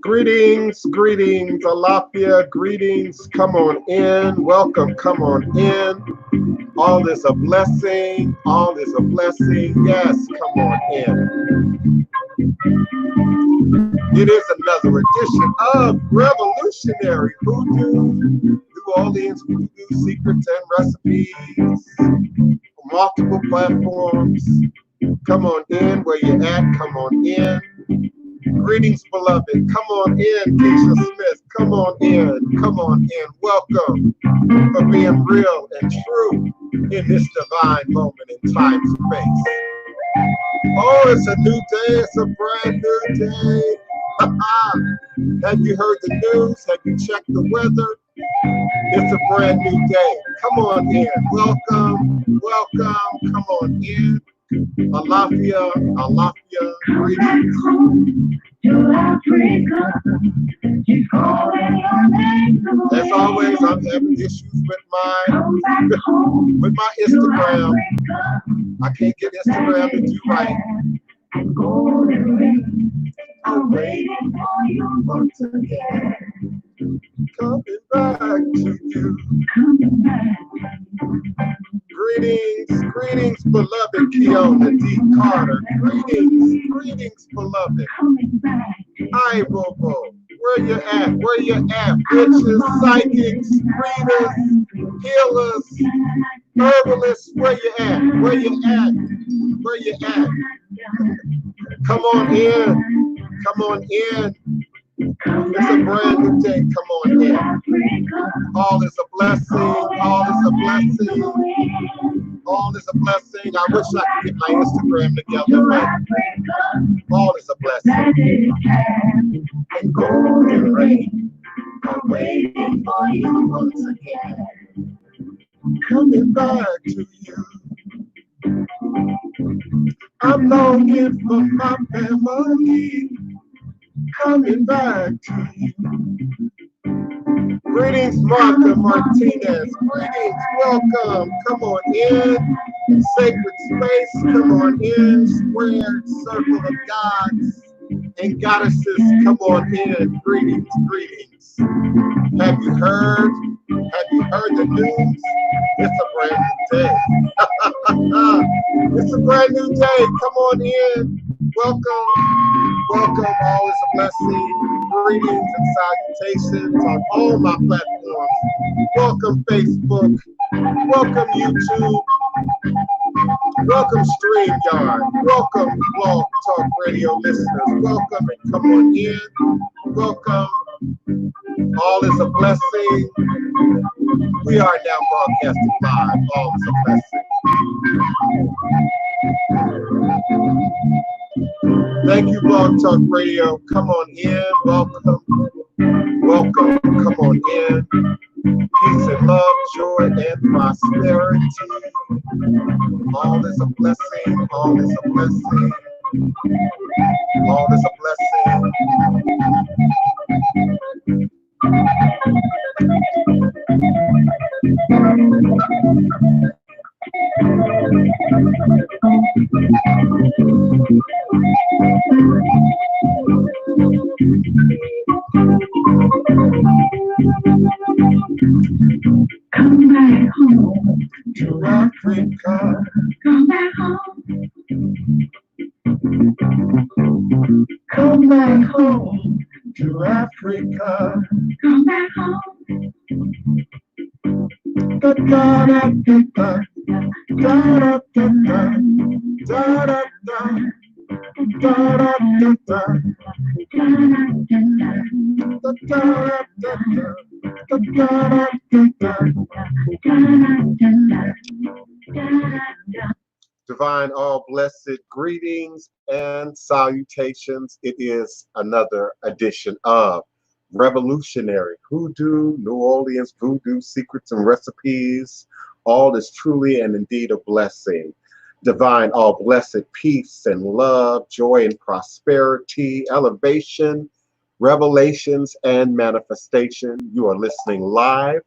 Greetings, greetings, Alafia, greetings. Come on in, welcome, come on in. All is a blessing, all is a blessing. Yes, come on in. It is another edition of Revolutionary Hoodoo, New Orleans Voodoo Secrets and Recipes, multiple platforms. Come on in where you're at, come on in. Greetings, beloved. Come on in, Keisha Smith. Come on in. Come on in. Welcome for being real and true in this divine moment in time and space. Oh, it's a new day. It's a brand new day. Have you heard the news? Have you checked the weather? It's a brand new day. Come on in. Welcome. Welcome. Come on in. Alafia, Alafia, greetings. As always, I'm having issues with my Instagram. I can't get Instagram to do right. I'm waiting for you once again. Coming back to you. Greetings, greetings, beloved Keona D. Carter. Greetings, greetings, beloved. Hi, Bobo. Where you at? Where you at? Witches, psychics, readers, healers, herbalists. Where you at? Where you at? Where you at? Come on in. Come on in. It's a brand new day. Come on in. All is a blessing. All is a blessing. All is a blessing. I wish I could get my Instagram together, but all is a blessing. And golden rain, I'm waiting for you once again. Coming back to you. I'm longing for my family. Coming back to you. Greetings, Martha Martinez. Greetings, welcome. Come on in. Sacred space, come on in. Squared circle of gods and goddesses, come on in. Greetings, greetings. Have you heard? Have you heard the news? It's a brand new day. It's a brand new day. Come on in. Welcome. Welcome. All is a blessing. Greetings and salutations on all my platforms. Welcome, Facebook. Welcome, YouTube. Welcome, StreamYard. Welcome, Blog Talk Radio listeners. Welcome and come on in. Welcome. All is a blessing. We are now broadcasting live. All is a blessing. Thank you, Blog Talk Radio. Come on in. Welcome. Welcome. Come on in. Peace and love, joy and prosperity. All is a blessing. All is a blessing. All is a blessing. Come back home to Africa. Come back home. Come back home to Africa. Come back home. Da da da da da da da da da da. Divine, all blessed greetings and salutations. It is another edition of Revolutionary Hoodoo, New Orleans Voodoo Secrets and Recipes. All is truly and indeed a blessing. Divine, all blessed peace and love, joy and prosperity, elevation, revelations, and manifestation. You are listening live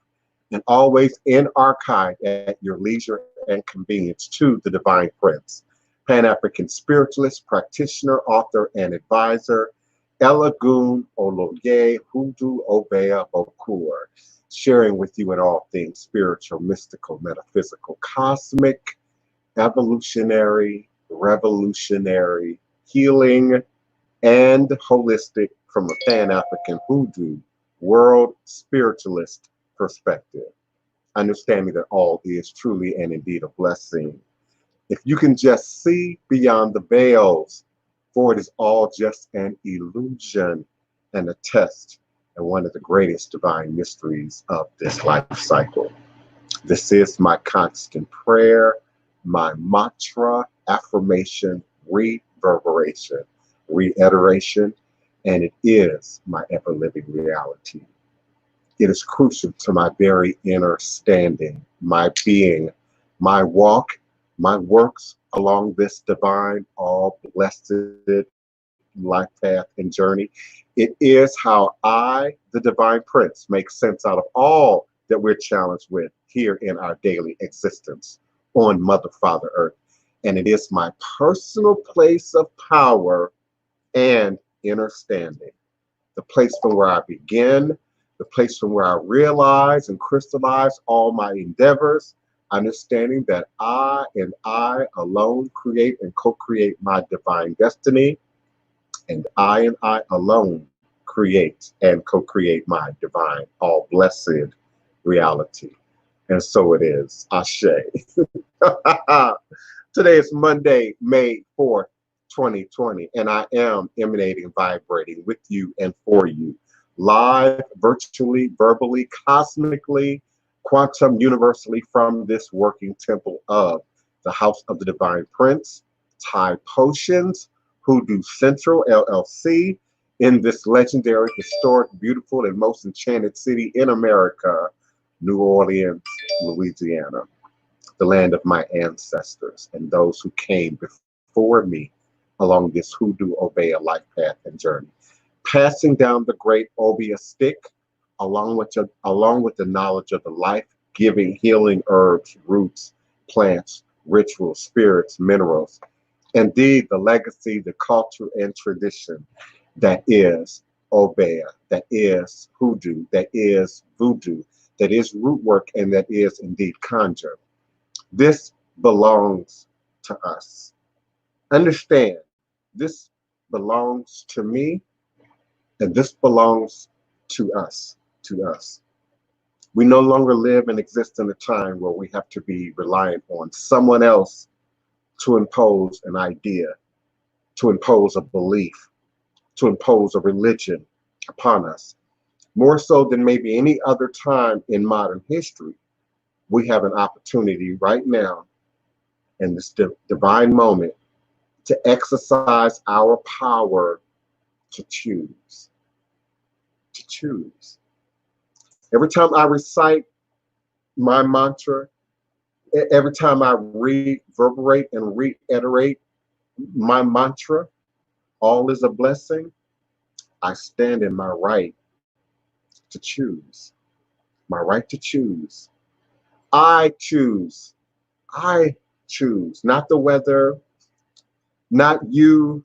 and always in archive at your leisure and convenience to the Divine Prince. Pan-African spiritualist, practitioner, author, and advisor, Elagun Oloye Hoodoo Obeah Bokur, sharing with you in all things spiritual, mystical, metaphysical, cosmic, evolutionary, revolutionary, healing, and holistic from a Pan-African Hoodoo world spiritualist perspective, understanding that all is truly and indeed a blessing. If you can just see beyond the veils, for it is all just an illusion and a test and one of the greatest divine mysteries of this life cycle. This is my constant prayer, my mantra, affirmation, reverberation, reiteration, and it is my ever-living reality. It is crucial to my very inner standing, my being, my walk, my works along this divine, all blessed life path and journey. It is how I, the divine prince, make sense out of all that we're challenged with here in our daily existence on Mother, Father, Earth. And it is my personal place of power and inner standing, the place from where I begin, the place from where I realize and crystallize all my endeavors, understanding that I and I alone create and co-create my divine destiny, and I alone create and co-create my divine, all blessed reality. And so it is. Ashe. Today is Monday, May 4th, 2020, and I am emanating, vibrating with you and for you, live, virtually, verbally, cosmically, quantum, universally from this working temple of the House of the Divine Prince, Thai Potions, Hoodoo Central, LLC, in this legendary, historic, beautiful, and most enchanted city in America, New Orleans, Louisiana, the land of my ancestors and those who came before me along this Hoodoo Obeah life path and journey, passing down the great Obeah stick along with the knowledge of the life-giving, healing herbs, roots, plants, rituals, spirits, minerals, indeed the legacy, the culture, and tradition that is Obeah, that is Hoodoo, that is Voodoo, that is root work, and that is indeed conjure. This belongs to us. Understand, this belongs to me, and this belongs to us, We no longer live and exist in a time where we have to be reliant on someone else to impose an idea, to impose a belief, to impose a religion upon us. More so than maybe any other time in modern history, we have an opportunity right now in this divine moment to exercise our power to choose. To choose. Every time I recite my mantra, every time I reverberate and reiterate my mantra, all is a blessing, I stand in my right to choose. My right to choose. I choose. I choose. Not the weather, not you,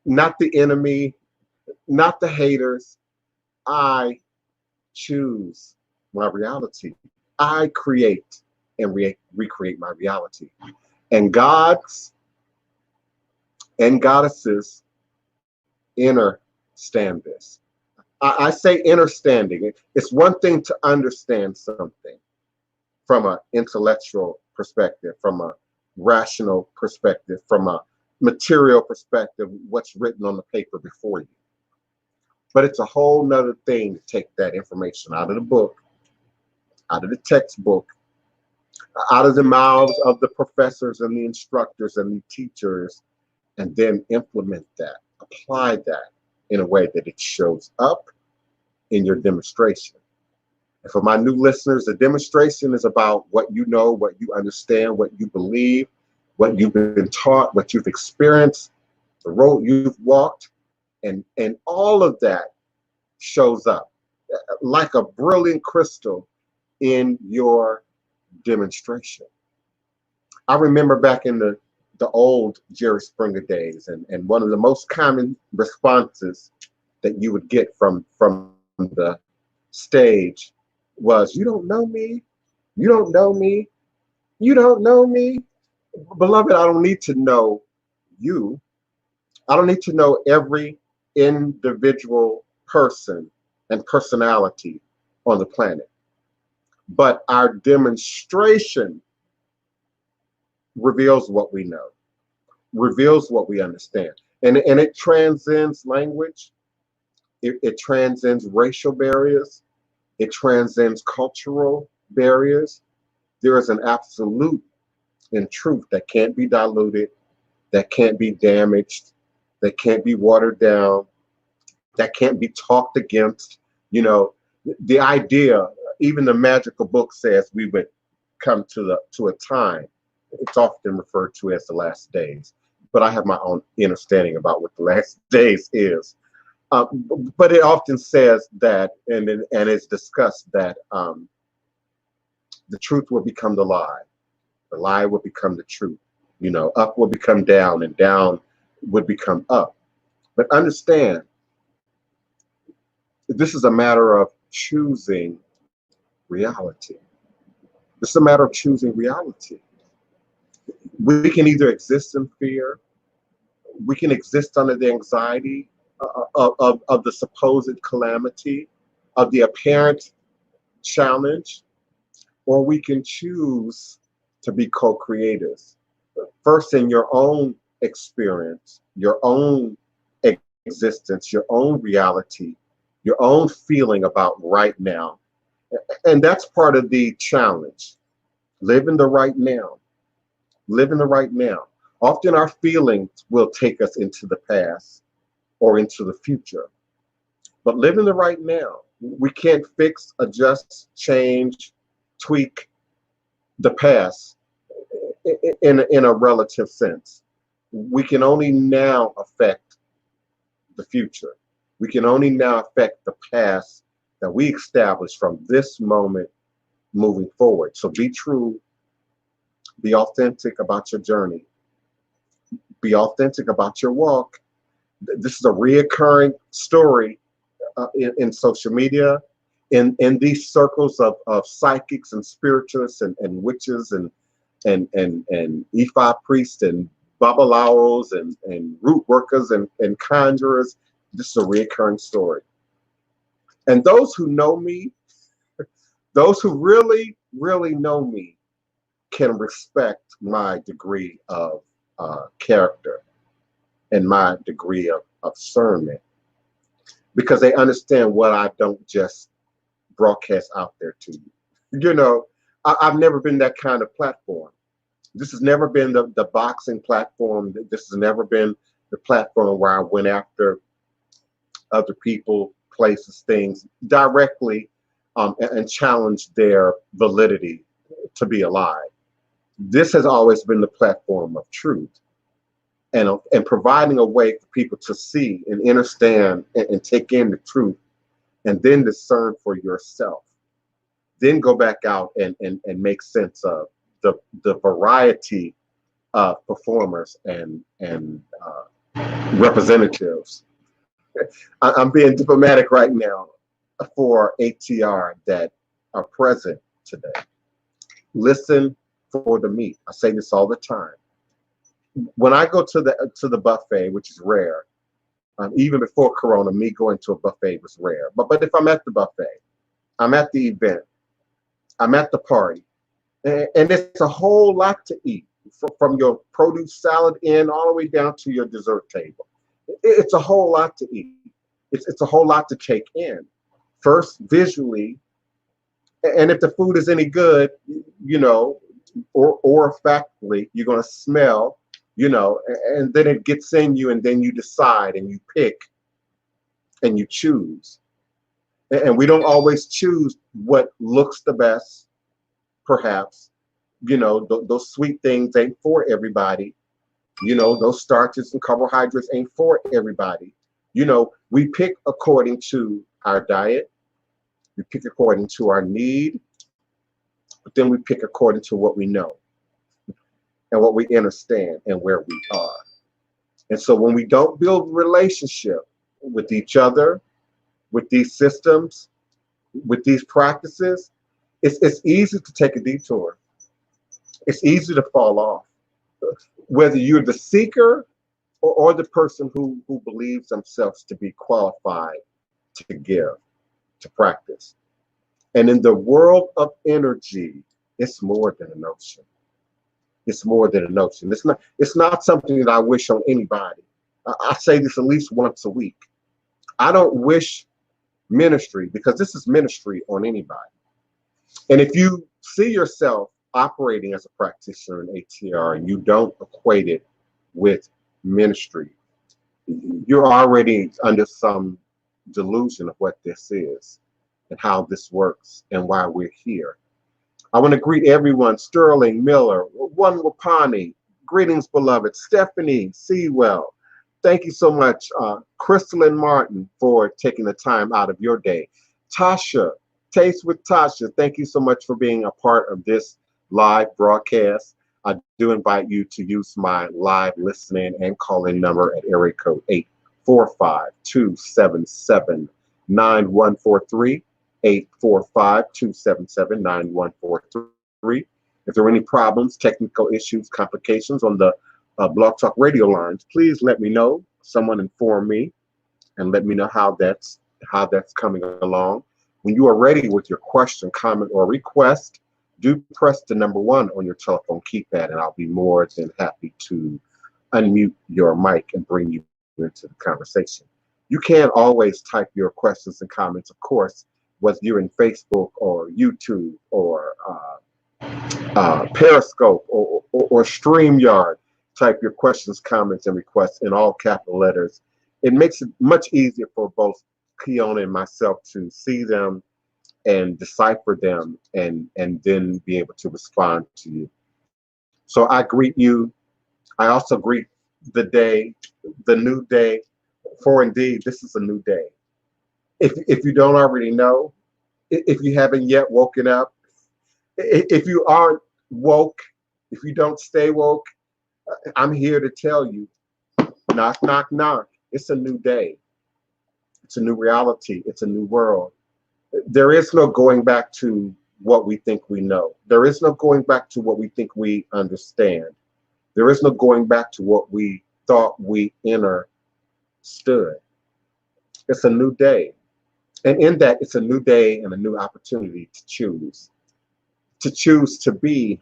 not the enemy, not the haters. I choose my reality. I create and recreate my reality. And gods and goddesses understand this. I say understanding. It's one thing to understand something from an intellectual perspective, from a rational perspective, from a material perspective, what's written on the paper before you. But it's a whole nother thing to take that information out of the book, out of the textbook, out of the mouths of the professors and the instructors and the teachers, and then implement that, apply that in a way that it shows up in your demonstration. And for my new listeners, the demonstration is about what you know, what you understand, what you believe, what you've been taught, what you've experienced, the road you've walked, and all of that shows up like a brilliant crystal in your demonstration. I remember back in the the old Jerry Springer days, and one of the most common responses that you would get from the stage was, "You don't know me, you don't know me, you don't know me." Beloved, I don't need to know you. I don't need to know every individual person and personality on the planet. But our demonstration reveals what we know, reveals what we understand. And it transcends language, it transcends racial barriers, it transcends cultural barriers. There is an absolute in truth that can't be diluted, that can't be damaged, that can't be watered down, that can't be talked against. You know, the idea, even the magical book says we would come to a time. It's often referred to as the last days, but I have my own understanding about what the last days is. But it often says that, and it's discussed that the truth will become the lie will become the truth. You know, up will become down, and down would become up. But understand, this is a matter of choosing reality. This is a matter of choosing reality. We can either exist in fear, we can exist under the anxiety of the supposed calamity, of the apparent challenge, or we can choose to be co-creators. First, in your own experience, your own existence, your own reality, your own feeling about right now. And that's part of the challenge. Live in the right now. Live in the right now. Often our feelings will take us into the past or into the future. But live in the right now. We can't fix, adjust, change, tweak the past in a relative sense. We can only now affect the future. We can only now affect the past that we establish from this moment moving forward. So be true, be authentic about your journey, be authentic about your walk. This is a reoccurring story in social media, in these circles of psychics and spiritualists and witches and Ifa priests and babalawos and root workers and conjurers. This is a reoccurring story. And those who know me, those who really, really know me, can respect my degree of character and my degree of discernment, because they understand what I don't just broadcast out there to you. You know, I've never been that kind of platform. This has never been the boxing platform. This has never been the platform where I went after other people, places, things directly and challenged their validity to be alive. This has always been the platform of truth and providing a way for people to see and understand and take in the truth and then discern for yourself. Then go back out and make sense of the variety of performers and representatives. I'm being diplomatic right now for ATR that are present today. Listen for the meat. I say this all the time. When I go to the buffet, which is rare, even before Corona, me going to a buffet was rare. But if I'm at the buffet, I'm at the event, I'm at the party, and it's a whole lot to eat, from your produce salad in all the way down to your dessert table. It's a whole lot to eat. It's a whole lot to take in. First, visually, and if the food is any good, you know, or factually, you're going to smell, you know, and then it gets in you, and then you decide and you pick and you choose. And we don't always choose what looks the best, perhaps. You know, those sweet things ain't for everybody. You know, those starches and carbohydrates ain't for everybody. You know, we pick according to our diet, we pick according to our need, but then we pick according to what we know. and what we understand and where we are. And so when we don't build relationship with each other, with these systems, with these practices, it's easy to take a detour. It's easy to fall off. Whether you're the seeker or the person who believes themselves to be qualified to give, to practice. And in the world of energy, it's more than a notion. It's more than a notion. It's not something that I wish on anybody. I say this at least once a week. I don't wish ministry, because this is ministry, on anybody. And if you see yourself operating as a practitioner in ATR and you don't equate it with ministry, you're already under some delusion of what this is and how this works and why we're here. I want to greet everyone. Sterling Miller, One Wapani, greetings, beloved. Stephanie Sewell, thank you so much. Crystalline Martin, for taking the time out of your day. Tasha, Taste with Tasha, thank you so much for being a part of this live broadcast. I do invite you to use my live listening and call-in number at area code 845-277-9143. 845-277-9143. If there are any problems, technical issues, complications on the Blog Talk radio lines, please let me know. Someone inform me and let me know how that's coming along. When you are ready with your question, comment, or request, do press the number 1 on your telephone keypad, and I'll be more than happy to unmute your mic and bring you into the conversation. You can always type your questions and comments, of course, whether you're in Facebook or YouTube or Periscope or StreamYard. Type your questions, comments, and requests in all capital letters. It makes it much easier for both Keona and myself to see them and decipher them and then be able to respond to you. So I greet you. I also greet the day, the new day, for indeed, this is a new day. If you don't already know, if you haven't yet woken up, if you aren't woke, if you don't stay woke, I'm here to tell you, knock, knock, knock. It's a new day. It's a new reality. It's a new world. There is no going back to what we think we know. There is no going back to what we think we understand. There is no going back to what we thought we understood. It's a new day. And in that, it's a new day and a new opportunity to choose to be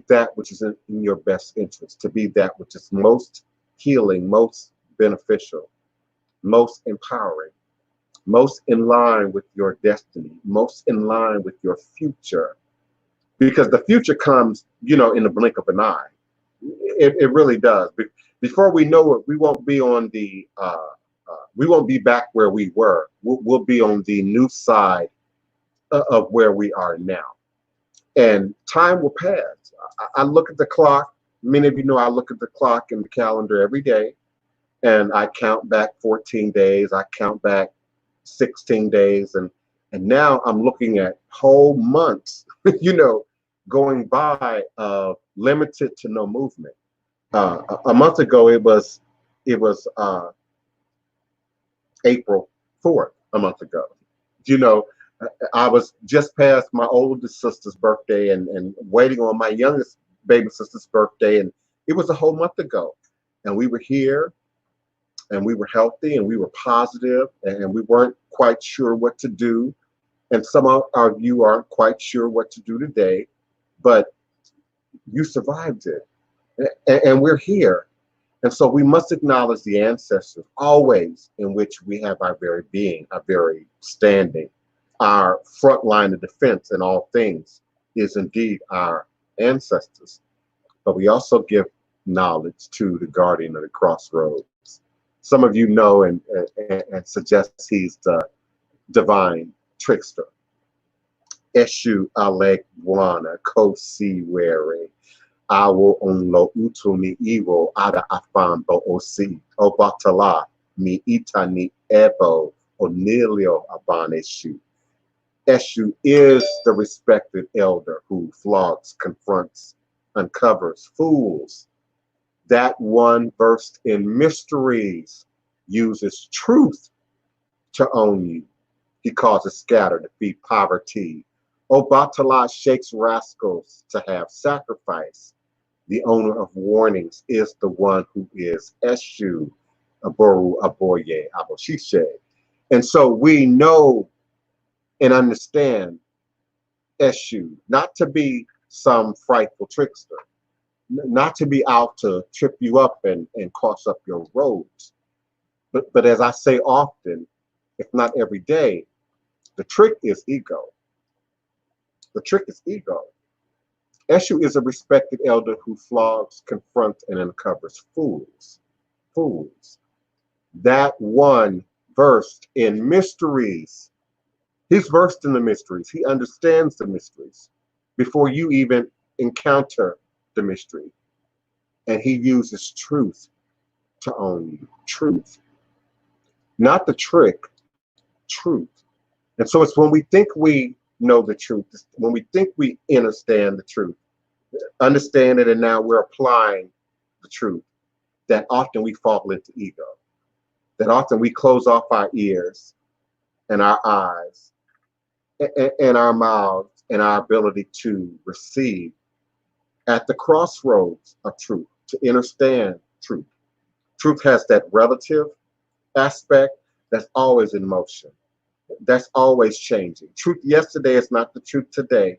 that which is in your best interest, to be that which is most healing, most beneficial, most empowering, most in line with your destiny, most in line with your future. Because the future comes, in the blink of an eye. It really does. Before we know it, we won't be on we won't be back where we were. We'll be on the new side of where we are now. And time will pass. I look at the clock. Many of you know I look at the clock and the calendar every day, and I count back 14 days. I count back 16 days, and now I'm looking at whole months, going by of limited to no movement. A month ago, it was April 4th. A month ago, I was just past my oldest sister's birthday and waiting on my youngest baby sister's birthday, and it was a whole month ago. And we were here, and we were healthy, and we were positive, and we weren't quite sure what to do. And some of you aren't quite sure what to do today, but you survived it, and we're here. And so we must acknowledge the ancestors always, in which we have our very being, our very standing. Our front line of defense in all things is indeed our ancestors. But we also give knowledge to the guardian of the crossroads. Some of you know and suggest he's the divine trickster. Eshu Alegwana Kosiwere. Awo onlo utumi iwo ada afambo osi. Obatala mi itani ebo onilio abaneshu. Eshu is the respected elder who flogs, confronts, uncovers fools. That one versed in mysteries uses truth to own you. He causes scatter to feed poverty. Obatala shakes rascals to have sacrifice. The owner of warnings is the one who is Eshu, Aboru, Aboye, Aboshishe. And so we know and understand Eshu, not to be some frightful trickster, not to be out to trip you up and cross up your roads. But as I say often, if not every day, the trick is ego. The trick is ego. Eshu is a respected elder who flogs, confronts, and uncovers fools. Fools. That one versed in mysteries. He's versed in the mysteries. He understands the mysteries before you even encounter the mystery. And he uses truth to own you. Truth. Not the trick, truth. And so it's when we think we know the truth, when we think we understand the truth, understand it, and now we're applying the truth, that often we fall into ego. That often we close off our ears and our eyes and our mouths and our ability to receive at the crossroads of truth, to understand truth. Truth has that relative aspect that's always in motion, that's always changing. Truth yesterday is not the truth today.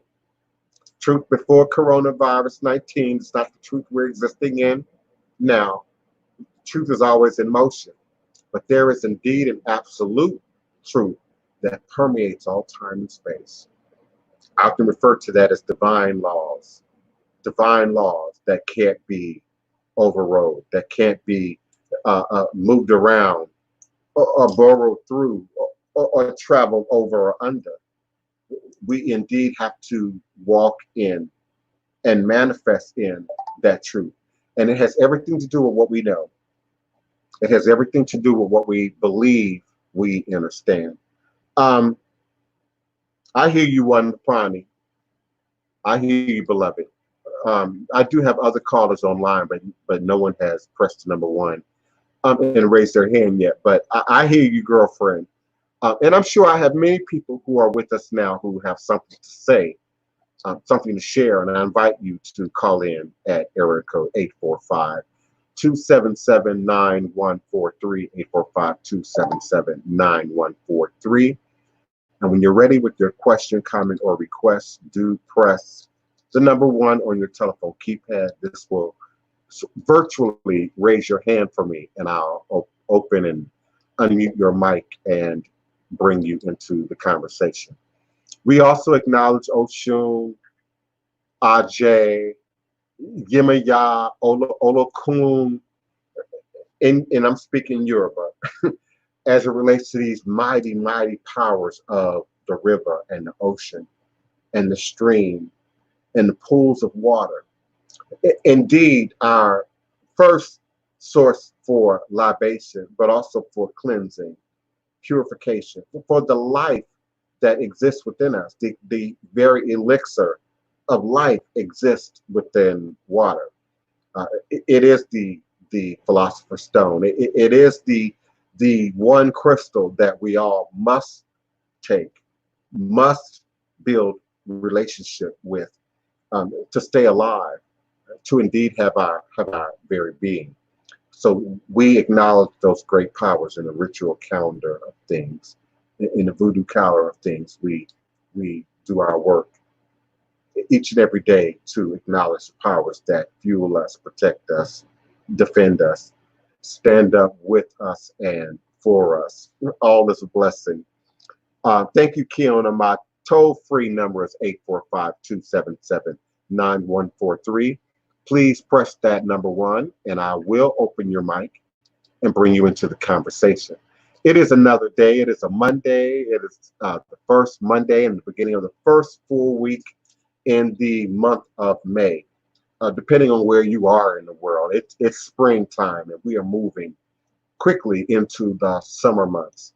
Truth before coronavirus 19 is not the truth we're existing in now. Truth is always in motion, but there is indeed an absolute truth that permeates all time and space. I often refer to that as divine laws that can't be overrode, that can't be moved around or burrowed through or traveled over or under. We indeed have to walk in and manifest in that truth. And it has everything to do with what we know. It has everything to do with what we believe we understand. I hear you, one Prani. I hear you, beloved. I do have other callers online, but no one has pressed the number one and raised their hand yet. But I hear you, girlfriend. And I'm sure I have many people who are with us now who have something to say, something to share. And I invite you to call in at area code 845-277-9143, 845-277-9143. And when you're ready with your question, comment, or request, do press the number one on your telephone keypad. This will virtually raise your hand for me, and I'll open and unmute your mic and bring you into the conversation. We also acknowledge Oshun, Ajay, Yemaya, Olokun, and I'm speaking Yoruba, as it relates to these mighty, mighty powers of the river and the ocean and the stream and the pools of water. Indeed, our first source for libation, but also for cleansing, purification, for the life that exists within us. The very elixir of life exists within water. It is the philosopher's stone. It is the one crystal that we all must take, must build relationship with, to stay alive, to indeed have our very being. So we acknowledge those great powers in the ritual calendar of things, in the voodoo calendar of things. We do our work each and every day to acknowledge the powers that fuel us, protect us, defend us, stand up with us and for us. All is a blessing. Thank you, Kiona. My toll-free number is 845-277-9143. Please press that number one, and I will open your mic and bring you into the conversation. It is another day. It is a Monday. It is the first Monday in the beginning of the first full week in the month of May. Depending on where you are in the world, it's springtime, and we are moving quickly into the summer months.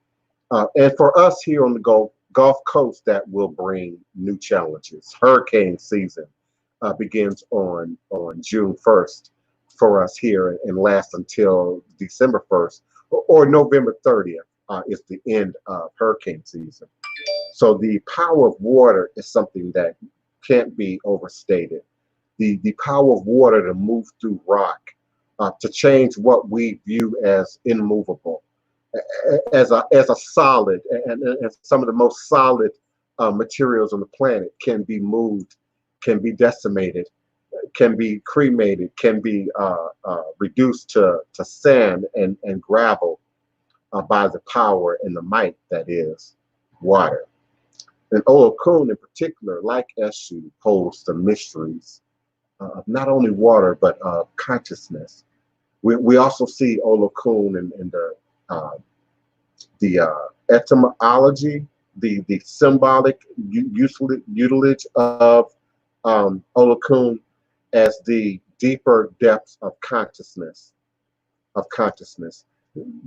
And for us here on the Gulf Coast, that will bring new challenges. Hurricane season begins on June 1st for us here and lasts until December 1st, or November 30th is the end of hurricane season. So the power of water is something that can't be overstated. The power of water to move through rock, to change what we view as immovable, as a solid, and some of the most solid materials on the planet can be moved, can be decimated, can be cremated, can be reduced to sand and gravel by the power and the might that is water. And Olokun in particular, like Eshu, holds the mysteries of not only water, but of consciousness. We also see Olokun in the etymology, the symbolic usage of Olokun as the deeper depths of consciousness,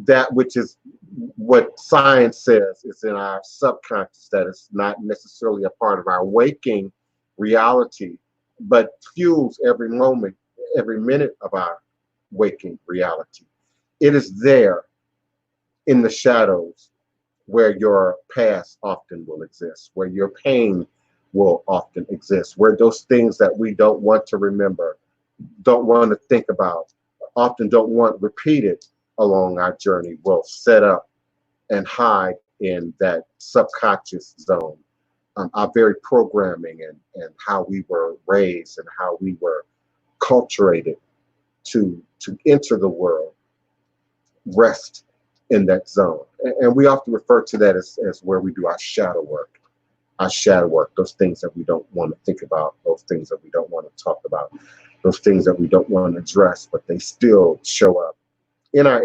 that which is what science says is in our subconscious, that is not necessarily a part of our waking reality, but fuels every moment, every minute of our waking reality. It is there in the shadows where your past often will exist, where your pain will often exist, where those things that we don't want to remember, don't want to think about, often don't want repeated along our journey will set up and hide in that subconscious zone. Our very programming and how we were raised and how we were culturated to enter the world rest in that zone. And we often refer to that as where we do our shadow work. Our shadow work, those things that we don't want to think about, those things that we don't want to talk about, those things that we don't want to address, but they still show up in our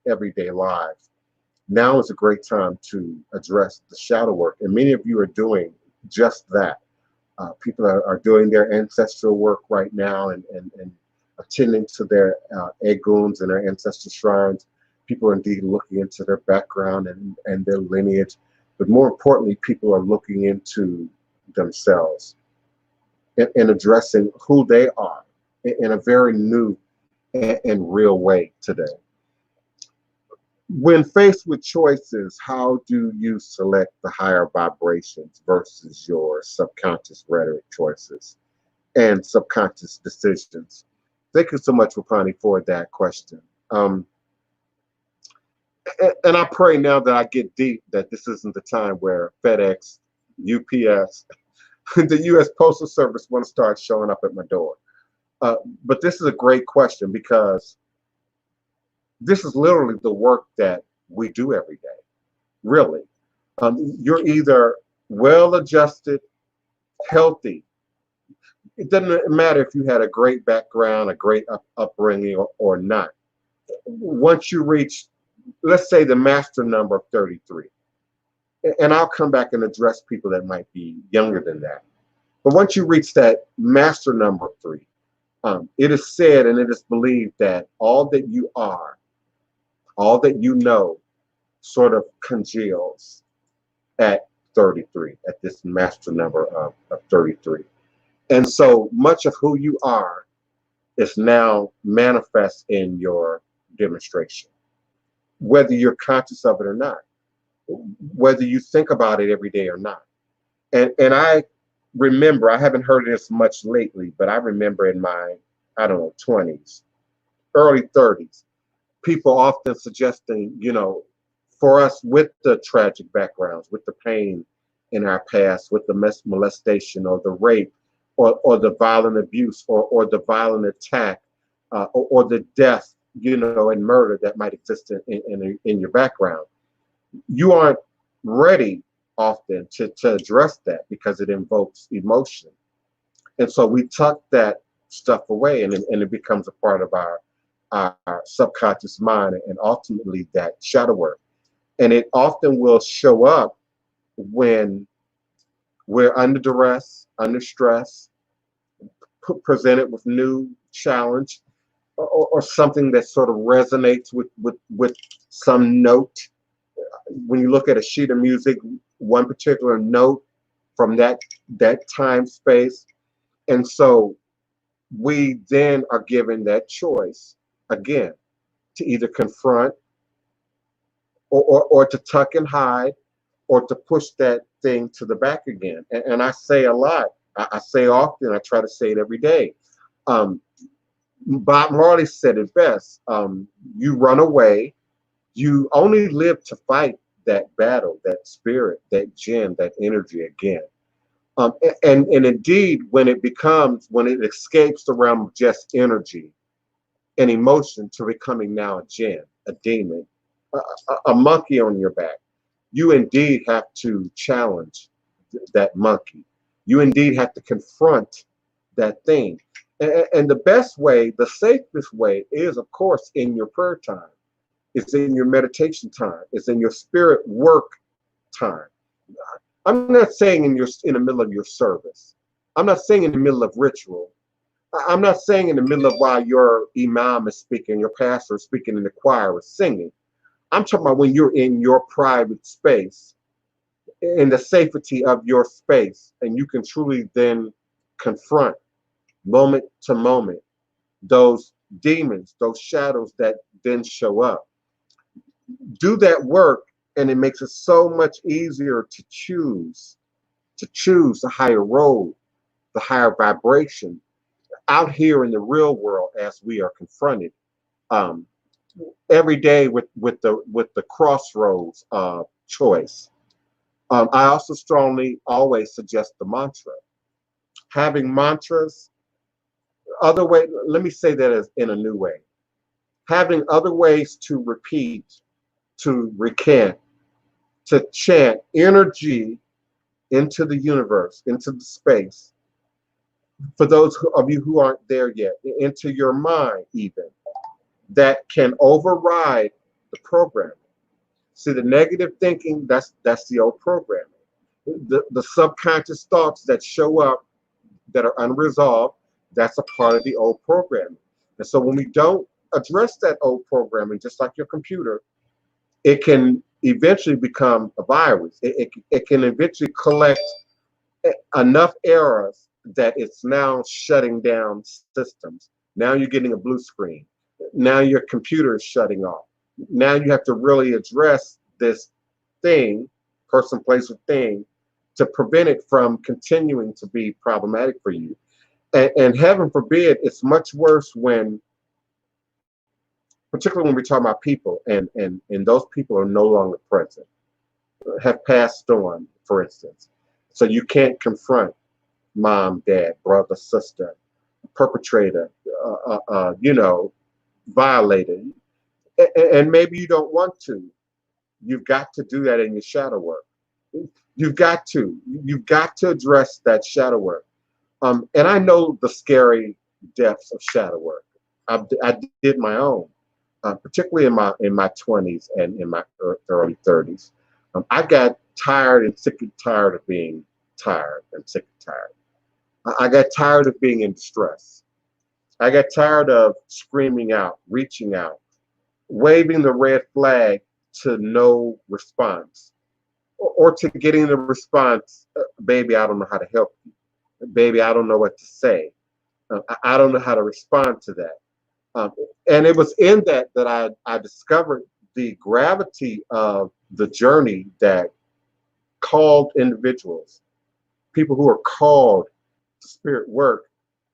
everyday lives. Now is a great time to address the shadow work, and many of you are doing just that. People are doing their ancestral work right now and attending to their eguns and their ancestral shrines. People are indeed looking into their background and their lineage, but more importantly, people are looking into themselves and addressing who they are in a very new and real way today. When faced with choices, how do you select the higher vibrations versus your subconscious rhetoric choices and subconscious decisions? Thank you so much, Wapani, for that question. And I pray now that I get deep that this isn't the time where FedEx, UPS, the U.S. Postal Service want to start showing up at my door. But this is a great question because this is literally the work that we do every day, really. You're either well-adjusted, healthy. It doesn't matter if you had a great background, a great upbringing or not. Once you reach, let's say, the master number of 33, and I'll come back and address people that might be younger than that. But once you reach that master number of 3, it is said and it is believed that all that you are, all that you know, sort of congeals at 33, at this master number of 33. And so much of who you are is now manifest in your demonstration, whether you're conscious of it or not, whether you think about it every day or not. And I remember, I haven't heard this much lately, but I remember in my, 20s, early 30s, people often suggesting, for us with the tragic backgrounds, with the pain in our past, with the molestation or the rape or the violent abuse or the violent attack or the death, and murder that might exist in your background. You aren't ready often to address that because it invokes emotion. And so we tuck that stuff away and it becomes a part of our subconscious mind and ultimately that shadow work. And it often will show up when we're under duress, under stress, presented with new challenge or something that sort of resonates with some note. When you look at a sheet of music, one particular note from that time space, And so we then are given that choice again to either confront or to tuck and hide or to push that thing to the back again. And I say a lot, I say often, I try to say it every day. Um, Bob Marley said it best. You run away, you only live to fight that battle, that spirit, that gem, that energy again. And indeed, when it escapes the realm of just energy and emotion to becoming now a jinn, a demon, a monkey on your back, you indeed have to challenge that monkey. You indeed have to confront that thing. And the best way, the safest way is, of course, in your prayer time. It's in your meditation time. It's in your spirit work time. I'm not saying in the middle of your service. I'm not saying in the middle of ritual. I'm not saying in the middle of while your imam is speaking, your pastor is speaking, and the choir is singing. I'm talking about when you're in your private space, in the safety of your space, and you can truly then confront moment to moment those demons, those shadows that then show up. Do that work, and it makes it so much easier to choose the higher road, the higher vibration out here in the real world as we are confronted um, every day with the crossroads choice. I also strongly always suggest the mantra. Having mantras, other way. Let me say that as in a new way. Having other ways to repeat, to recant, to chant energy into the universe, into the space. For those of you who aren't there yet, into your mind even, that can override the programming. See, the negative thinking, that's the old programming. The subconscious thoughts that show up that are unresolved, that's a part of the old programming. And so when we don't address that old programming, just like your computer, it can eventually become a virus. It can eventually collect enough errors that it's now shutting down systems. Now you're getting a blue screen. Now your computer is shutting off. Now you have to really address this thing, person, place, or thing, to prevent it from continuing to be problematic for you. And heaven forbid, it's much worse when, particularly when we're talking about people, and those people are no longer present, have passed on, for instance. So you can't confront mom, dad, brother, sister, perpetrator, violator. And maybe you don't want to. You've got to do that in your shadow work. You've got to. You've got to address that shadow work. And I know the scary depths of shadow work. I did my own, particularly in my 20s and in my early 30s. I got tired and sick and tired of being tired and sick and tired. I got tired of being in distress. I got tired of screaming out, reaching out, waving the red flag to no response, or to getting the response, baby, I don't know how to help you. Baby, I don't know what to say. I don't know how to respond to that. Um, and it was in that I discovered the gravity of the journey that called individuals, people who are called to spirit work,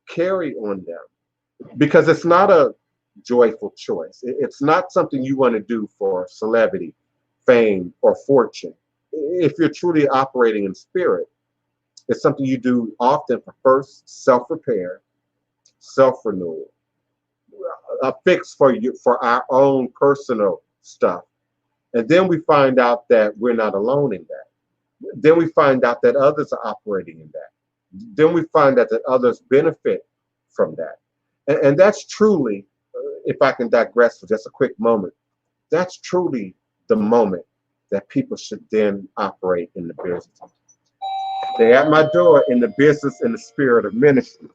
carry on them. Because it's not a joyful choice. It's not something you want to do for celebrity, fame, or fortune. If you're truly operating in spirit, it's something you do often for first self-repair, self-renewal, a fix for our own personal stuff. And then we find out that we're not alone in that. Then we find out that others are operating in that. Then we find out that others benefit from that. And that's truly, if I can digress for just a quick moment, that's truly the moment that people should then operate in the business. They're at my door in the business and the spirit of ministry.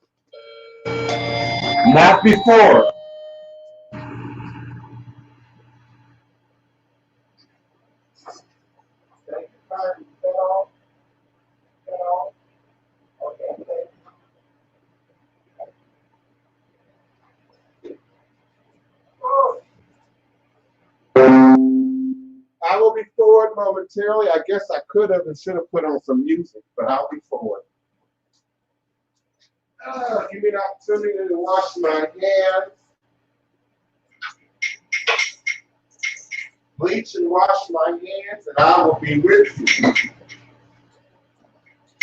Not before. forward momentarily. I guess I could have and should have put on some music, but I'll be forward. Give me the opportunity to wash my hands, bleach and wash my hands, and I will be with you.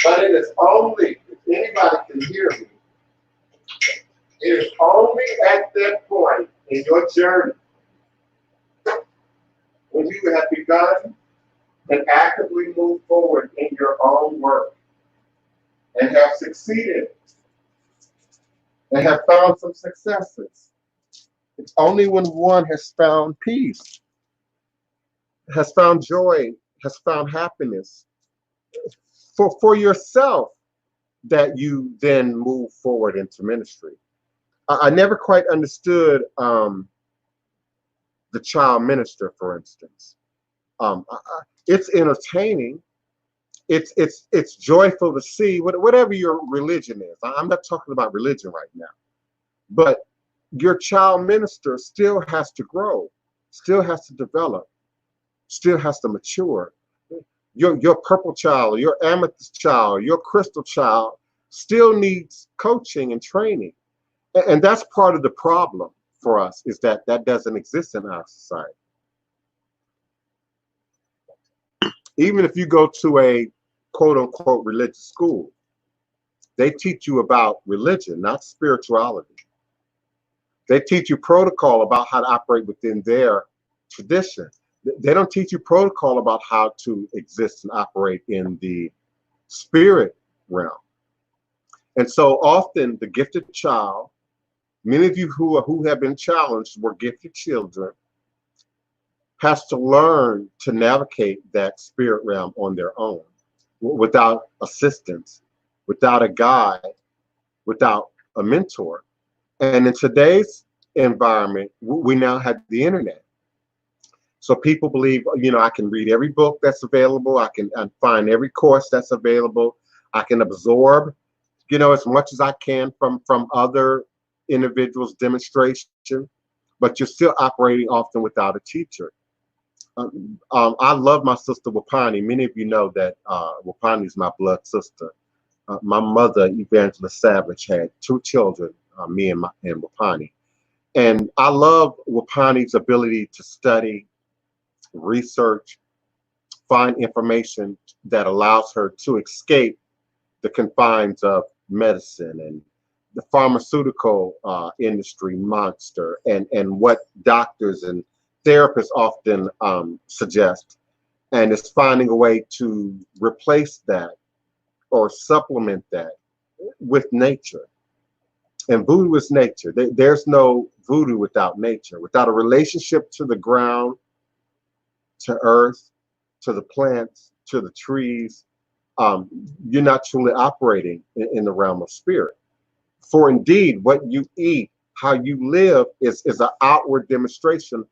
But it is only, if anybody can hear me, it is only at that point in your journey when you have begun and actively move forward in your own work and have succeeded and have found some successes. It's only when one has found peace, has found joy, has found happiness for yourself that you then move forward into ministry. I never quite understood the child minister, for instance. It's entertaining. It's joyful to see whatever your religion is. I'm not talking about religion right now, but your child minister still has to grow, still has to develop, still has to mature. Your purple child, your amethyst child, your crystal child still needs coaching and training. And that's part of the problem for us, is that doesn't exist in our society. Even if you go to a quote unquote religious school, they teach you about religion, not spirituality. They teach you protocol about how to operate within their tradition. They don't teach you protocol about how to exist and operate in the spirit realm. And so often the gifted child, many of you who have been challenged were gifted children, has to learn to navigate that spirit realm on their own, without assistance, without a guide, without a mentor. And in today's environment, we now have the internet. So people believe, I can read every book that's available. I can find every course that's available. I can absorb, as much as I can from other individuals' demonstration, but you're still operating often without a teacher. I love my sister Wapani. Many of you know that Wapani is my blood sister. My mother, Evangelist Savage, had 2 children, me and Wapani. And I love Wapani's ability to study, research, find information that allows her to escape the confines of medicine and the pharmaceutical industry monster and what doctors and therapists often suggest, and is finding a way to replace that or supplement that with nature. And voodoo is nature. There's no voodoo without nature, without a relationship to the ground, to earth, to the plants, to the trees. You're not truly operating in the realm of spirit. For indeed, what you eat, how you live is an outward demonstration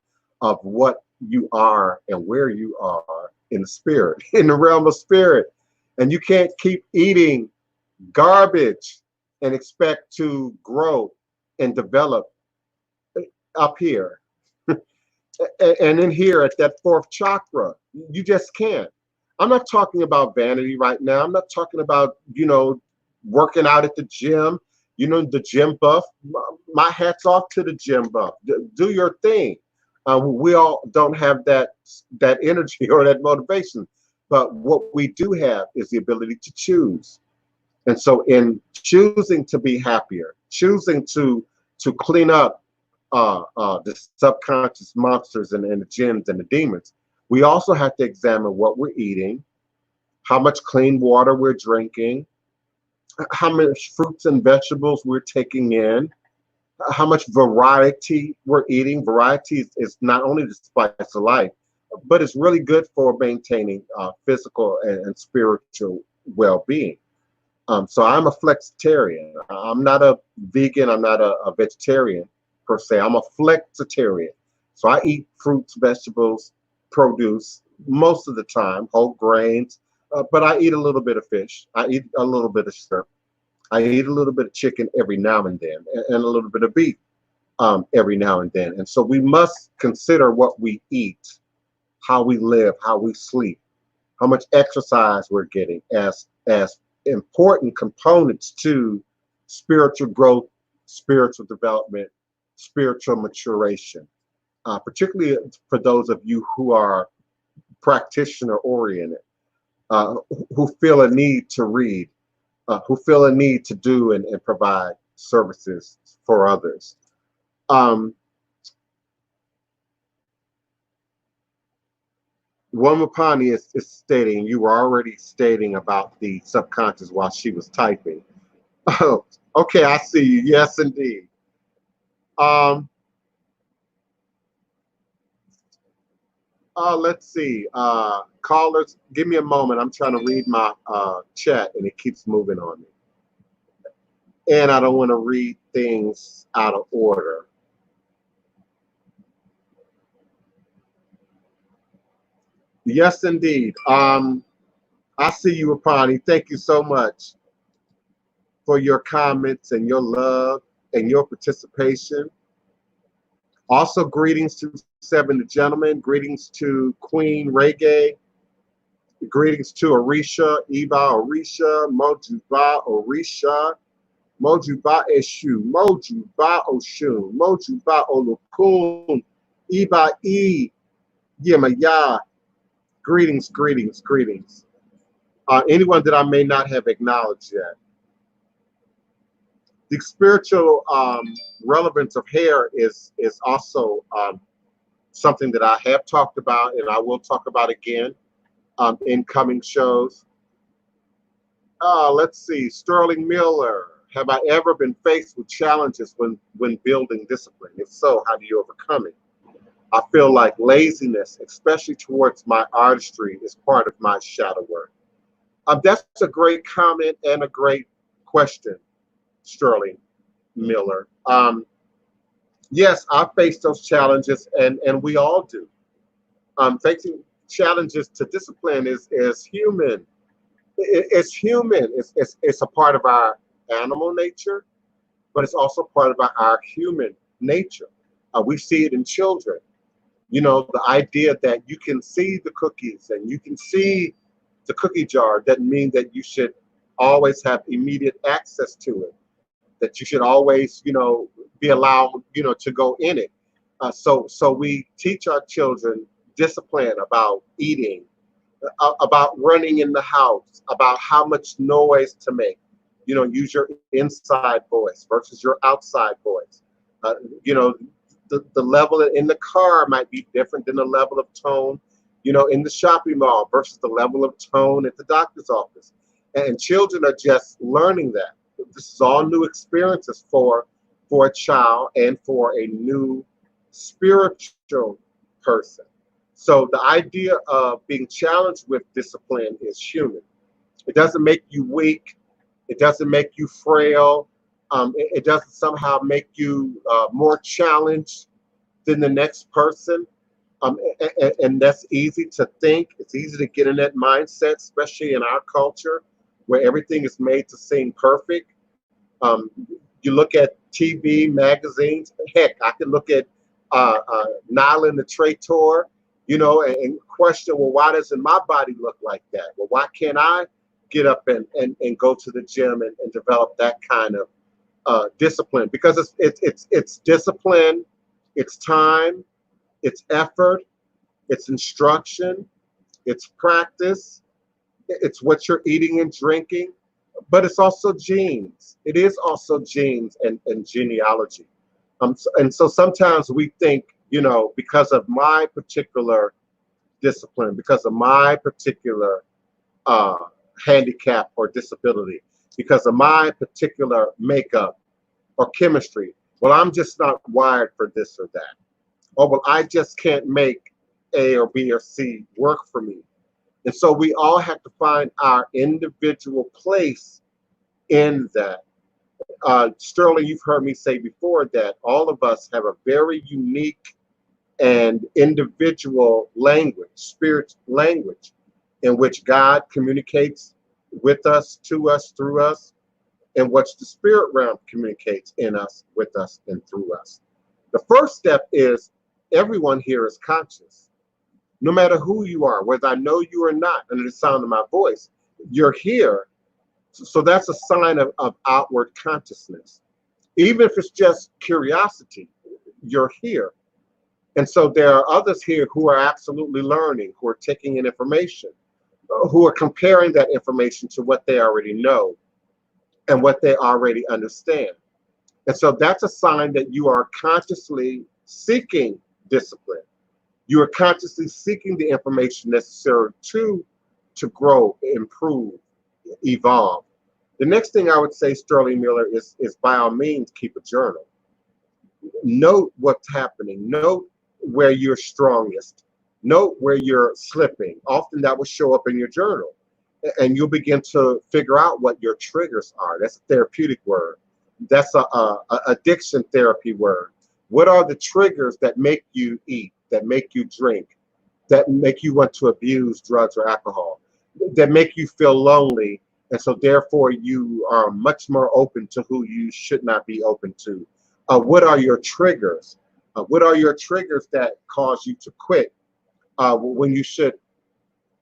of what you are and where you are in the spirit, in the realm of spirit. And you can't keep eating garbage and expect to grow and develop up here. And in here at that 4th chakra, you just can't. I'm not talking about vanity right now. I'm not talking about, working out at the gym, the gym buff. My hat's off to the gym buff. Do your thing. We all don't have that energy or that motivation, but what we do have is the ability to choose. And so in choosing to be happier, choosing to clean up the subconscious monsters and the jinns and the demons, we also have to examine what we're eating, how much clean water we're drinking, how much fruits and vegetables we're taking in, how much variety we're eating. Variety is not only the spice of life, but it's really good for maintaining physical and spiritual well-being. So I'm a flexitarian. I'm not a vegan. I'm not a vegetarian per se. I'm a flexitarian. So I eat fruits, vegetables, produce most of the time, whole grains, but I eat a little bit of fish. I eat a little bit of shrimp. I eat a little bit of chicken every now and then, and a little bit of beef every now and then. And so we must consider what we eat, how we live, how we sleep, how much exercise we're getting as important components to spiritual growth, spiritual development, spiritual maturation, particularly for those of you who are practitioner oriented, who feel a need to read, who feel a need to do and provide services for others. Wamapani is stating, you were already stating about the subconscious while she was typing. Oh, okay, I see you. Yes, indeed. Let's see. Callers, give me a moment. I'm trying to read my chat and it keeps moving on me. And I don't want to read things out of order. Yes, indeed. I see you, Apani. Thank you so much for your comments and your love and your participation. Also, greetings to Seven the Gentlemen. Greetings to Queen Reggae. Greetings to Orisha, Eva Orisha, Mojuba Orisha, Mojuba Eshu, Mojuba Oshun, Mojuba Olukun, Iba E, Yemaya. Greetings, greetings, greetings. Anyone that I may not have acknowledged yet. The spiritual relevance of hair is also something that I have talked about and I will talk about again in coming shows. Let's see, Sterling Miller. Have I ever been faced with challenges when building discipline? If so, how do you overcome it? I feel like laziness, especially towards my artistry, is part of my shadow work. That's a great comment and a great question, Sterling Miller. Yes, I face those challenges, and we all do. Facing challenges to discipline is human. It's human. It's a part of our animal nature, but it's also part of our human nature. We see it in children. You know, the idea that you can see the cookies and you can see the cookie jar doesn't mean that you should always have immediate access to it, that you should always, you know, be allowed, you know, to go in it. So we teach our children discipline about eating, about running in the house, about how much noise to make. You know, use your inside voice versus your outside voice. You know, the level in the car might be different than the level of tone, you know, in the shopping mall versus the level of tone at the doctor's office. And children are just learning that. This is all new experiences for a child and for a new spiritual person. So the idea of being challenged with discipline is human. It doesn't make you weak. It doesn't make you frail. It doesn't somehow make you more challenged than the next person. And that's easy to think. It's easy to get in that mindset, especially in our culture where everything is made to seem perfect. You look at TV, magazines. Heck, I can look at Nyla the Traitor, you know, and question, well, why doesn't my body look like that? Well, why can't I get up and go to the gym and develop that kind of discipline? Because it's discipline, it's time, it's effort, it's instruction, it's practice, it's what you're eating and drinking, but it's also genes. It is also genes and genealogy. And so sometimes we think, you know, because of my particular discipline, because of my particular handicap or disability, because of my particular makeup or chemistry, well, I'm just not wired for this or that. Or, well, I just can't make A or B or C work for me. And so we all have to find our individual place in that. Sterling, you've heard me say before that all of us have a very unique and individual language, spirit language, in which God communicates with us, to us, through us, and what the spirit realm communicates in us, with us, and through us. The first step is everyone here is conscious. no matter who you are, whether I know you or not, under the sound of my voice, you're here. So that's a sign of outward consciousness. Even if it's just curiosity, you're here. And so there are others here who are absolutely learning, who are taking in information, who are comparing that information to what they already know and what they already understand. And so that's a sign that you are consciously seeking discipline. You are consciously seeking the information necessary to grow, improve, evolve. The next thing I would say, Sterling Miller, is by all means keep a journal. Note what's happening. Note where you're strongest. Note where you're slipping. Often that will show up in your journal. And you'll begin to figure out what your triggers are. That's a therapeutic word. That's a addiction therapy word. What are the triggers that make you eat, that make you drink, that make you want to abuse drugs or alcohol, that make you feel lonely, and so therefore you are much more open to who you should not be open to? What are your triggers? What are your triggers that cause you to quit when you should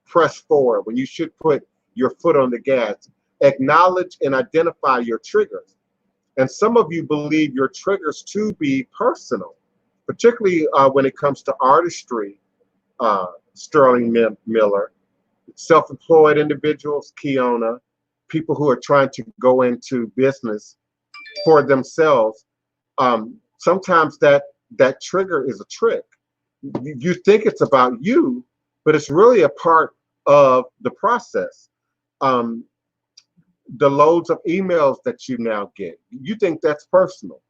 press forward, when you should put your foot on the gas? Acknowledge and identify your triggers. And some of you believe your triggers to be personal, particularly when it comes to artistry, Sterling Miller, self-employed individuals, Kiona, people who are trying to go into business for themselves. Sometimes that trigger is a trick. You think it's about you, but it's really a part of the process. The loads of emails that you now get, you think that's personal.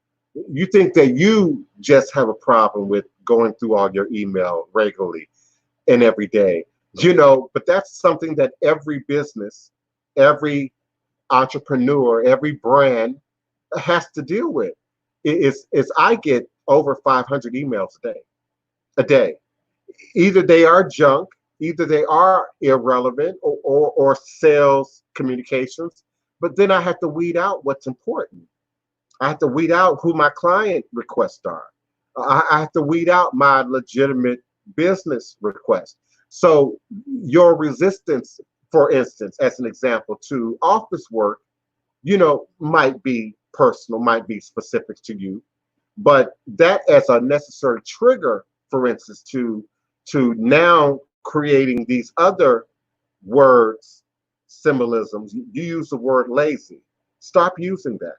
You think that you just have a problem with going through all your email regularly and every day, but that's something that every business, every entrepreneur, every brand has to deal with. Is I get over 500 emails a day. Either they are junk, either they are irrelevant or sales communications, but then I have to weed out what's important. I have to weed out who my client requests are. I have to weed out my legitimate business requests. So your resistance, for instance, as an example, to office work, might be personal, might be specific to you, but that as a necessary trigger, for instance, to now creating these other words, symbolisms. You use the word lazy. Stop using that.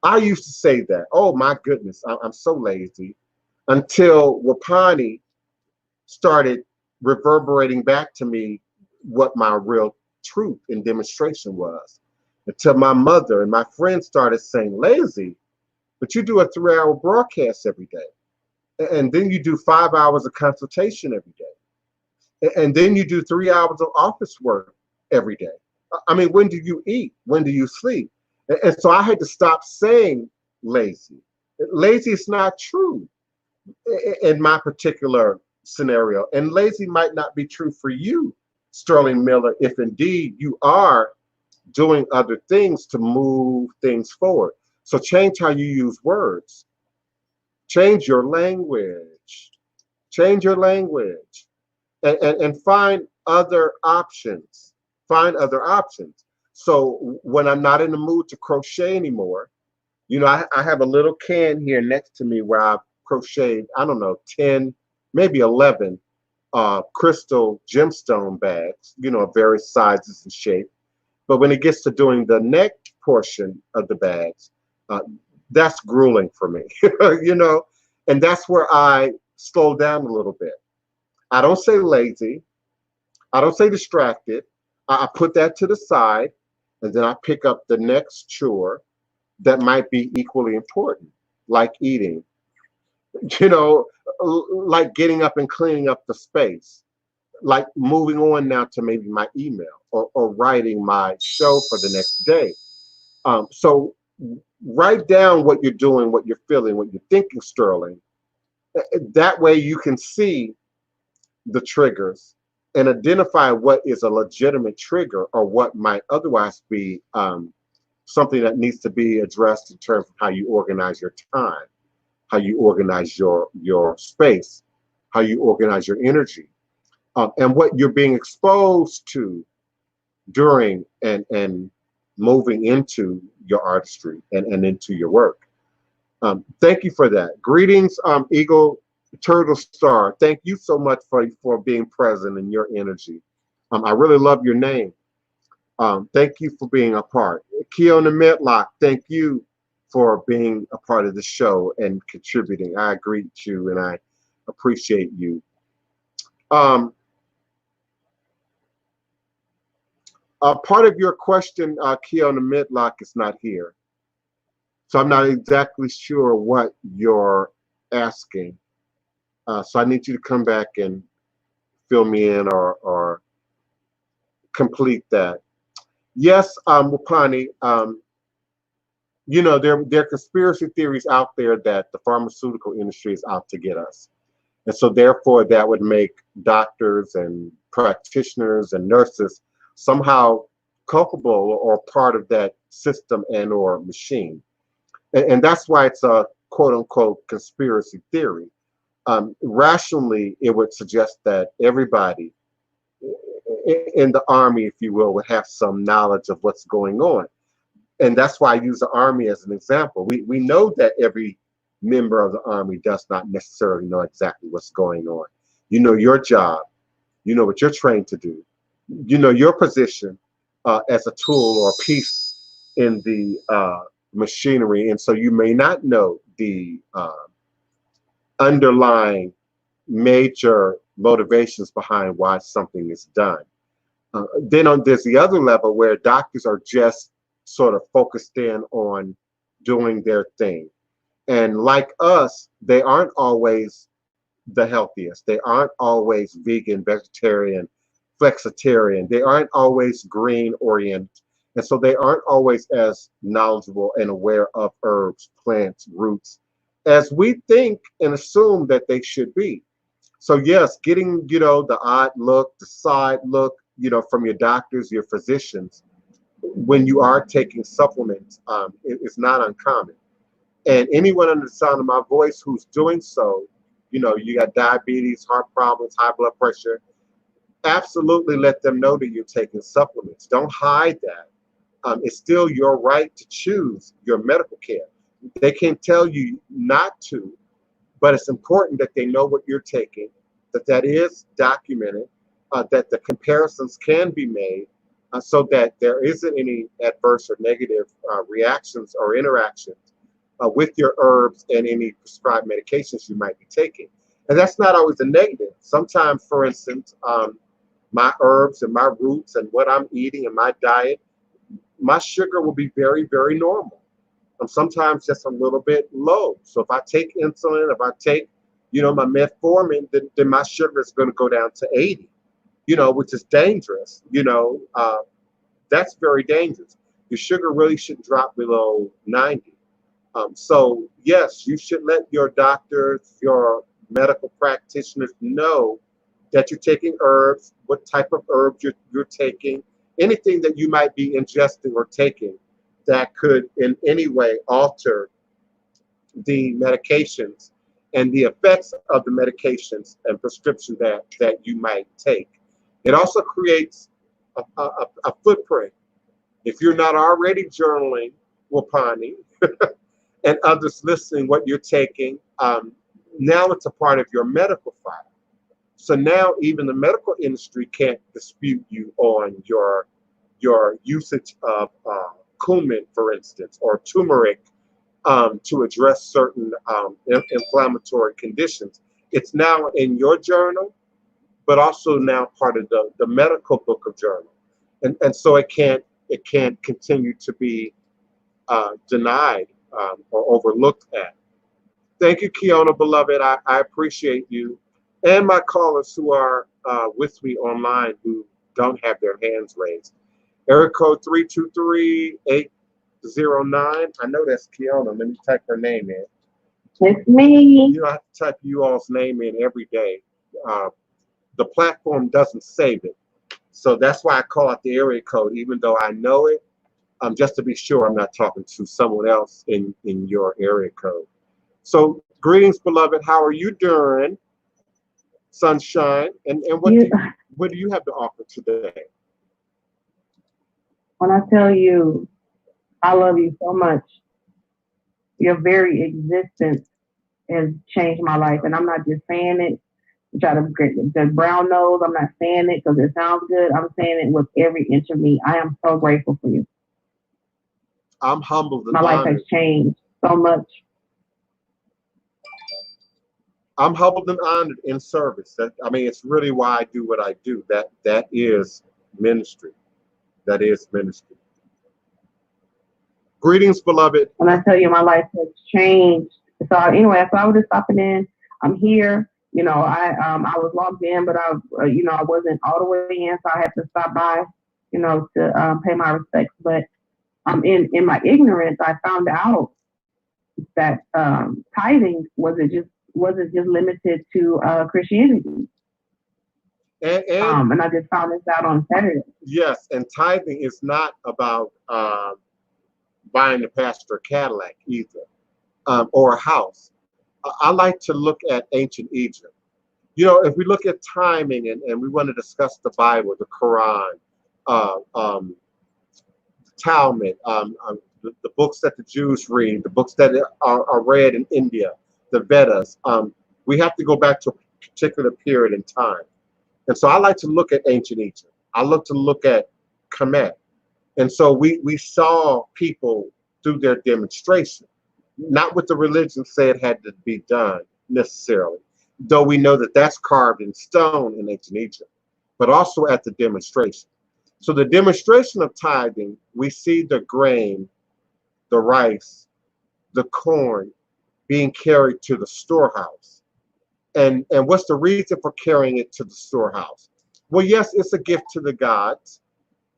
I used to say that. Oh my goodness, I'm so lazy, until Wapani started reverberating back to me what my real truth and demonstration was. Until my mother and my friends started saying, lazy, but you do a 3-hour broadcast every day. And then you do 5 hours of consultation every day. And then you do 3 hours of office work every day. I mean, when do you eat? When do you sleep? And so I had to stop saying lazy. Lazy is not true in my particular scenario. And lazy might not be true for you, Sterling Miller, if indeed you are doing other things to move things forward. So change how you use words. Change your language. Change your language. And find other options. Find other options. So when I'm not in the mood to crochet anymore, I have a little can here next to me where I've crocheted, I don't know, 10, maybe 11 crystal gemstone bags, of various sizes and shapes. But when it gets to doing the neck portion of the bags, that's grueling for me, and that's where I slow down a little bit. I don't say lazy. I don't say distracted. I put that to the side, and then I pick up the next chore that might be equally important, like eating, like getting up and cleaning up the space, like moving on now to maybe my email or writing my show for the next day. So write down what you're doing, what you're feeling, what you're thinking, Sterling. That way you can see the triggers and identify what is a legitimate trigger or what might otherwise be something that needs to be addressed in terms of how you organize your time, how you organize your space, how you organize your energy. and what you're being exposed to during and moving into your artistry and into your work. Thank you for that. Greetings, Eagle Turtle Star. Thank you so much for being present in your energy. I really love your name. Thank you for being a part. Keona Medlock, thank you for being a part of the show and contributing. I greet you and I appreciate you. Part of your question, Keona Medlock, is not here. So I'm not exactly sure what you're asking. So I need you to come back and fill me in or complete that. Yes, Wapani, you know, there are conspiracy theories out there that the pharmaceutical industry is out to get us. And so therefore that would make doctors and practitioners and nurses somehow culpable or part of that system and or machine. And that's why it's a quote unquote conspiracy theory. Rationally, it would suggest that everybody in the army, if you will, would have some knowledge of what's going on. And that's why I use the army as an example. We know that every member of the army does not necessarily know exactly what's going on. You know your job. You know what you're trained to do. You know your position as a tool or piece in the machinery. And so you may not know the underlying major motivations behind why something is done. Then there's the other level where doctors are just sort of focused in on doing their thing. And like us, they aren't always the healthiest. They aren't always vegan, vegetarian, flexitarian. They aren't always green oriented. And so they aren't always as knowledgeable and aware of herbs, plants, roots, as we think and assume that they should be. So yes, getting, you know, the odd look, the side look, you know, from your doctors, your physicians, when you are taking supplements, it's not uncommon. And anyone under the sound of my voice who's doing so, you know, you got diabetes, heart problems, high blood pressure, absolutely let them know that you're taking supplements. Don't hide that. It's still your right to choose your medical care. They can tell you not to, but it's important that they know what you're taking, that is documented, that the comparisons can be made, so that there isn't any adverse or negative reactions or interactions with your herbs and any prescribed medications you might be taking. And that's not always a negative. Sometimes, for instance, my herbs and my roots and what I'm eating and my diet, my sugar will be very, very normal. Sometimes just a little bit low. So if I take insulin, if I take, you know, my metformin, then my sugar is going to go down to 80, you know, which is dangerous. You know, that's very dangerous. Your sugar really shouldn't drop below 90. So yes, you should let your doctors, your medical practitioners know that you're taking herbs, what type of herbs you're taking, anything that you might be ingesting or taking that could in any way alter the medications and the effects of the medications and prescription that you might take. It also creates a footprint. If you're not already journaling, Wapani, and others listening what you're taking, now it's a part of your medical file. So now even the medical industry can't dispute you on your usage of cumin, for instance, or turmeric to address certain inflammatory conditions. It's now in your journal, but also now part of the medical book of journal. And so it can't continue to be denied or overlooked at. Thank you, Keona, beloved. I appreciate you. And my callers who are with me online who don't have their hands raised. Area code 323-809. I know that's Keona. Let me type her name in. It's me. You don't have to type you all's name in every day. The platform doesn't save it. So that's why I call out the area code, even though I know it, just to be sure I'm not talking to someone else in your area code. So greetings, beloved. How are you doing? Sunshine. And what do you have to offer today? When I tell you, I love you so much, your very existence has changed my life. And I'm not just saying it to try to get the brown nose. I'm not saying it because it sounds good. I'm saying it with every inch of me. I am so grateful for you. I'm humbled and my life honored. has changed so much. I'm humbled and honored in service. I mean, it's really why I do what I do. That is ministry. That is ministry. Greetings, beloved. When I tell you my life has changed. So anyway, so I was just stopping in. I'm here. You know, I was logged in, but I wasn't all the way in, so I had to stop by, to pay my respects. But in my ignorance, I found out that tithing wasn't just limited to Christianity. And I just found this out on Saturday. Yes, and tithing is not about buying the pastor a Cadillac either, or a house. I like to look at ancient Egypt. You know, if we look at timing and we want to discuss the Bible, the Quran, Talmud, the books that the Jews read, the books that are read in India, the Vedas, we have to go back to a particular period in time. And so I like to look at ancient Egypt. I look to look at Kemet. And so we saw people through their demonstration, not what the religion said had to be done necessarily, though we know that that's carved in stone in ancient Egypt, but also at the demonstration. So the demonstration of tithing, we see the grain, the rice, the corn being carried to the storehouse. And what's the reason for carrying it to the storehouse? Well, yes, it's a gift to the gods.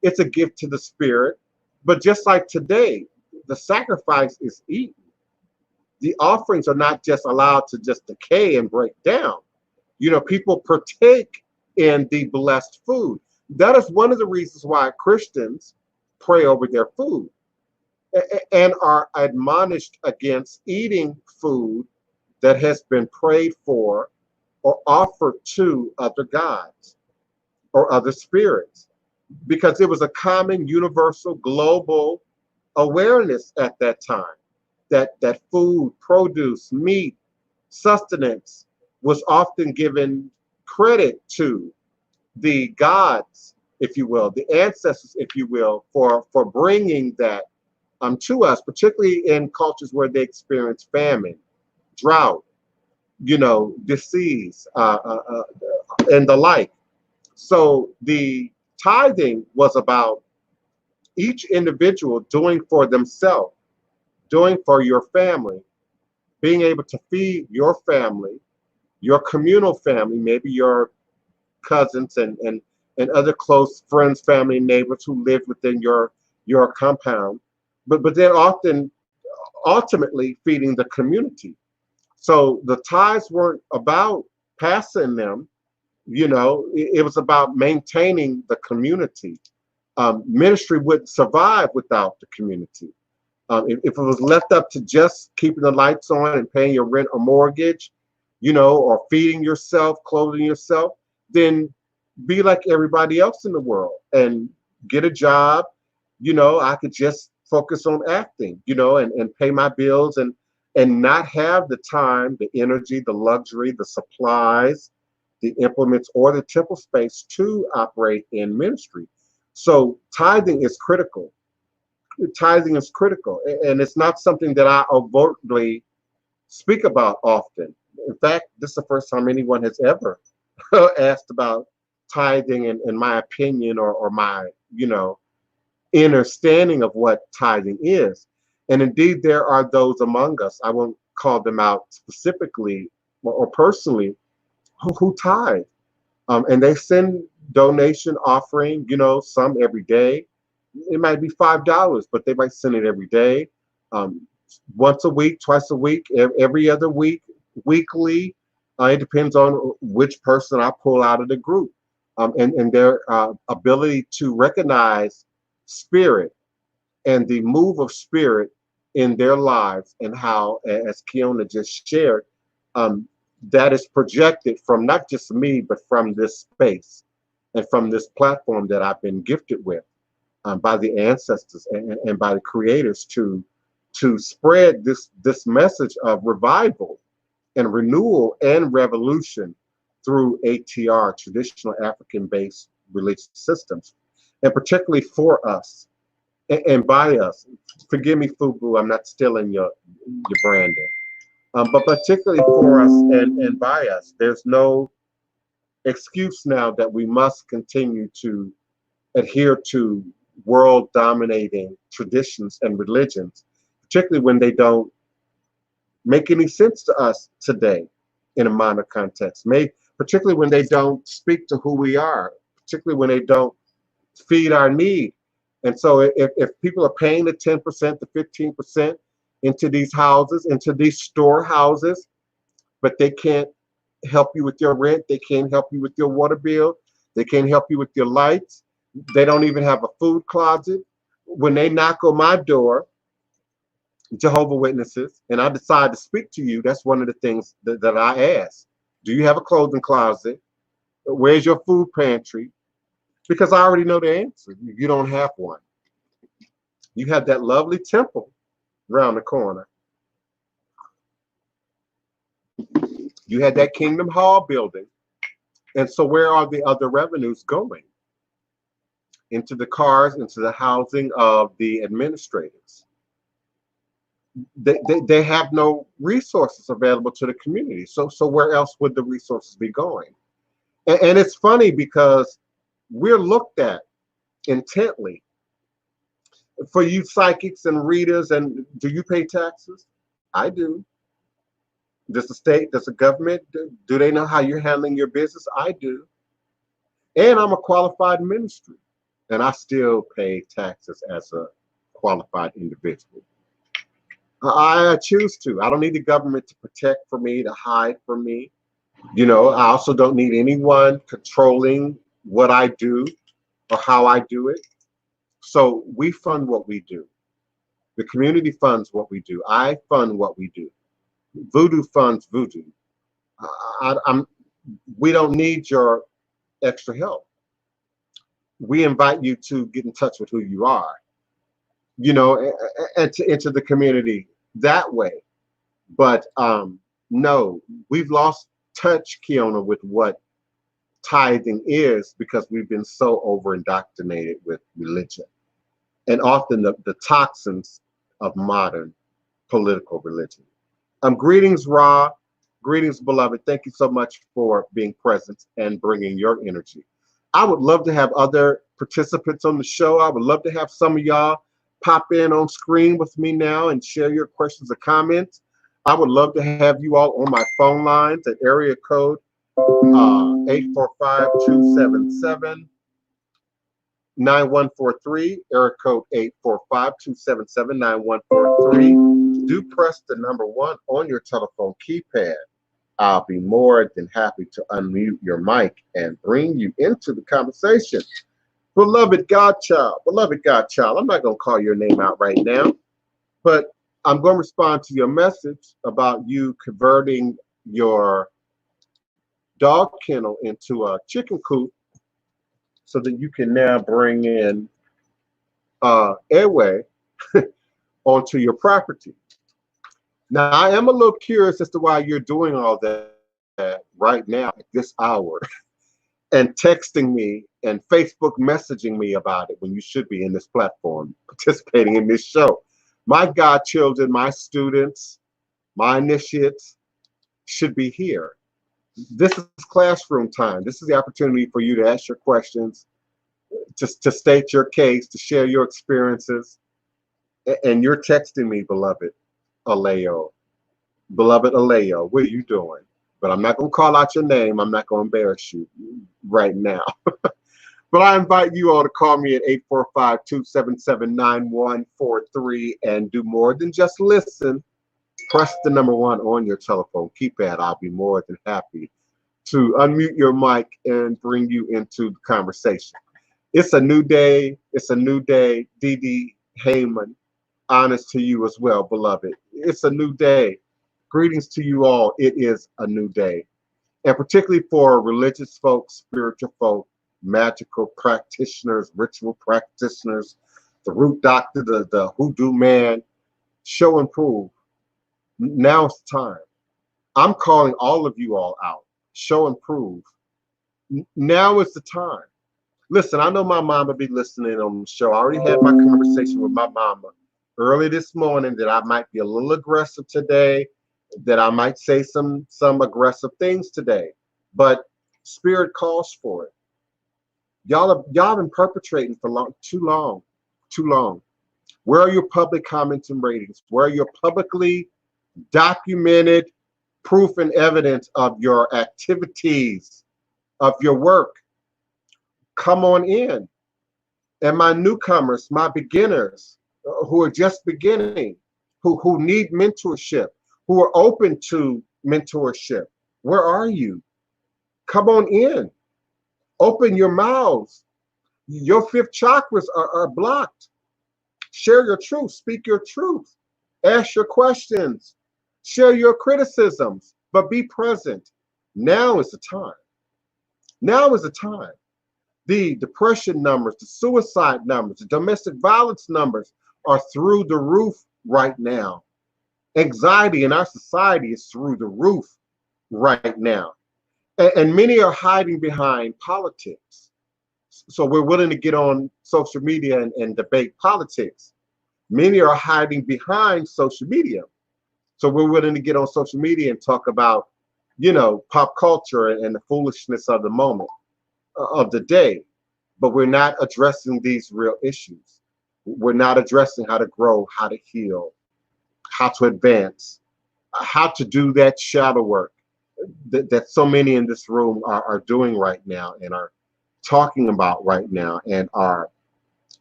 It's a gift to the spirit. But just like today, the sacrifice is eaten. The offerings are not just allowed to just decay and break down. You know, people partake in the blessed food. That is one of the reasons why Christians pray over their food and are admonished against eating food that has been prayed for or offered to other gods or other spirits, because it was a common, universal, global awareness at that time that food, produce, meat, sustenance was often given credit to the gods, if you will, the ancestors, if you will, for bringing that to us, particularly in cultures where they experience famine, drought, disease, and the like. So the tithing was about each individual doing for themselves, doing for your family, being able to feed your family, your communal family, maybe your cousins and other close friends, family, neighbors who live within your compound, but then often ultimately feeding the community. So the tithes weren't about passing them, it was about maintaining the community. Ministry wouldn't survive without the community. If it was left up to just keeping the lights on and paying your rent or mortgage, or feeding yourself, clothing yourself, then be like everybody else in the world and get a job. I could just focus on acting, and pay my bills and not have the time, the energy, the luxury, the supplies, the implements, or the temple space to operate in ministry. So tithing is critical. Tithing is critical, and it's not something that I overtly speak about often. In fact, this is the first time anyone has ever asked about tithing and my opinion or my, understanding of what tithing is. And indeed, there are those among us, I won't call them out specifically or personally, who tithe. And they send donation offering, some every day. It might be $5, but they might send it every day, once a week, twice a week, every other week, weekly. It depends on which person I pull out of the group, and their ability to recognize spirit and the move of spirit in their lives, and how, as Kiona just shared, that is projected from not just me, but from this space and from this platform that I've been gifted with by the ancestors and by the creators to spread this message of revival and renewal and revolution through ATR, traditional African-based religious systems, and particularly for us and by us. Forgive me, Fubu, I'm not stealing your branding, but particularly for us and by us. There's no excuse now that we must continue to adhere to world-dominating traditions and religions, particularly when they don't make any sense to us today in a modern context. Particularly when they don't speak to who we are, particularly when they don't feed our need. And so if people are paying the 10% to 15% into these houses, into these storehouses, but they can't help you with your rent, they can't help you with your water bill, they can't help you with your lights, they don't even have a food closet. When they knock on my door, Jehovah Witnesses, and I decide to speak to you, that's one of the things that I ask. Do you have a clothing closet? Where's your food pantry? Because I already know the answer. You don't have one. You have that lovely temple around the corner. You had that Kingdom Hall building. And so where are the other revenues going? Into the cars, into the housing of the administrators. They have no resources available to the community. So where else would the resources be going? And it's funny because we're looked at intently. For you psychics and readers, and do you pay taxes? I do. Does the state, does the government, do they know how you're handling your business? I do. And I'm a qualified ministry, and I still pay taxes as a qualified individual. I choose to. I don't need the government to protect for me, to hide from me. You know, I also don't need anyone controlling what I do or how I do it. So we fund what we do. The community funds what we do. I fund what we do. Voodoo funds Voodoo. We don't need your extra help. We invite you to get in touch with who you are, you know, and to enter the community that way. But no, we've lost touch, Kiona, with what tithing is because we've been so over indoctrinated with religion and often the toxins of modern political religion. Greetings, Ra. Greetings, beloved. Thank you so much for being present and bringing your energy. I would love to have other participants on the show. I would love to have some of y'all pop in on screen with me now and share your questions or comments. I would love to have you all on my phone lines at area code 845-277-9143, area code 845-277-9143. Do press the number 1 on your telephone keypad. I'll be more than happy to unmute your mic and bring you into the conversation. Beloved Godchild, I'm not going to call your name out right now, but I'm going to respond to your message about you converting your dog kennel into a chicken coop so that you can now bring in airway onto your property. Now, I am a little curious as to why you're doing all that right now at this hour and texting me and Facebook messaging me about it when you should be in this platform participating in this show. My godchildren, my students, my initiates should be here. This is classroom time. This is the opportunity for you to ask your questions, to state your case, to share your experiences. And you're texting me, beloved Aleo. Beloved Aleo, what are you doing? But I'm not going to call out your name. I'm not going to embarrass you right now. But I invite you all to call me at 845-277-9143 and do more than just listen. Press the number 1 on your telephone keypad. I'll be more than happy to unmute your mic and bring you into the conversation. It's a new day. It's a new day. Dee Dee Heyman, honest to you as well, beloved. It's a new day. Greetings to you all. It is a new day. And particularly for religious folks, spiritual folk, magical practitioners, ritual practitioners, the root doctor, the hoodoo man, show and prove. Now it's time. I'm calling all of you all out. Show and prove. Now is the time. Listen, I know my mama be listening on the show. I already had my conversation with my mama early this morning that I might be a little aggressive today, that I might say some aggressive things today. But spirit calls for it. Y'all been perpetrating for too long. Where are your public comments and ratings? Where are your publicly documented proof and evidence of your activities, of your work? Come on in. And my newcomers, my beginners who are just beginning, who need mentorship, who are open to mentorship, where are you? Come on in. Open your mouths. Your fifth chakras are blocked. Share your truth. Speak your truth. Ask your questions. Share your criticisms, but be present. Now is the time. Now is the time. The depression numbers, the suicide numbers, the domestic violence numbers are through the roof right now. Anxiety in our society is through the roof right now. And many are hiding behind politics. So we're willing to get on social media and debate politics. Many are hiding behind social media. So we're willing to get on social media and talk about, pop culture and the foolishness of the moment, of the day. But we're not addressing these real issues. We're not addressing how to grow, how to heal, how to advance, how to do that shadow work that so many in this room are doing right now and are talking about right now and are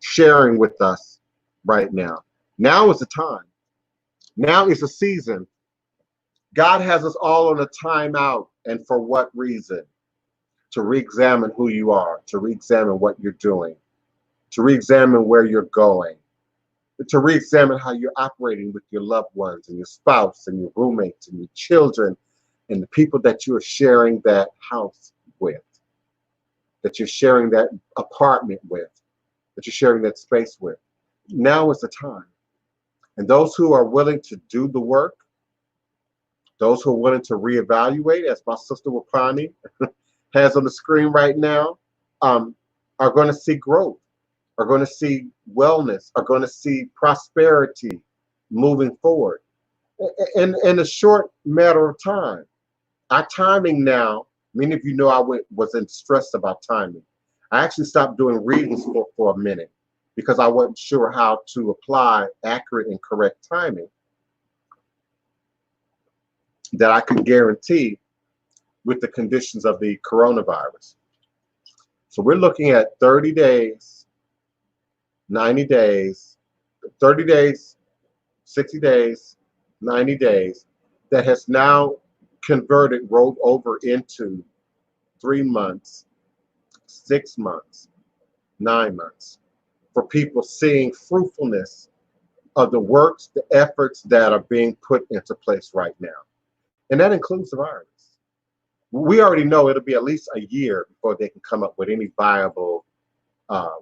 sharing with us right now. Now is the time. Now is the season. God has us all on a timeout. And for what reason? To re-examine who you are, to re-examine what you're doing, to re-examine where you're going, to re-examine how you're operating with your loved ones and your spouse and your roommates and your children and the people that you are sharing that house with, that you're sharing that apartment with, that you're sharing that space with. Now is the time. And those who are willing to do the work, those who are willing to reevaluate, as my sister Wapani has on the screen right now, are going to see growth, are going to see wellness, are going to see prosperity moving forward in a short matter of time. Our timing now, many of you know I wasn't stressed about timing. I actually stopped doing readings for a minute because I wasn't sure how to apply accurate and correct timing that I could guarantee with the conditions of the coronavirus. So we're looking at 30 days, 90 days, 30 days, 60 days, 90 days that has now rolled over into 3 months, 6 months, 9 months for people seeing fruitfulness of the works, the efforts that are being put into place right now. And that includes the virus. We already know it'll be at least a year before they can come up with any viable,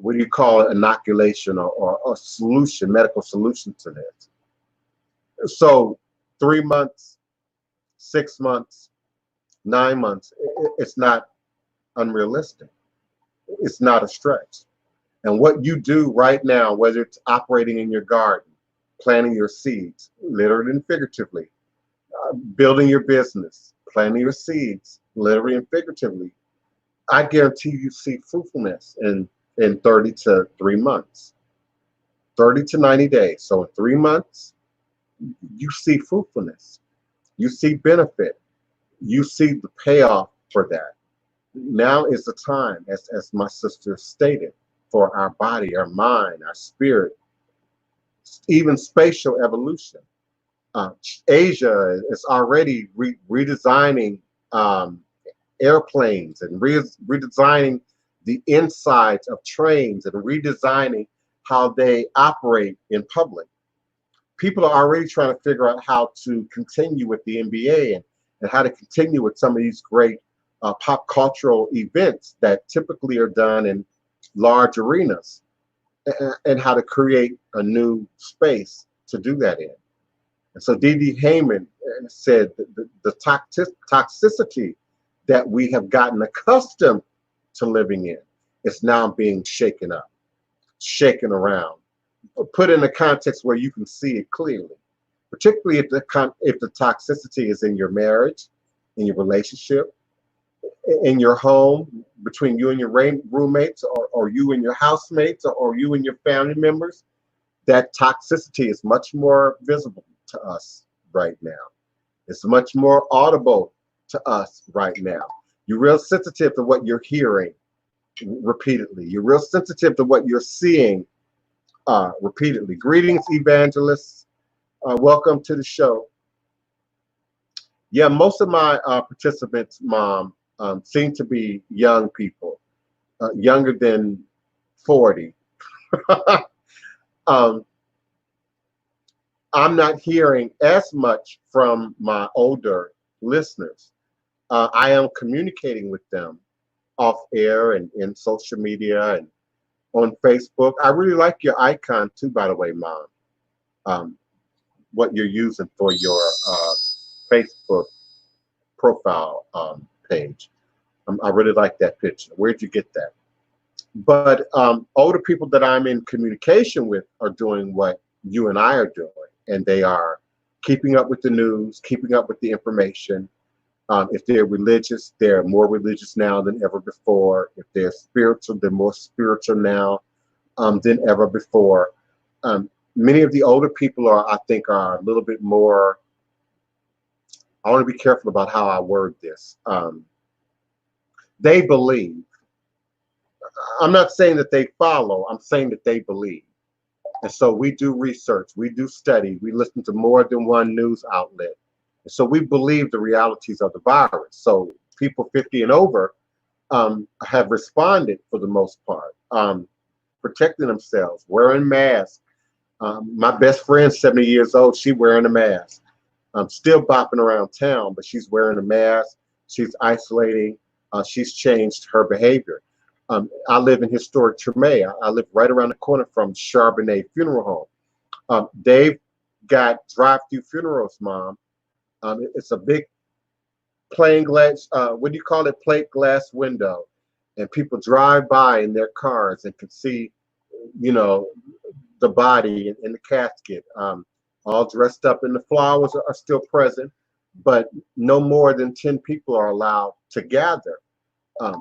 what do you call it, inoculation or solution, medical solution to this. So 3 months, 6 months, 9 months, it's not unrealistic. It's not a stretch. And what you do right now, whether it's operating in your garden, planting your seeds, literally and figuratively, building your business, planting your seeds, literally and figuratively, I guarantee you see fruitfulness in 30 to 3 months, 30 to 90 days. So in 3 months, you see fruitfulness, you see benefit, you see the payoff for that. Now is the time, as my sister stated, for our body, our mind, our spirit, even spatial evolution. Asia is already redesigning airplanes and redesigning the insides of trains and redesigning how they operate in public. people are already trying to figure out how to continue with the NBA and how to continue with some of these great pop cultural events that typically are done in large arenas, and how to create a new space to do that in. And so D.D. Heyman said that the toxicity that we have gotten accustomed to living in is now being shaken up, shaken around, put in a context where you can see it clearly, particularly if the toxicity is in your marriage, in your relationship, in your home, between you and your roommates, or you and your housemates, or you and your family members. That toxicity is much more visible to us right now. It's much more audible to us right now. You're real sensitive to what you're hearing repeatedly. You're real sensitive to what you're seeing repeatedly. Greetings, evangelists. Welcome to the show. Yeah, most of my participants, Mom, seem to be young people, younger than 40. I'm not hearing as much from my older listeners. I am communicating with them off air and in social media and on Facebook. I really like your icon too, by the way, Mom. What you're using for your Facebook profile page. I really like that picture. Where'd you get that? But older people that I'm in communication with are doing what you and I are doing, and they are keeping up with the news, keeping up with the information. If they're religious, they're more religious now than ever before. If they're spiritual, they're more spiritual now than ever before. Many of the older people I think, are a little bit more. I want to be careful about how I word this. They believe. I'm not saying that they follow. I'm saying that they believe. And so we do research, we do study, we listen to more than one news outlet. And so we believe the realities of the virus. So people 50 and over have responded for the most part, protecting themselves, wearing masks. My best friend's 70 years old, she's wearing a mask. Still bopping around town, but she's wearing a mask, she's isolating, she's changed her behavior. I live in historic Treme. I live right around the corner from Charbonnet Funeral Home. They've got drive-through funerals, Mom. It's a big plain glass, what do you call it, plate glass window. And people drive by in their cars and can see, the body in the casket. All dressed up, and the flowers are still present, but no more than 10 people are allowed to gather.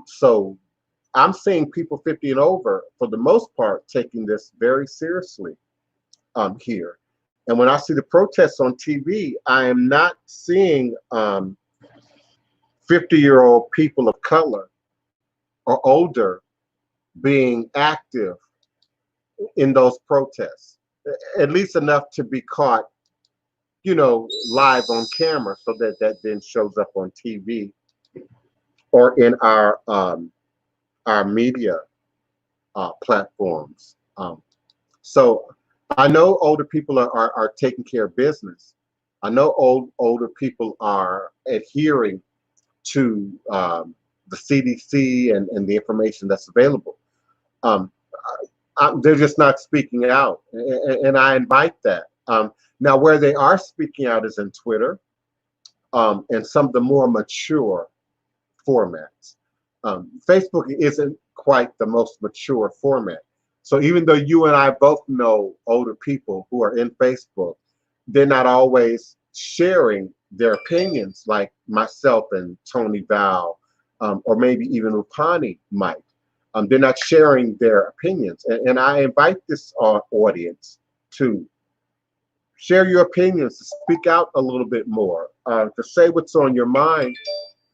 So I'm seeing people 50 and over, for the most part, taking this very seriously here. And when I see the protests on TV, I am not seeing 50-year-old people of color or older being active in those protests, at least enough to be caught, live on camera, so that then shows up on TV or in our media platforms. So I know older people are taking care of business. I know older people are adhering to the CDC and the information that's available. They're just not speaking out, and I invite that. Now, where they are speaking out is in Twitter and some of the more mature formats. Facebook isn't quite the most mature format. So even though you and I both know older people who are in Facebook, they're not always sharing their opinions like myself and Tony Val, or maybe even Rupani might. They're not sharing their opinions. And I invite this audience to share your opinions, to speak out a little bit more, to say what's on your mind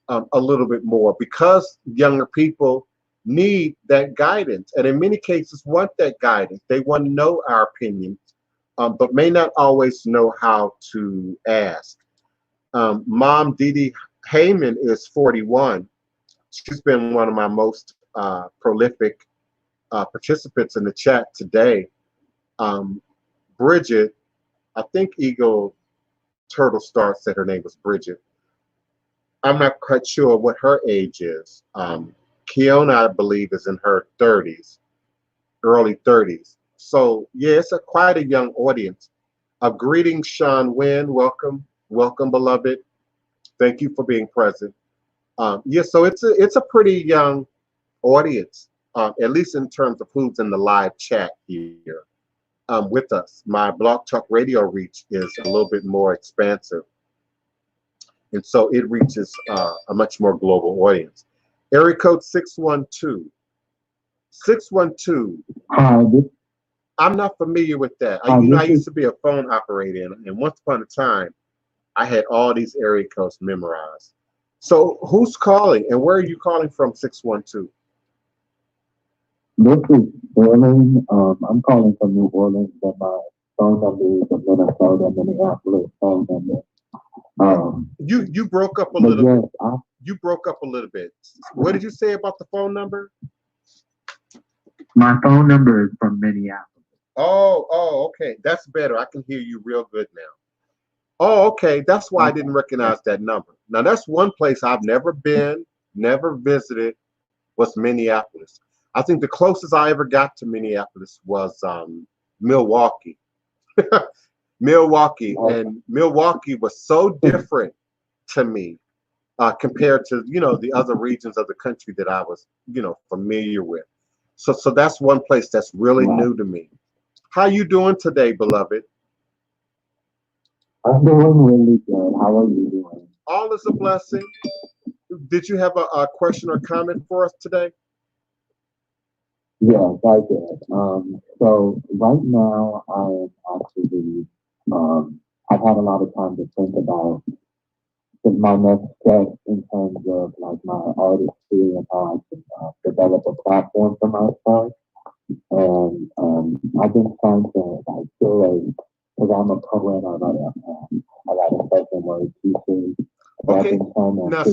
a little bit more, because younger people need that guidance, and in many cases want that guidance. They want to know our opinions, but may not always know how to ask. Mom Dee Heyman is 41. She's been one of my most prolific participants in the chat today. Bridget I think Eagle Turtle Star said her name was Bridget. I'm not quite sure what her age is. Kiona, I believe, is in her 30s, early 30s. So yeah, it's quite a young audience. Greetings, Sean Wynn. Welcome, welcome, beloved. Thank you for being present. Yeah, so it's a pretty young audience, at least in terms of who's in the live chat here with us. My Blog Talk Radio reach is a little bit more expansive, and so it reaches a much more global audience. Area code 612. 612. I'm not familiar with that. I used to be a phone operator, and once upon a time, I had all these area codes memorized. So who's calling, and where are you calling from, 612? This is Orleans. I'm calling from New Orleans, but my phone number is a Minnesota, Minneapolis phone number. You broke up a little bit. You broke up a little bit. What did you say about the phone number? My phone number is from Minneapolis. Oh, okay. That's better. I can hear you real good now. Oh, okay. That's why I didn't recognize that number. Now, that's one place I've never been, never visited, was Minneapolis. I think the closest I ever got to Minneapolis was Milwaukee. Milwaukee. And Milwaukee was so different to me compared to, the other regions of the country that I was, familiar with. So that's one place that's really new to me. How you doing today, beloved? I'm doing really good. How are you doing? All is a blessing. Did you have a question or comment for us today? Yes, I did. So right now I am actually, I've had a lot of time to think about my next step in terms of like my artistry and how I can develop a platform for myself. And I've been trying to like curate, because I'm a poet, I got a spoken word pieces. So Okay. Now,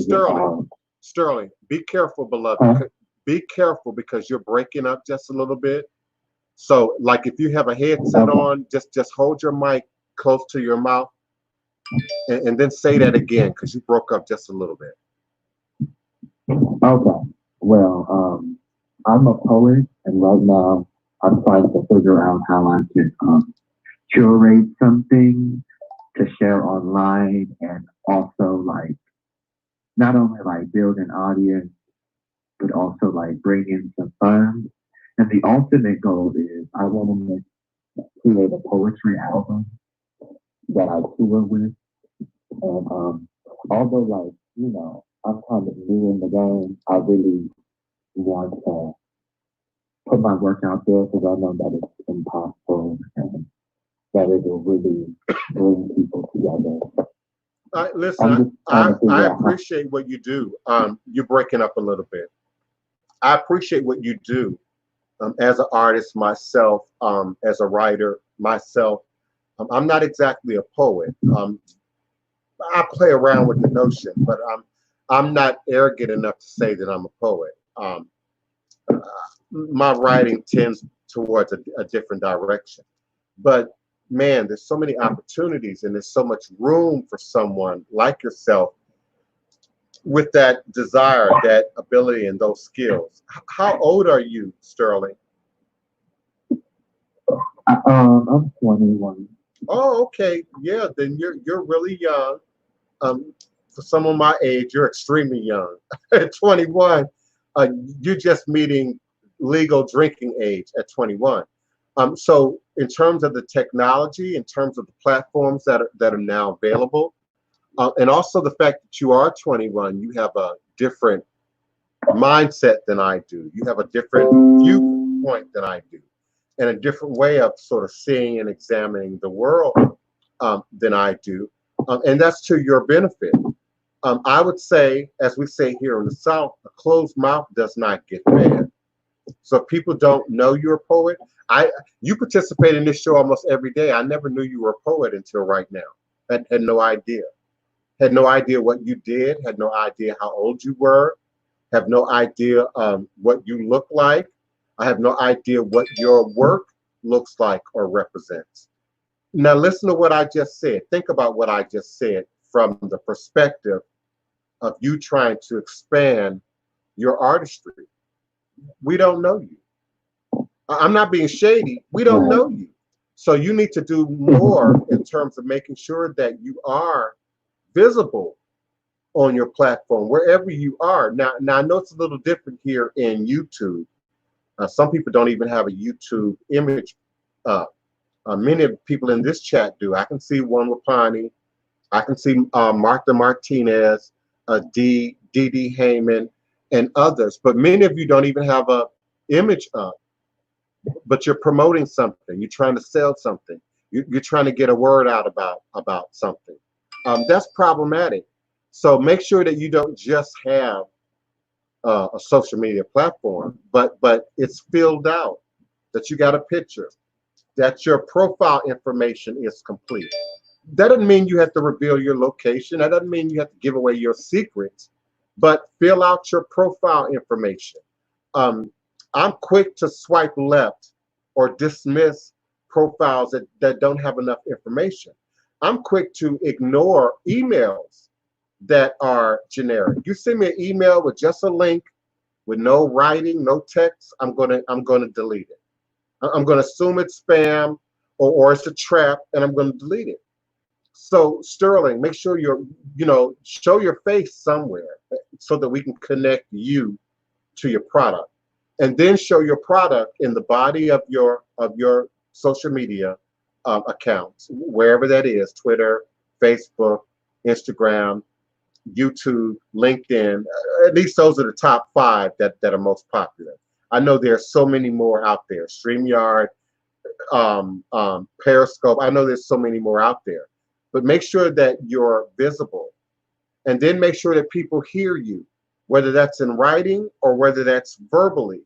Sterling, be careful, beloved. Huh? Be careful because you're breaking up just a little bit. So, like if you have a headset on, just hold your mic close to your mouth, and then say that again because you broke up just a little bit. Okay. Well, I'm a poet, and right now I'm trying to figure out how I can curate something to share online, and also like not only like build an audience, but also like bring in some funds. And the ultimate goal is I want to create a poetry album that I tour with. And although like, I'm kind of new in the game, I really want to put my work out there because I know that it's impossible and that it will really bring people together. Listen, I appreciate what you do. You're breaking up a little bit. I appreciate what you do as an artist myself, as a writer myself. I'm not exactly a poet. I play around with the notion, but I'm not arrogant enough to say that I'm a poet. My writing tends towards a different direction. But man, there's so many opportunities and there's so much room for someone like yourself with that desire, that ability, and those skills. How old are you, Sterling? I'm 21. Oh, okay. Yeah, then you're really young. For someone my age, you're extremely young. At 21, you're just meeting legal drinking age at 21. So in terms of the technology, in terms of the platforms that are now available, and also the fact that you are 21, you have a different mindset than I do. You have a different viewpoint than I do, and a different way of sort of seeing and examining the world than I do. And that's to your benefit. I would say, as we say here in the South, a closed mouth does not get fed. So if people don't know you're a poet, you participate in this show almost every day. I never knew you were a poet until right now. Had no idea. Had no idea what you did. Had no idea how old you were. Have no idea what you look like. I have no idea what your work looks like or represents. Now listen to what I just said. Think about what I just said from the perspective of you trying to expand your artistry. We don't know you. I'm not being shady. We don't know you. So you need to do more in terms of making sure that you are visible on your platform, wherever you are. Now I know it's a little different here in YouTube. Some people don't even have a YouTube image up. Many of the people in this chat do. I can see one with Pani. I can see Martha Martinez, Dee Heyman, and others. But many of you don't even have a image up. But you're promoting something. You're trying to sell something. You're trying to get a word out about something. That's problematic. So make sure that you don't just have a social media platform, but it's filled out, that you got a picture, that your profile information is complete. That doesn't mean you have to reveal your location. That doesn't mean you have to give away your secrets, but fill out your profile information. I'm quick to swipe left or dismiss profiles that don't have enough information. I'm quick to ignore emails that are generic. You send me an email with just a link, with no writing, no text, I'm gonna delete it. I'm gonna assume it's spam or it's a trap, and I'm gonna delete it. So Sterling, make sure show your face somewhere so that we can connect you to your product, and then show your product in the body of your social media accounts, wherever that is: Twitter, Facebook, Instagram, YouTube, LinkedIn. At least those are the top 5 that are most popular. I know there's so many more out there. StreamYard, Periscope. I know there's so many more out there. But make sure that you're visible, and then make sure that people hear you, whether that's in writing or whether that's verbally.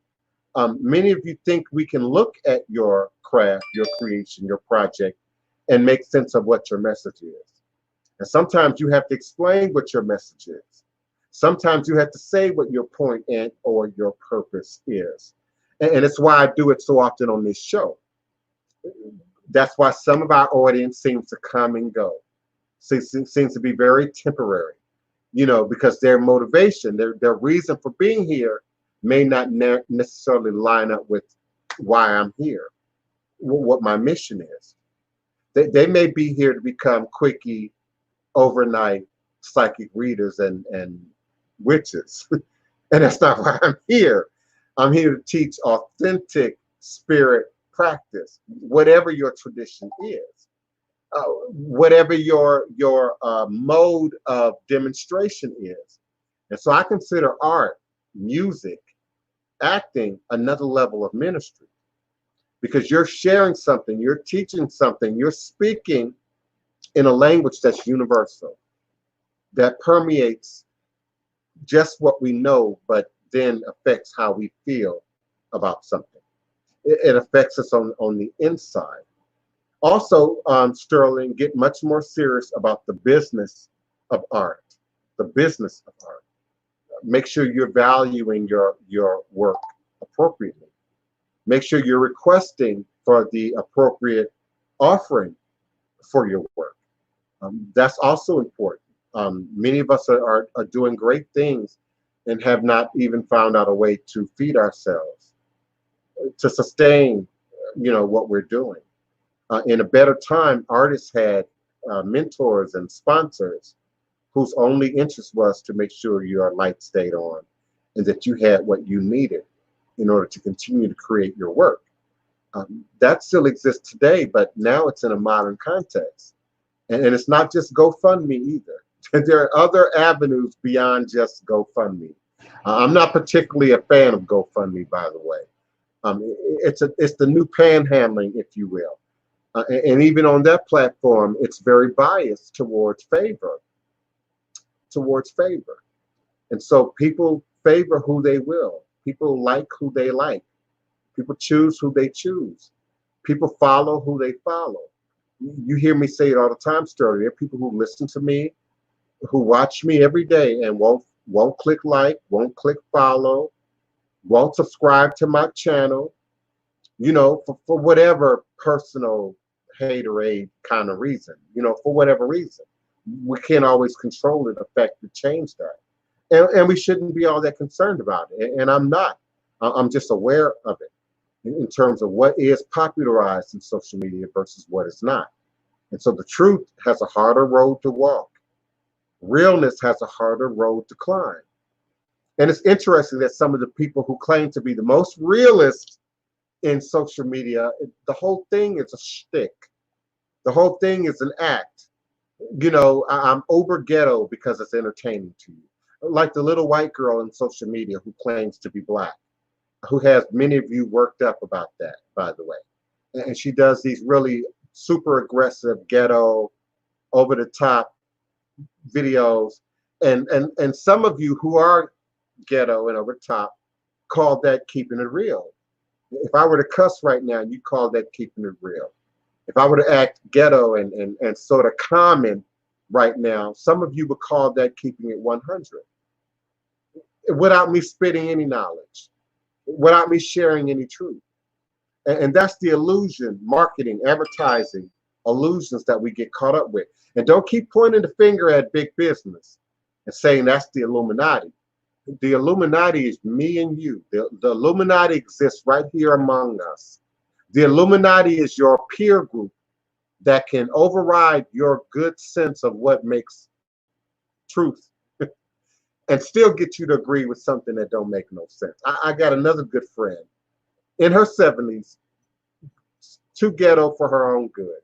Many of you think we can look at your craft, your creation, your project, and make sense of what your message is. And sometimes you have to explain what your message is. Sometimes you have to say what your point and or your purpose is. And it's why I do it so often on this show. That's why some of our audience seems to come and go. Seems to be very temporary, because their motivation, their reason for being here may not necessarily line up with why I'm here, what my mission is. They may be here to become quickie, overnight psychic readers and witches. And that's not why I'm here. I'm here to teach authentic spirit practice, whatever your tradition is, whatever your mode of demonstration is. And so I consider art, music, acting another level of ministry, because you're sharing something, you're teaching something, you're speaking in a language that's universal, that permeates just what we know, but then affects how we feel about something. It affects us on the inside. Also, Sterling, get much more serious about the business of art. The business of art. Make sure you're valuing your work appropriately. Make sure you're requesting for the appropriate offering for your work. That's also important. Many of us are doing great things and have not even found out a way to feed ourselves, to sustain, what we're doing. In a better time, artists had mentors and sponsors whose only interest was to make sure your light stayed on and that you had what you needed in order to continue to create your work. That still exists today, but now it's in a modern context. And it's not just GoFundMe either. There are other avenues beyond just GoFundMe. I'm not particularly a fan of GoFundMe, by the way. It's the new panhandling, if you will. And even on that platform, it's very biased towards favor. And so people favor who they will. People like who they like. People choose who they choose. People follow who they follow. You hear me say it all the time, Sterling. There are people who listen to me, who watch me every day and won't click like, won't click follow, won't subscribe to my channel, for whatever personal haterade kind of reason, for whatever reason. We can't always control it, affect it, change that. And we shouldn't be all that concerned about it. And I'm not. I'm just aware of it in terms of what is popularized in social media versus what is not. And so the truth has a harder road to walk. Realness has a harder road to climb. And it's interesting that some of the people who claim to be the most realist in social media, the whole thing is a shtick. The whole thing is an act. I'm over ghetto because it's entertaining to you. Like the little white girl in social media who claims to be black, who has many of you worked up about that, by the way. And she does these really super aggressive, ghetto, over the top videos. And some of you who are ghetto and over the top call that keeping it real. If I were to cuss right now, you'd call that keeping it real. If I were to act ghetto and sort of common right now, some of you would call that keeping it 100. Without me spitting any knowledge, without me sharing any truth. And that's the illusion, marketing, advertising, illusions that we get caught up with. And don't keep pointing the finger at big business and saying that's the Illuminati. The Illuminati is me and you. The Illuminati exists right here among us. The Illuminati is your peer group that can override your good sense of what makes truth and still get you to agree with something that don't make no sense. I got another good friend in her 70s, too ghetto for her own good.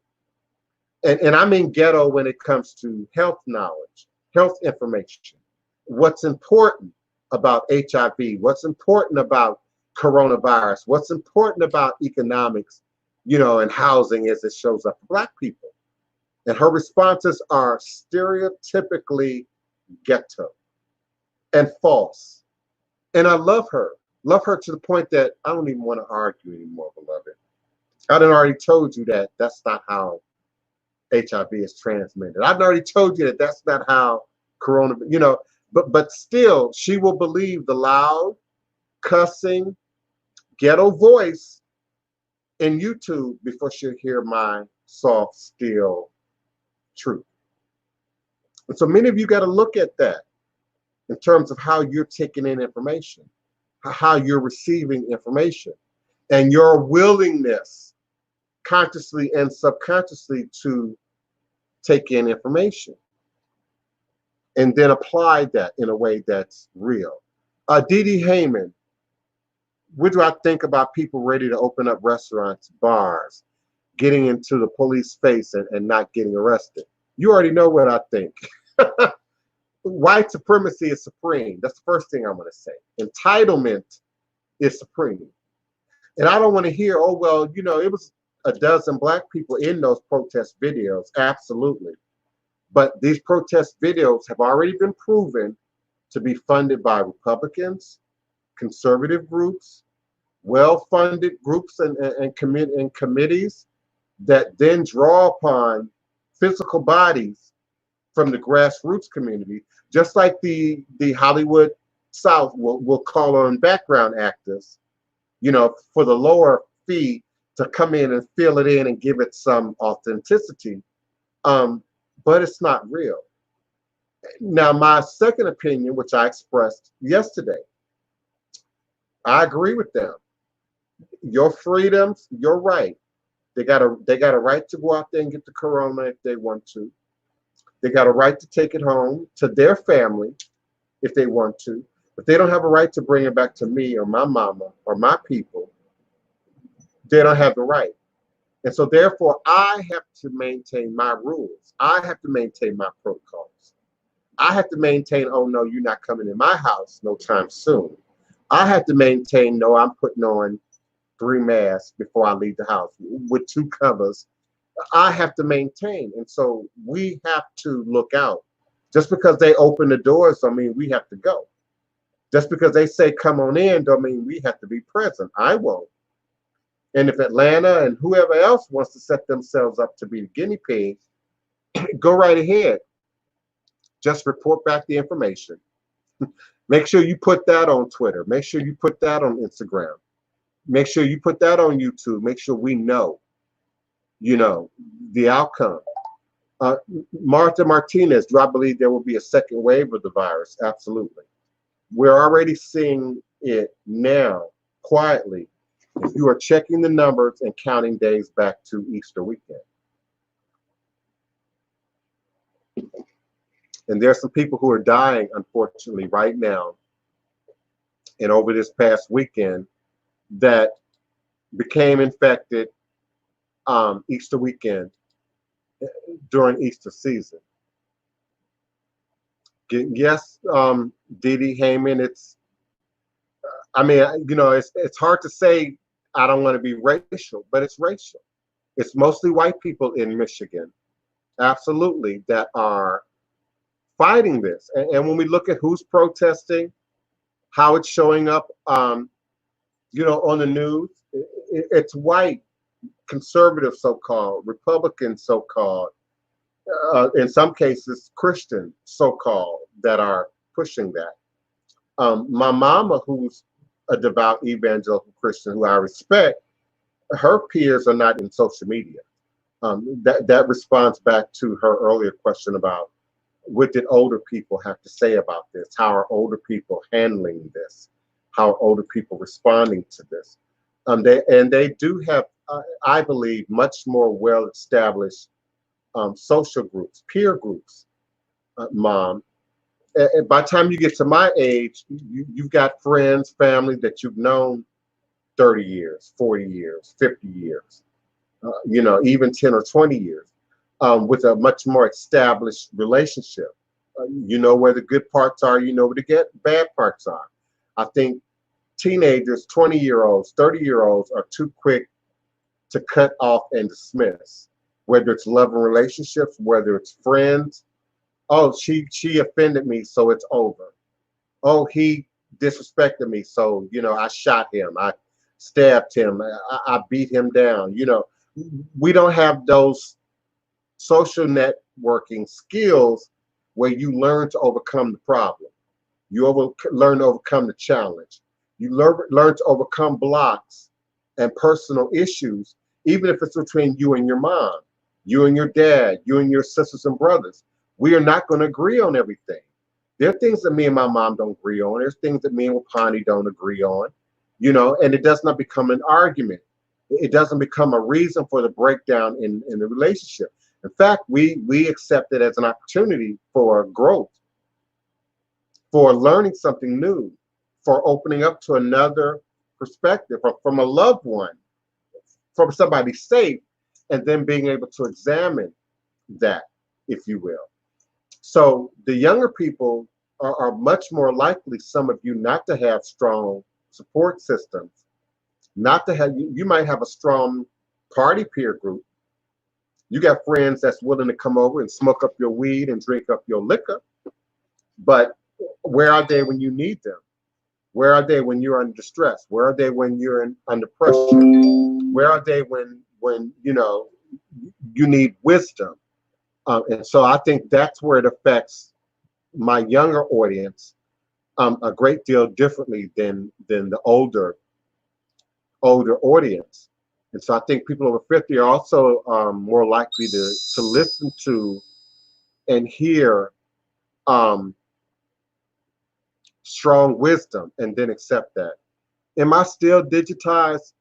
And I mean ghetto when it comes to health knowledge, health information, what's important about HIV, what's important about coronavirus, what's important about economics, and housing as it shows up for Black people. And her responses are stereotypically ghetto and false. And I love her to the point that I don't even want to argue anymore, beloved. I done already told you that that's not how HIV is transmitted. I've already told you that that's not how corona, but still she will believe the loud, cussing, ghetto voice in YouTube before she'll hear my soft, still truth. And so many of you got to look at that in terms of how you're taking in information, how you're receiving information, and your willingness, consciously and subconsciously, to take in information and then apply that in a way that's real. Dee Heyman, what do I think about people ready to open up restaurants, bars, getting into the police face and not getting arrested? You already know what I think. White supremacy is supreme. That's the first thing I'm going to say. Entitlement is supreme. And I don't want to hear, oh, well, it was a dozen Black people in those protest videos. Absolutely. But these protest videos have already been proven to be funded by Republicans, conservative groups, well-funded groups and committees that then draw upon physical bodies from the grassroots community, just like the Hollywood South will call on background actors, for the lower fee to come in and fill it in and give it some authenticity. But it's not real. Now, my second opinion, which I expressed yesterday, I agree with them. Your freedoms, your right. They got a right to go out there and get the corona if they want to. They got a right to take it home to their family if they want to. But they don't have a right to bring it back to me or my mama or my people. They don't have the right. And so therefore, I have to maintain my rules. I have to maintain my protocols. I have to maintain, oh no, you're not coming in my house no time soon. I have to maintain, no, I'm putting on 3 masks before I leave the house with 2 covers. I have to maintain. And so we have to look out. Just because they open the doors don't mean we have to go. Just because they say come on in don't mean we have to be present. I won't. And if Atlanta and whoever else wants to set themselves up to be the guinea pigs, go right ahead. Just report back the information. Make sure you put that on Twitter. Make sure you put that on Instagram. Make sure you put that on YouTube. Make sure we know. you know, the outcome. Martha Martinez, do I believe there will be a second wave of the virus? Absolutely. We're already seeing it now, quietly. If you are checking the numbers and counting days back to Easter weekend. And there's some people who are dying, unfortunately, right now and over this past weekend that became infected Easter weekend during Easter season. Yes, Dee Dee Heyman, I mean, you know, it's hard to say I don't want to be racial, but it's racial. It's mostly white people in Michigan, absolutely, that are fighting this. And when we look at who's protesting, how it's showing up, you know, on the news, it's white, conservative, so-called, Republican, so-called, in some cases, Christian, so-called, that are pushing that. My mama, who's a devout evangelical Christian who I respect, her peers are not in social media. That responds back to her earlier question about what did older people have to say about this? How are older people handling this? How are older people responding to this? They do have, I believe, much more well-established social groups, peer groups, Mom. By the time you get to my age, you've got friends, family that you've known 30 years, 40 years, 50 years, you know, even 10 or 20 years, with a much more established relationship. You know where the good parts are, you know where the bad parts are. I think teenagers, 20-year-olds, 30-year-olds are too quick to cut off and dismiss, whether it's love and relationships, whether it's friends. Oh, she offended me, so it's over. Oh, he disrespected me, so, you know, I shot him, I stabbed him, I beat him down. You know, we don't have those social networking skills where you learn to overcome the problem. You learn to overcome the challenge. You learn to overcome blocks and personal issues, even if it's between you and your mom, you and your dad, you and your sisters and brothers. We are not going to agree on everything. There are things that me and my mom don't agree on. There's things that me and Wapani don't agree on, you know, and it does not become an argument. It doesn't become a reason for the breakdown in the relationship. In fact, we accept it as an opportunity for growth, for learning something new, for opening up to another perspective from a loved one, from somebody safe, and then being able to examine that, if you will. So the younger people are much more likely, some of you, not to have strong support systems, not to have, you might have a strong party peer group. You got friends that's willing to come over and smoke up your weed and drink up your liquor, but where are they when you need them? Where are they when you're under distress? Where are they when you're under pressure? Where are they when you know you need wisdom? And so I think that's where it affects my younger audience a great deal differently than the older audience. And so I think people over 50 are also more likely to listen to and hear strong wisdom and then accept that. Am I still digitized,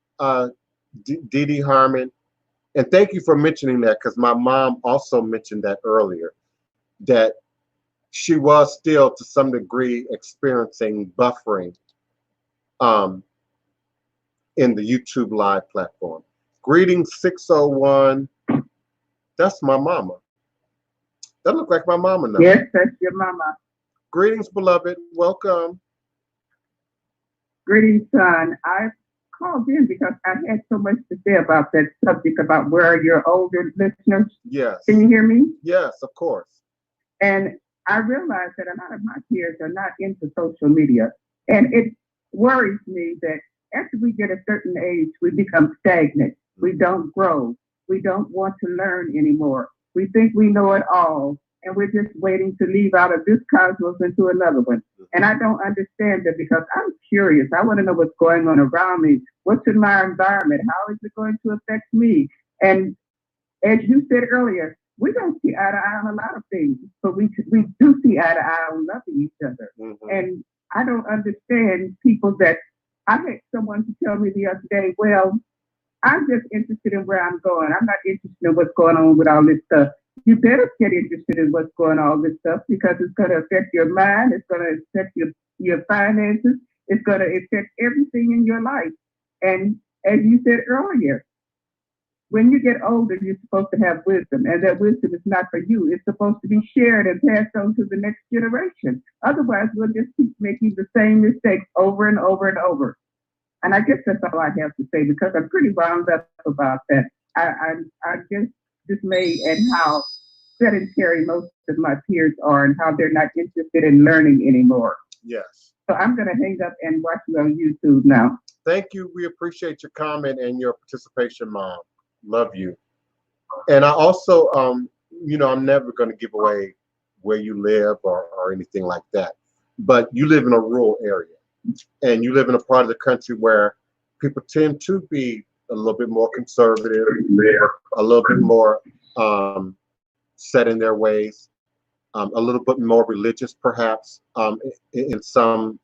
Dee Dee Harmon? And thank you for mentioning that, because my mom also mentioned that earlier, that she was still to some degree experiencing buffering in the YouTube live platform. Greetings 601. That's my mama. That look like my mama now. Yes, that's your mama. Greetings, beloved. Welcome. Greetings, son. I called in because I had so much to say about that subject, about where are your older listeners. Yes. Can you hear me? Yes, of course. And I realized that a lot of my peers are not into social media. And it worries me that after we get a certain age, we become stagnant. We don't grow. We don't want to learn anymore. We think we know it all. And we're just waiting to leave out of this cosmos into another one. And I don't understand that, because I'm curious. I want to know what's going on around me. What's in my environment? How is it going to affect me? And as you said earlier, we don't see eye to eye on a lot of things, but we do see eye to eye on loving each other. And I don't understand people that I had someone to tell me the other day, well, I'm just interested in where I'm going. I'm not interested in what's going on with all this stuff. You better get interested in what's going on, all this stuff, because it's going to affect your mind. It's going to affect your finances. It's going to affect everything in your life. And as you said earlier, when you get older, you're supposed to have wisdom, and that wisdom is not for you. It's supposed to be shared and passed on to the next generation. Otherwise, we'll just keep making the same mistakes over and over and over. And I guess that's all I have to say, because I'm pretty wound up about that. I'm just dismayed at how sedentary most of my peers are and how they're not interested in learning anymore. Yes. So I'm going to hang up and watch you on YouTube now. Thank you. We appreciate your comment and your participation, Mom. Love you. And I also, I'm never going to give away where you live or anything like that. But you live in a rural area, and you live in a part of the country where people tend to be a little bit more conservative, a little bit more set in their ways, a little bit more religious, perhaps, in some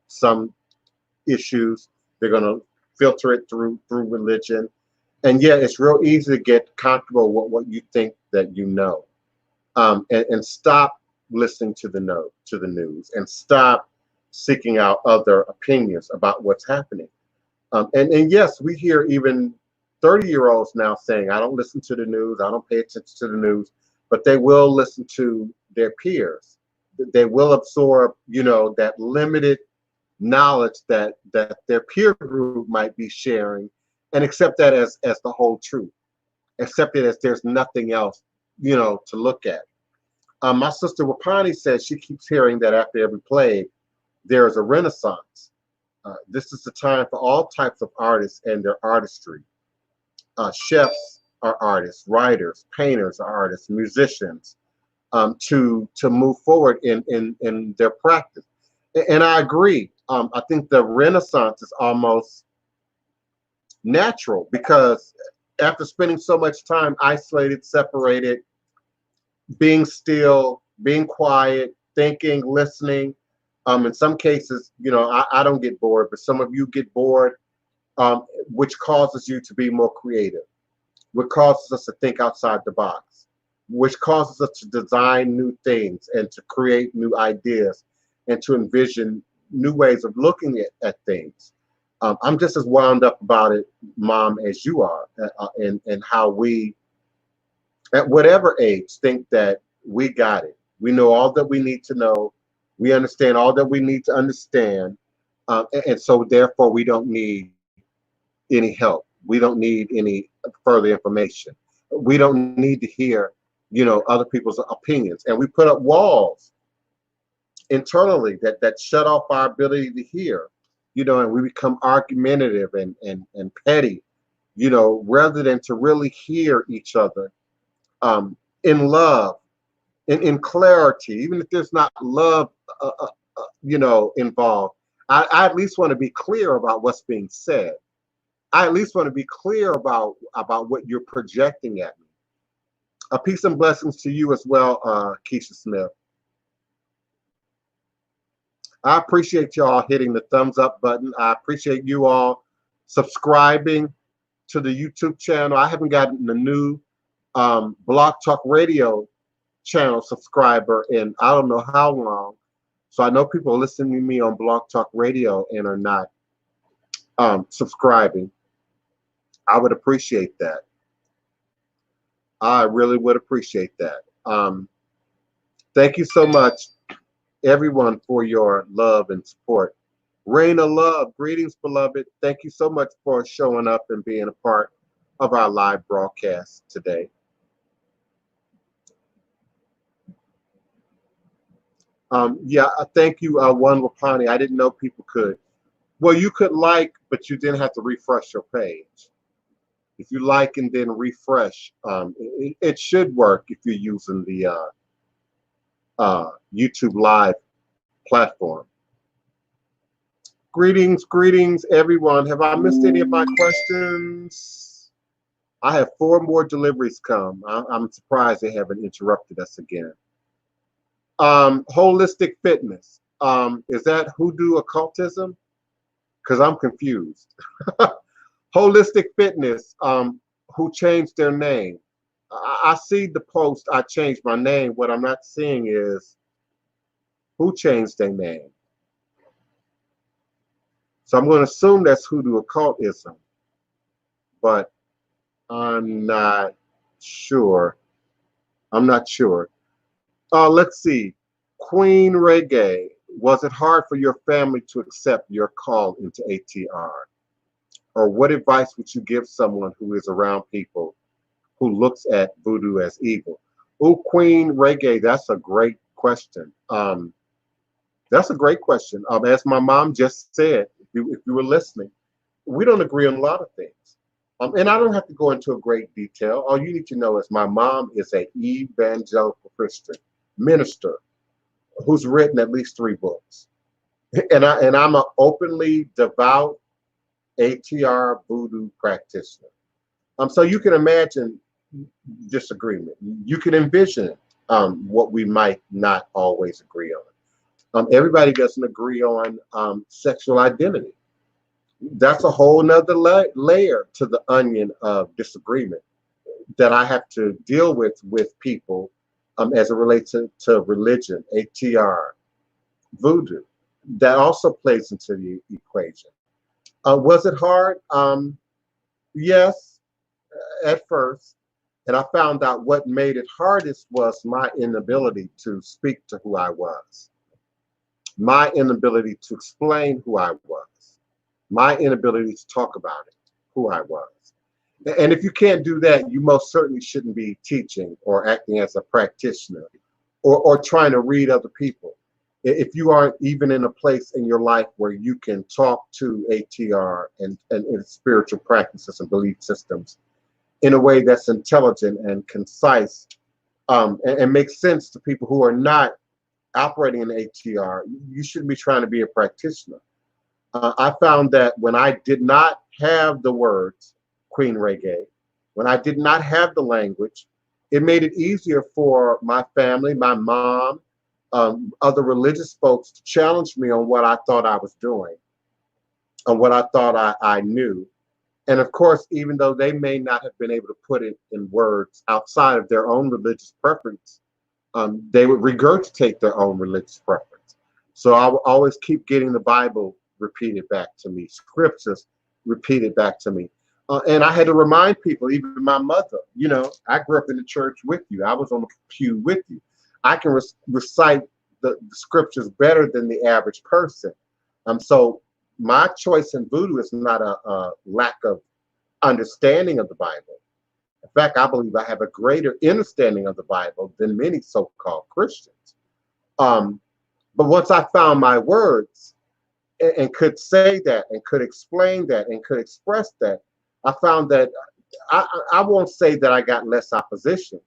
issues. They're going to filter it through religion. And yeah, it's real easy to get comfortable with what you think that you know, and stop listening to the news, and stop seeking out other opinions about what's happening. And yes, we hear even 30-year-olds now saying, I don't listen to the news, I don't pay attention to the news, but they will listen to their peers. They will absorb, that limited knowledge that their peer group might be sharing, and accept that as the whole truth. Accept it as there's nothing else, to look at. My sister Wapani says she keeps hearing that after every plague, there is a renaissance. This is the time for all types of artists and their artistry. Chefs are artists, writers, painters are artists, musicians, to move forward in their practice. And I agree. I think the renaissance is almost natural, because after spending so much time isolated, separated, being still, being quiet, thinking, listening, in some cases, I don't get bored, but some of you get bored, which causes you to be more creative, which causes us to think outside the box, which causes us to design new things and to create new ideas and to envision new ways of looking at things. I'm just as wound up about it, Mom, as you are, and how we, at whatever age, think that we got it. We know all that we need to know. We understand all that we need to understand. And so therefore we don't need any help. We don't need any further information. We don't need to hear, other people's opinions. And we put up walls internally that shut off our ability to hear, and we become argumentative and petty, rather than to really hear each other in love, in clarity. Even if there's not love, involved, I at least want to be clear about what's being said. I at least want to be clear about what you're projecting at me. Peace and blessings to you as well, Keisha Smith. I appreciate y'all hitting the thumbs up button. I appreciate you all subscribing to the YouTube channel. I haven't gotten the new Blog Talk Radio channel subscriber in I don't know how long. So I know people are listening to me on Blog Talk Radio and are not subscribing. I would appreciate that. I really would appreciate that. Thank you so much, everyone, for your love and support. Reign of love, greetings, beloved. Thank you so much for showing up and being a part of our live broadcast today. Yeah, thank you, One Wapani. I didn't know people could. Well, you could like, but you didn't have to refresh your page. If you like and then refresh, it should work if you're using the YouTube Live platform. Greetings, everyone. Have I missed any of my questions? I have 4 more deliveries come. I'm surprised they haven't interrupted us again. Holistic fitness. Is that hoodoo occultism? Because I'm confused. Holistic fitness, who changed their name. I see the post, I changed my name. What I'm not seeing is who changed their name. So I'm going to assume that's hoodoo occultism, but I'm not sure. I'm not sure. Let's see. Queen Reggae, was it hard for your family to accept your call into ATR? Or what advice would you give someone who is around people who looks at voodoo as evil? Oh, Queen Reggae, that's a great question. That's a great question. As my mom just said, if you were listening, we don't agree on a lot of things. And I don't have to go into a great detail. All you need to know is my mom is an evangelical Christian minister who's written at least 3 books. And I'm an openly devout ATR voodoo practitioner. So you can imagine disagreement. You can envision what we might not always agree on. Everybody doesn't agree on sexual identity. That's a whole nother layer to the onion of disagreement that I have to deal with people as it relates to religion, ATR, voodoo. That also plays into the equation. Was it hard? Yes, at first. And I found out what made it hardest was my inability to speak to who I was, my inability to explain who I was, my inability to talk about it, who I was. And if you can't do that, you most certainly shouldn't be teaching or acting as a practitioner or trying to read other people. If you aren't even in a place in your life where you can talk to ATR and spiritual practices and belief systems in a way that's intelligent and concise, and makes sense to people who are not operating in ATR, you shouldn't be trying to be a practitioner. I found that when I did not have the words, Queen Reggae, when I did not have the language, it made it easier for my family, my mom, other religious folks to challenge me on what I thought I was doing, on what I thought I knew. And of course, even though they may not have been able to put it in words outside of their own religious preference, they would regurgitate their own religious preference. So I would always keep getting the Bible repeated back to me, scriptures repeated back to me. And I had to remind people, even my mother, you know, I grew up in the church with you. I was on the pew with you. I can recite the scriptures better than the average person. So my choice in voodoo is not a lack of understanding of the Bible. In fact, I believe I have a greater understanding of the Bible than many so-called Christians. But once I found my words and could say that and could explain that and could express that, I found that I won't say that I got less opposition,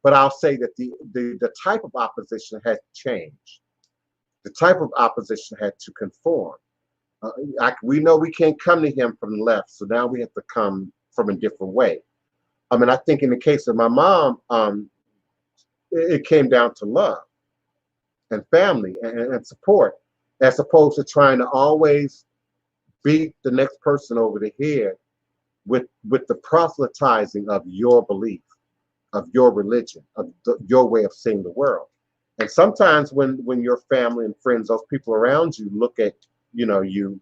but I'll say that the type of opposition had changed. The type of opposition had to conform. We know we can't come to him from the left, so now we have to come from a different way. I mean, I think in the case of my mom, it came down to love and family and support, as opposed to trying to always beat the next person over the head with the proselytizing of your belief, of your religion, of your way of seeing the world. And sometimes when your family and friends, those people around you look at, you know, you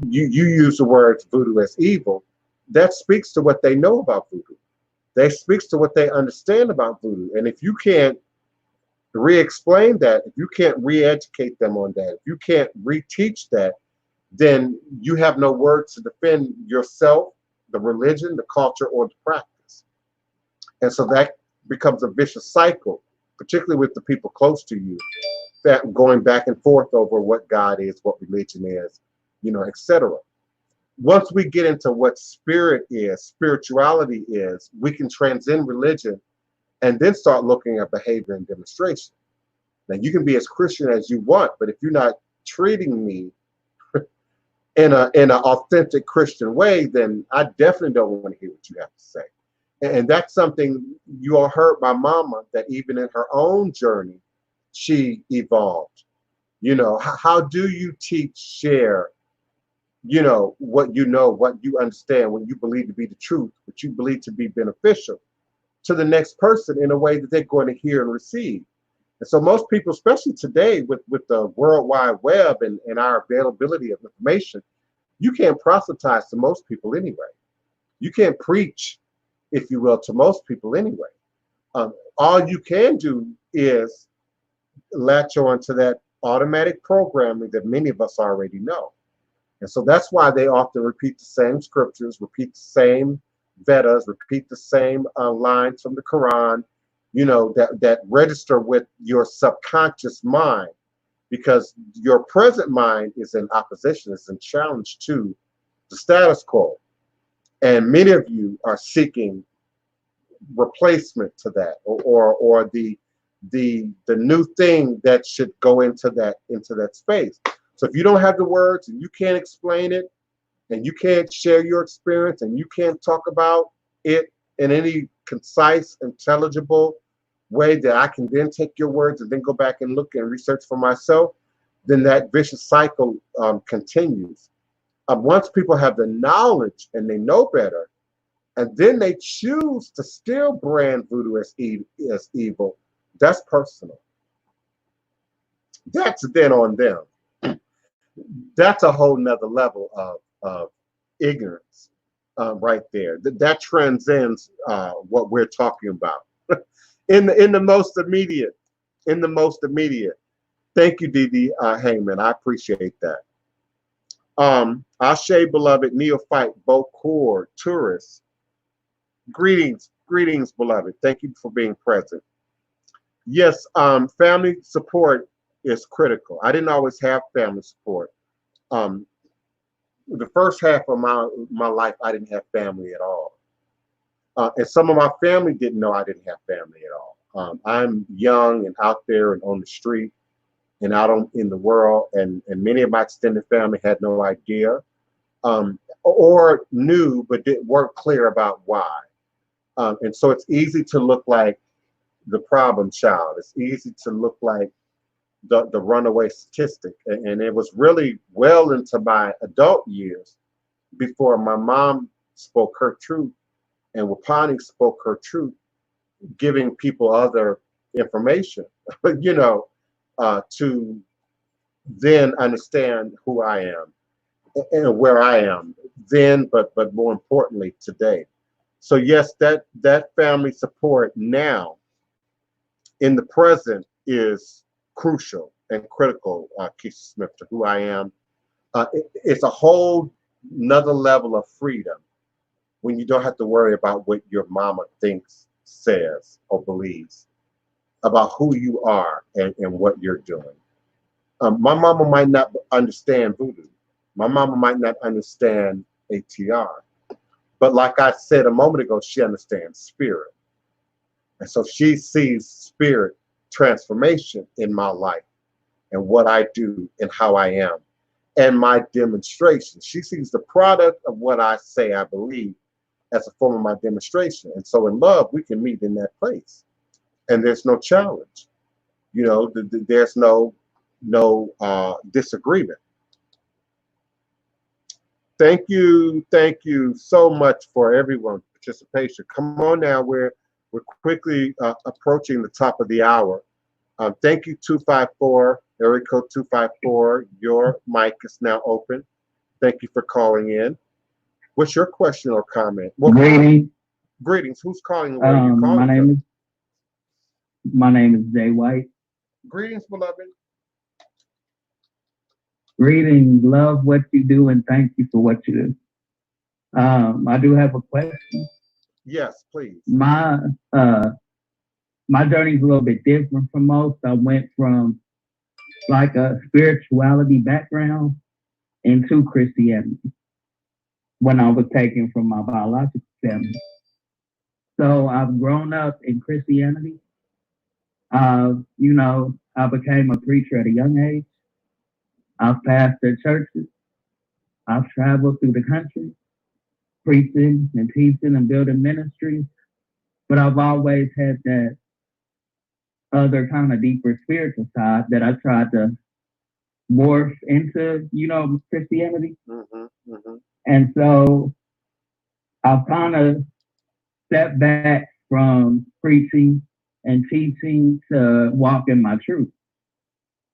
use the words voodoo as evil, that speaks to what they know about voodoo. That speaks to what they understand about voodoo. And if you can't re-explain that, if you can't re-educate them on that, if you can't re-teach that, then you have no words to defend yourself, the religion, the culture, or the practice. And so that becomes a vicious cycle, particularly with the people close to you, that going back and forth over what God is, what religion is, you know, etc. Once we get into what spirit is, spirituality is, we can transcend religion and then start looking at behavior and demonstration. Now, you can be as Christian as you want, but if you're not treating me in an authentic Christian way, then I definitely don't want to hear what you have to say. And that's something you all heard my mama, that even in her own journey, she evolved. You know, how do you teach, share, you know, what you understand, what you believe to be the truth, what you believe to be beneficial to the next person in a way that they're going to hear and receive. And so most people, especially today with the World Wide Web and our availability of information, you can't proselytize to most people anyway. You can't preach, if you will, to most people anyway. All you can do is latch on to that automatic programming that many of us already know. And so that's why they often repeat the same scriptures, repeat the same Vedas, repeat the same lines from the Quran, you know, that register with your subconscious mind, because your present mind is in opposition, is in challenge to the status quo. And many of you are seeking replacement to that, or the new thing that should go into that space. So if you don't have the words and you can't explain it, and you can't share your experience, and you can't talk about it in any concise, intelligible way that I can then take your words and then go back and look and research for myself, then that vicious cycle continues. Once people have the knowledge and they know better, and then they choose to still brand voodoo as evil, that's personal. That's then on them. That's a whole nother level of ignorance right there. That transcends what we're talking about. in the most immediate. Thank you, Didi Heyman. I appreciate that. Ashe, beloved, neophyte, Bokor, tourist. Greetings, beloved. Thank you for being present. Yes, family support is critical. I didn't always have family support. The first half of my life, I didn't have family at all. And some of my family didn't know I didn't have family at all. I'm young and out there and on the street and out in the world, and many of my extended family had no idea, or knew but weren't clear about why. And so it's easy to look like the problem child. It's easy to look like the runaway statistic. And it was really well into my adult years before my mom spoke her truth and Wapani spoke her truth, giving people other information, you know, to then understand who I am and where I am then, but more importantly today. So yes, that family support now in the present is crucial and critical, Keisha Smith, to who I am. It's a whole another level of freedom when you don't have to worry about what your mama thinks, says, or believes about who you are and what you're doing. My mama might not understand voodoo. My mama might not understand ATR. But like I said a moment ago, she understands spirit. And so she sees spirit transformation in my life and what I do and how I am and my demonstration. She sees the product of what I say I believe as a form of my demonstration. And so in love, we can meet in that place. And there's no challenge. You know, there's no disagreement. Thank you so much for everyone's participation. Come on now, we're quickly approaching the top of the hour. Thank you, 254, area code 254. Your mic is now open. Thank you for calling in. What's your question or comment? Greetings. Greetings. Who's calling? Where are you calling? My name is Jay White. Greetings, beloved. Greetings. Love what you do and thank you for what you do. I do have a question. Yes, please. My journey is a little bit different from most. I went from like a spirituality background into Christianity when I was taken from my biological family. So I've grown up in Christianity. You know, I became a preacher at a young age. I've pastored churches. I've traveled through the country, preaching and teaching and building ministries but I've always had that other kind of deeper spiritual side that I tried to morph into, Christianity. And so I've kind of stepped back from preaching and teaching to walk in my truth.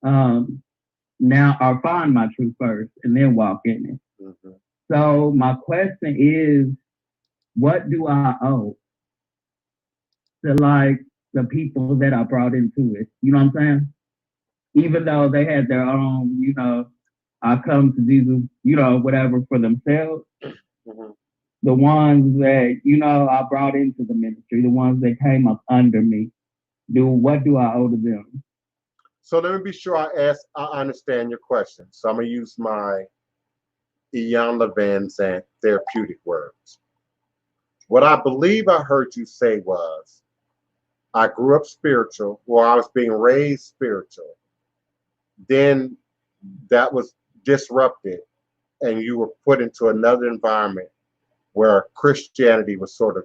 Now I'll find my truth first and then walk in it. So my question is, what do I owe to like the people that I brought into it? You know what I'm saying? Even though they had their own, I come to Jesus, whatever for themselves. The ones that, I brought into the ministry, the ones that came up under me, what do I owe to them? So let me be sure I understand your question. So I'm going to use my Ian Van Zandt therapeutic words. What I believe I heard you say was, I grew up spiritual, or I was being raised spiritual. Then that was disrupted, and you were put into another environment where Christianity was sort of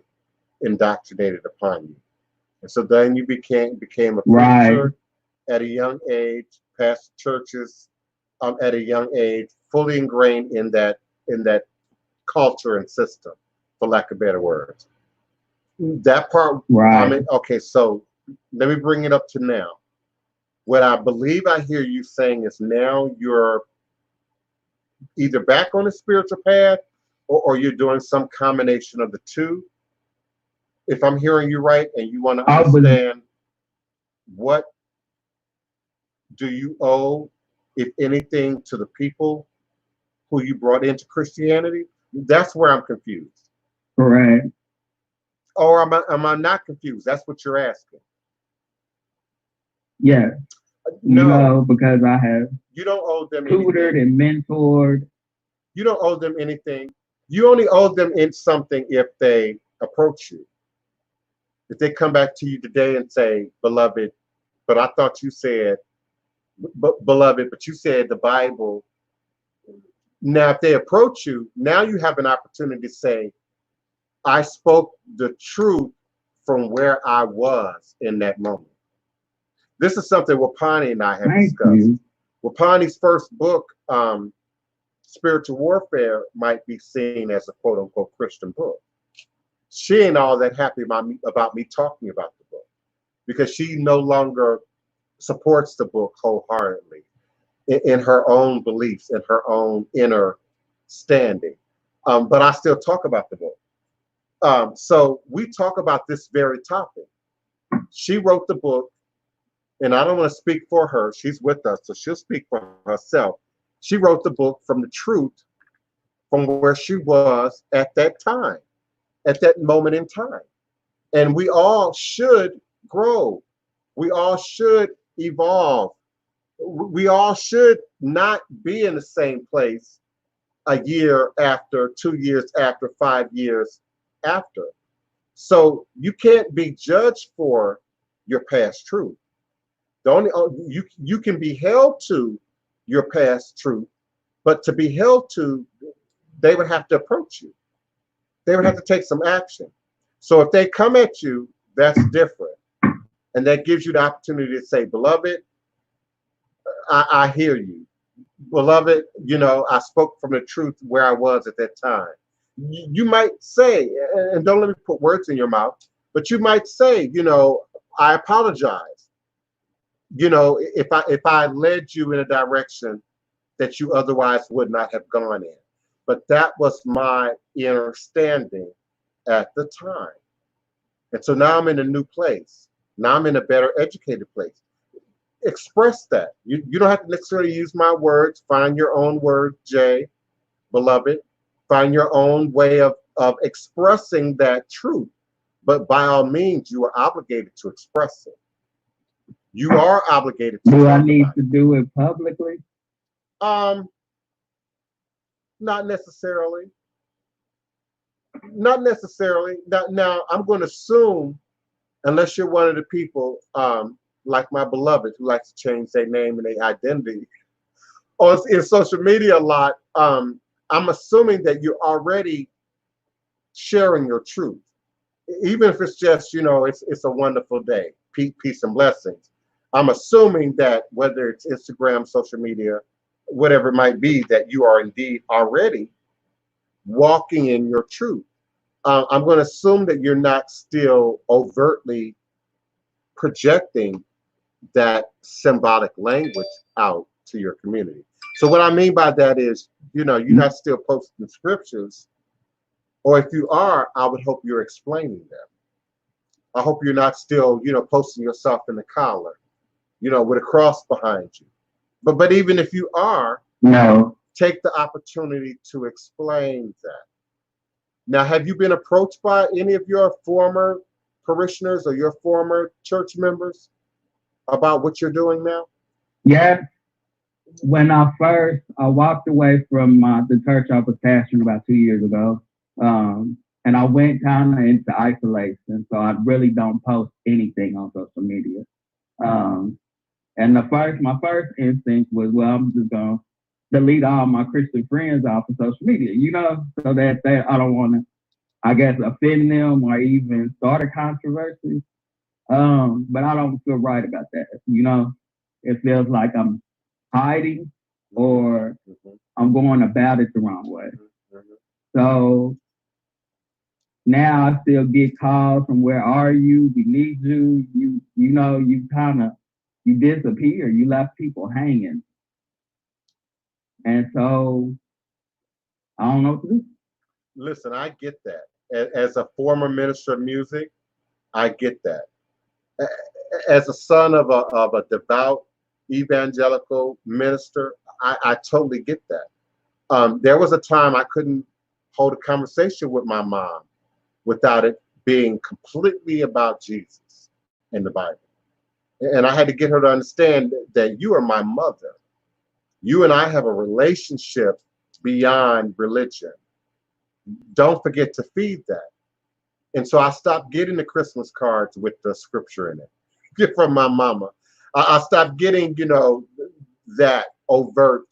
indoctrinated upon you. And so then you became a preacher at a young age, pastored churches at a young age, fully ingrained in that culture and system, for lack of better words. That part, okay, so let me bring it up to now. What I believe I hear you saying is now you're either back on the spiritual path or you're doing some combination of the two. If I'm hearing you right, and you want to understand what do you owe, if anything, to the people who you brought into Christianity, that's where I'm confused. Correct. Or am I not confused? That's what you're asking. Yeah. No, because I have. You don't owe them tutored anything. And mentored. You don't owe them anything. You only owe them in something if they approach you. If they come back to you today and say, beloved, but I thought you said, beloved, but you said the Bible. Now, if they approach you, now you have an opportunity to say, I spoke the truth from where I was in that moment. This is something Wapani and I have discussed. Wapani's first book, Spiritual Warfare, might be seen as a quote unquote Christian book. She ain't all that happy about me talking about the book, because she no longer supports the book wholeheartedly in her own beliefs and her own inner standing. But I still talk about the book. So we talk about this very topic. She wrote the book, and I don't want to speak for her. She's with us, so she'll speak for herself. She wrote the book from the truth, from where she was at that time, at that moment in time. And we all should grow. We all should evolve. We all should not be in the same place a year after, 2 years after, 5 years after. So you can't be judged for your past truth. The only you can be held to your past truth, but to be held to, they would have to approach you. They would have to take some action. So if they come at you, that's different. And that gives you the opportunity to say, beloved, I hear you. Beloved, I spoke from the truth where I was at that time. You might say, and don't let me put words in your mouth, but you might say, I apologize. If I led you in a direction that you otherwise would not have gone in. But that was my understanding at the time. And so now I'm in a new place. Now I'm in a better educated place. Express that. You don't have to necessarily use my words. Find your own word, Jay, beloved. Find your own way of expressing that truth. But by all means, you are obligated to express it. You are obligated to. Do I need to do it publicly? Not necessarily. Not necessarily. Now I'm going to assume, unless you're one of the people like my beloved who likes to change their name and their identity or in social media a lot, I'm assuming that you're already sharing your truth. even if it's just, it's a wonderful day, peace and blessings. I'm assuming that whether it's Instagram, social media, whatever it might be, that you are indeed already walking in your truth. I'm going to assume that you're not still overtly projecting that symbolic language out to your community. So what I mean by that is, you're not still posting scriptures, or if you are, I would hope you're explaining them. I hope you're not still, posting yourself in the collar, with a cross behind you. But even if you are, No. take the opportunity to explain that. Now, have you been approached by any of your former parishioners or your former church members about what you're doing now? Yes. When I walked away from the church I was pastoring about 2 years ago, and I went kind of into isolation, so I really don't post anything on social media. And my first instinct was, well, I'm just gonna delete all my Christian friends off of social media, so that I don't want to, I guess, offend them or even start a controversy. But I don't feel right about that. It feels like I'm hiding or I'm going about it the wrong way. So now I still get calls from, where are you? We need you. You disappear. You left people hanging. And so I don't know what to do. Listen, I get that. As a former minister of music, I get that. As a son of a devout evangelical minister, I totally get that. There was a time I couldn't hold a conversation with my mom without it being completely about Jesus and the Bible. And I had to get her to understand that you are my mother. You and I have a relationship beyond religion. Don't forget to feed that. And so I stopped getting the Christmas cards with the scripture in it from my mama. I stopped getting, that overt,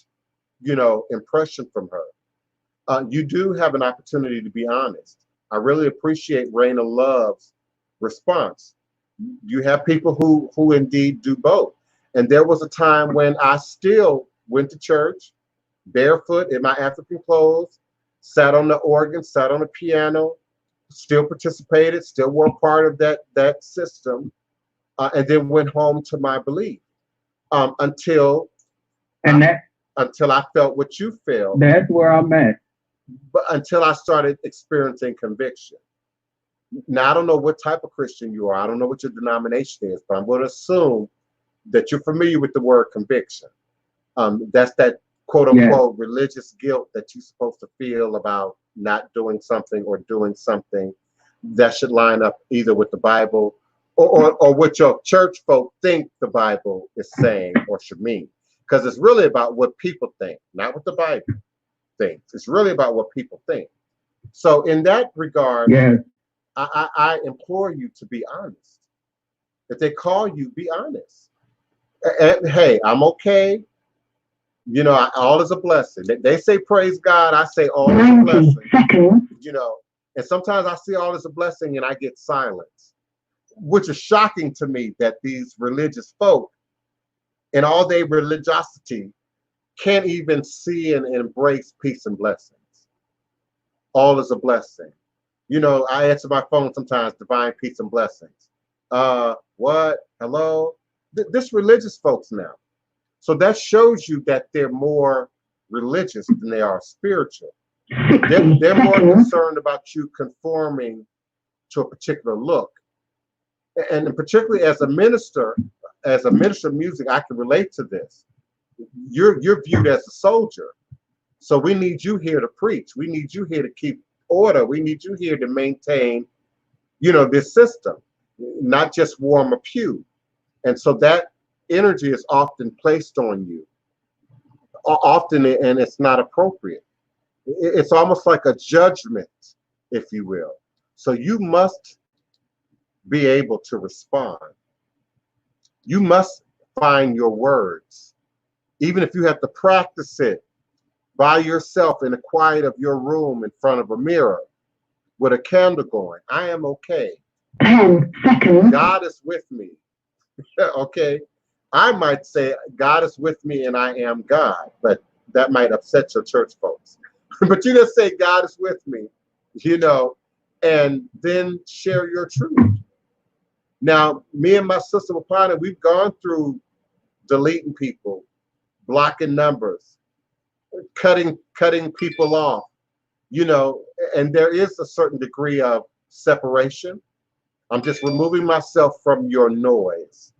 impression from her. You do have an opportunity to be honest. I really appreciate Raina Love's response. You have people who indeed do both. And there was a time when I still went to church barefoot in my African clothes, sat on the organ, sat on the piano, still participated, still were part of that system, and then went home to my belief until I felt what you felt. That's where I'm at. But until I started experiencing conviction. Now, I don't know what type of Christian you are. I don't know what your denomination is, but I'm going to assume that you're familiar with the word conviction. That's that quote unquote religious guilt that you're supposed to feel about not doing something or doing something that should line up either with the Bible or what your church folk think the Bible is saying or should mean. Because it's really about what people think, not what the Bible thinks. It's really about what people think. So in that regard, I implore you to be honest. If they call you, be honest. And hey, I'm okay. All is a blessing. They say praise God. I say all is a blessing. And sometimes I see all is a blessing and I get silence, which is shocking to me that these religious folk in all their religiosity can't even see and embrace peace and blessings. All is a blessing. I answer my phone sometimes, divine peace and blessings. What? Hello? This religious folks now. So that shows you that they're more religious than they are spiritual. They're more concerned about you conforming to a particular look. And particularly as a minister of music, I can relate to this. You're viewed as a soldier. So we need you here to preach. We need you here to keep order. We need you here to maintain, this system, not just warm a pew. And so that energy is often placed on you, and it's not appropriate. It's almost like a judgment, if you will. So you must be able to respond. You must find your words, even if you have to practice it by yourself in the quiet of your room in front of a mirror. with a candle going. I am okay. 10 seconds. God is with me. Okay. I might say God is with me and I am God, but that might upset your church folks. But you just say God is with me, you know, and then share your truth. Now, me and my sister Wapana, we've gone through deleting people, blocking numbers, cutting people off, you know, and there is a certain degree of separation. I'm just removing myself from your noise.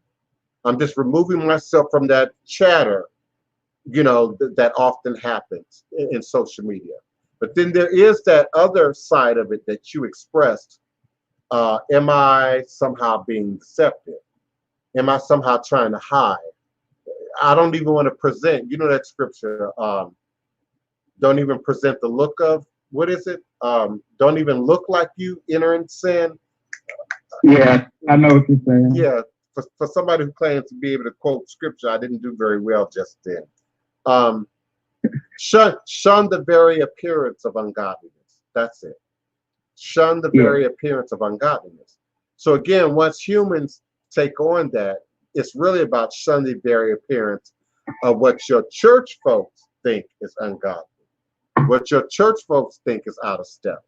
I'm just removing myself from that chatter, you know, that often happens in social media. But then there is that other side of it that you expressed. Am I somehow being deceptive? Am I somehow trying to hide? I don't even want to present, you know, that scripture, don't even present the look of, what is it? Don't even look like you enter in sin. Yeah, I know what you're saying. Yeah, for somebody who claims to be able to quote scripture, I didn't do very well just then. Shun the very appearance of ungodliness. That's it. Shun the very appearance of ungodliness. So again, once humans take on that, it's really about shun the very appearance of what your church folks think is ungodly, what your church folks think is out of step.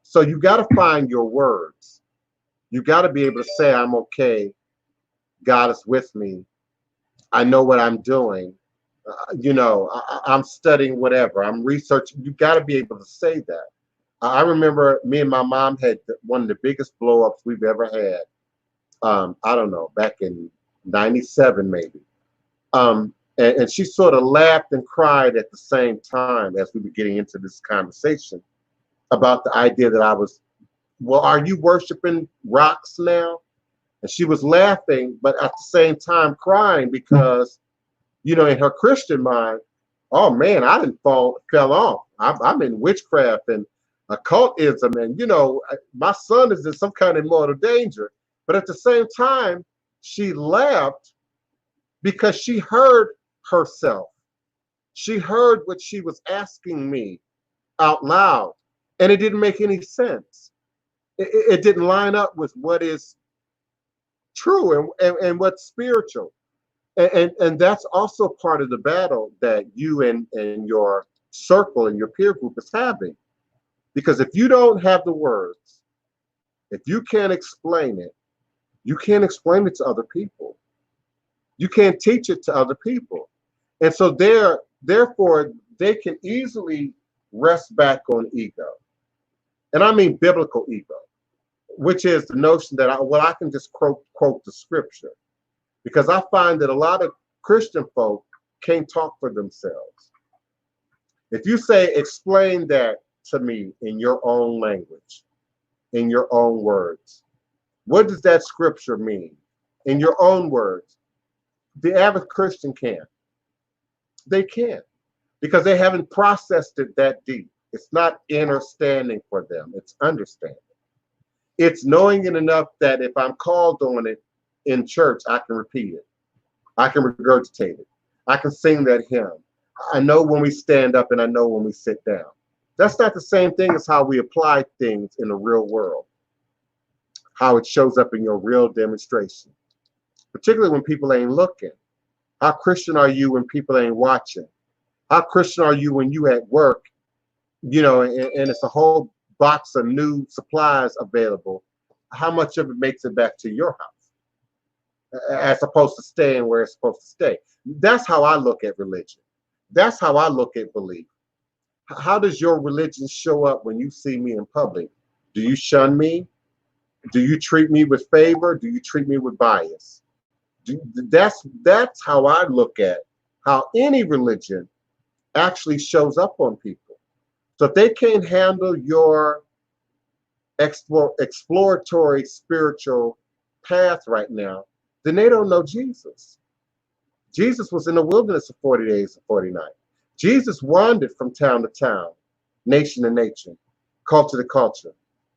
So you got to find your words. You got to be able to say, I'm okay. God is with me. I know what I'm doing. You know, I'm studying whatever. I'm researching. You got to be able to say that. I remember me and my mom had one of the biggest blow-ups we've ever had. I don't know, back in 97 maybe. And she sort of laughed and cried at the same time as we were getting into this conversation about the idea that I was, well, are you worshiping rocks now? And she was laughing, but at the same time crying because, you know, in her Christian mind, oh man, I didn't fell off. I'm in witchcraft and occultism, and you know, my son is in some kind of mortal danger. But at the same time, she laughed because she heard herself. She heard what she was asking me out loud, and it didn't make any sense. It didn't line up with what is true and what's spiritual. And that's also part of the battle that you and your circle and your peer group is having. Because if you don't have the words, if you can't explain it, you can't explain it to other people. You can't teach it to other people. And so therefore, they can easily rest back on ego. And I mean biblical ego, which is the notion that I can just quote the scripture. Because I find that a lot of Christian folk can't talk for themselves. If you say, explain that to me in your own language, in your own words, what does that scripture mean? In your own words, the average Christian can't. They can't because they haven't processed it that deep. It's not understanding for them, it's understanding. It's knowing it enough that if I'm called on it in church, I can repeat it. I can regurgitate it. I can sing that hymn. I know when we stand up and I know when we sit down. That's not the same thing as how we apply things in the real world, how it shows up in your real demonstration, particularly when people ain't looking. How Christian are you when people ain't watching? How Christian are you when you at work, you know, and it's a whole box of new supplies available? How much of it makes it back to your house as opposed to staying where it's supposed to stay? That's how I look at religion. That's how I look at belief. How does your religion show up when you see me in public? Do you shun me? Do you treat me with favor? Do you treat me with bias? That's how I look at how any religion actually shows up on people. So if they can't handle your exploratory spiritual path right now, then they don't know Jesus. Jesus was in the wilderness for 40 days and 40 nights. Jesus wandered from town to town, nation to nation, culture to culture.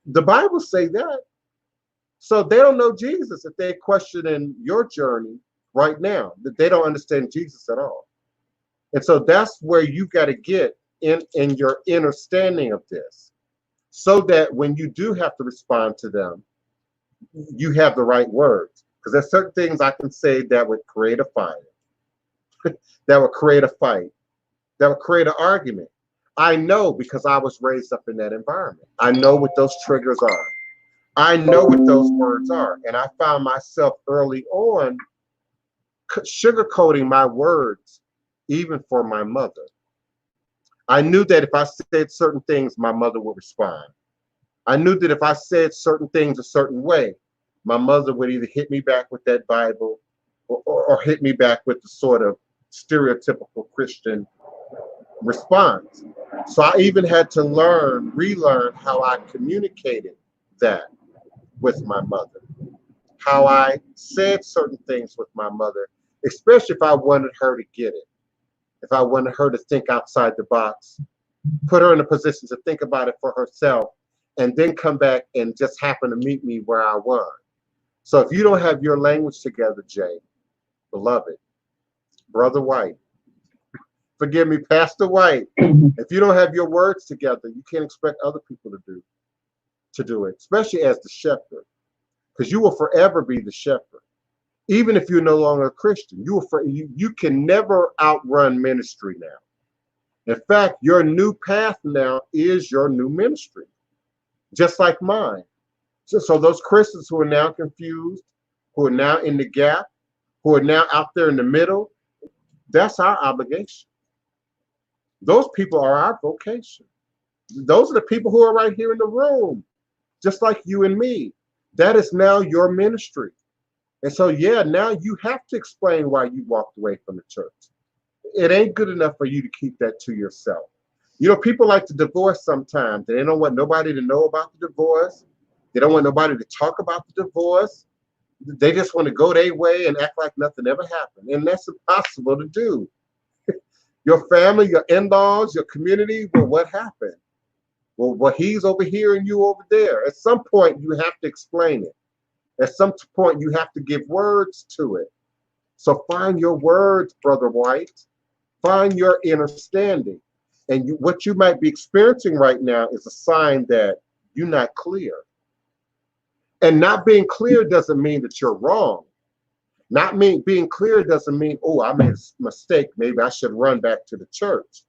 The Bible say that. So they don't know Jesus if they're questioning your journey right now, that they don't understand Jesus at all. And so that's where you got to get in your understanding of this. so that when you do have to respond to them, you have the right words. Because there's certain things I can say that would create a fire, that would create a fight, that would create an argument. I know because I was raised up in that environment. I know what those triggers are. I know what those words are. And I found myself early on sugarcoating my words, even for my mother. I knew that if I said certain things, my mother would respond. I knew that if I said certain things a certain way, my mother would either hit me back with that Bible or hit me back with the sort of stereotypical Christian response. So I even had to relearn how I communicated that with my mother, how I said certain things with my mother, especially if I wanted her to get it, if I wanted her to think outside the box, put her in a position to think about it for herself, and then come back and just happen to meet me where I was. So if you don't have your language together, Jay, beloved, Brother White, forgive me, Pastor White, if you don't have your words together, you can't expect other people to do it, especially as the shepherd, because you will forever be the shepherd. Even if you're no longer a Christian, you can never outrun ministry now. In fact, your new path now is your new ministry, just like mine. So those Christians who are now confused, who are now in the gap, who are now out there in the middle, that's our obligation. Those people are our vocation. Those are the people who are right here in the room, just like you and me. That is now your ministry. And so, yeah, now you have to explain why you walked away from the church. It ain't good enough for you to keep that to yourself. You know, people like to divorce sometimes. They don't want nobody to know about the divorce. They don't want nobody to talk about the divorce. They just want to go their way and act like nothing ever happened. And that's impossible to do. Your family, your in-laws, your community, well, what happened? Well, he's over here and you over there. At some point, you have to explain it. At some point, you have to give words to it. So find your words, Brother White. Find your understanding. And what you might be experiencing right now is a sign that you're not clear. And not being clear doesn't mean that you're wrong. Being clear doesn't mean, oh, I made a mistake. Maybe I should run back to the church.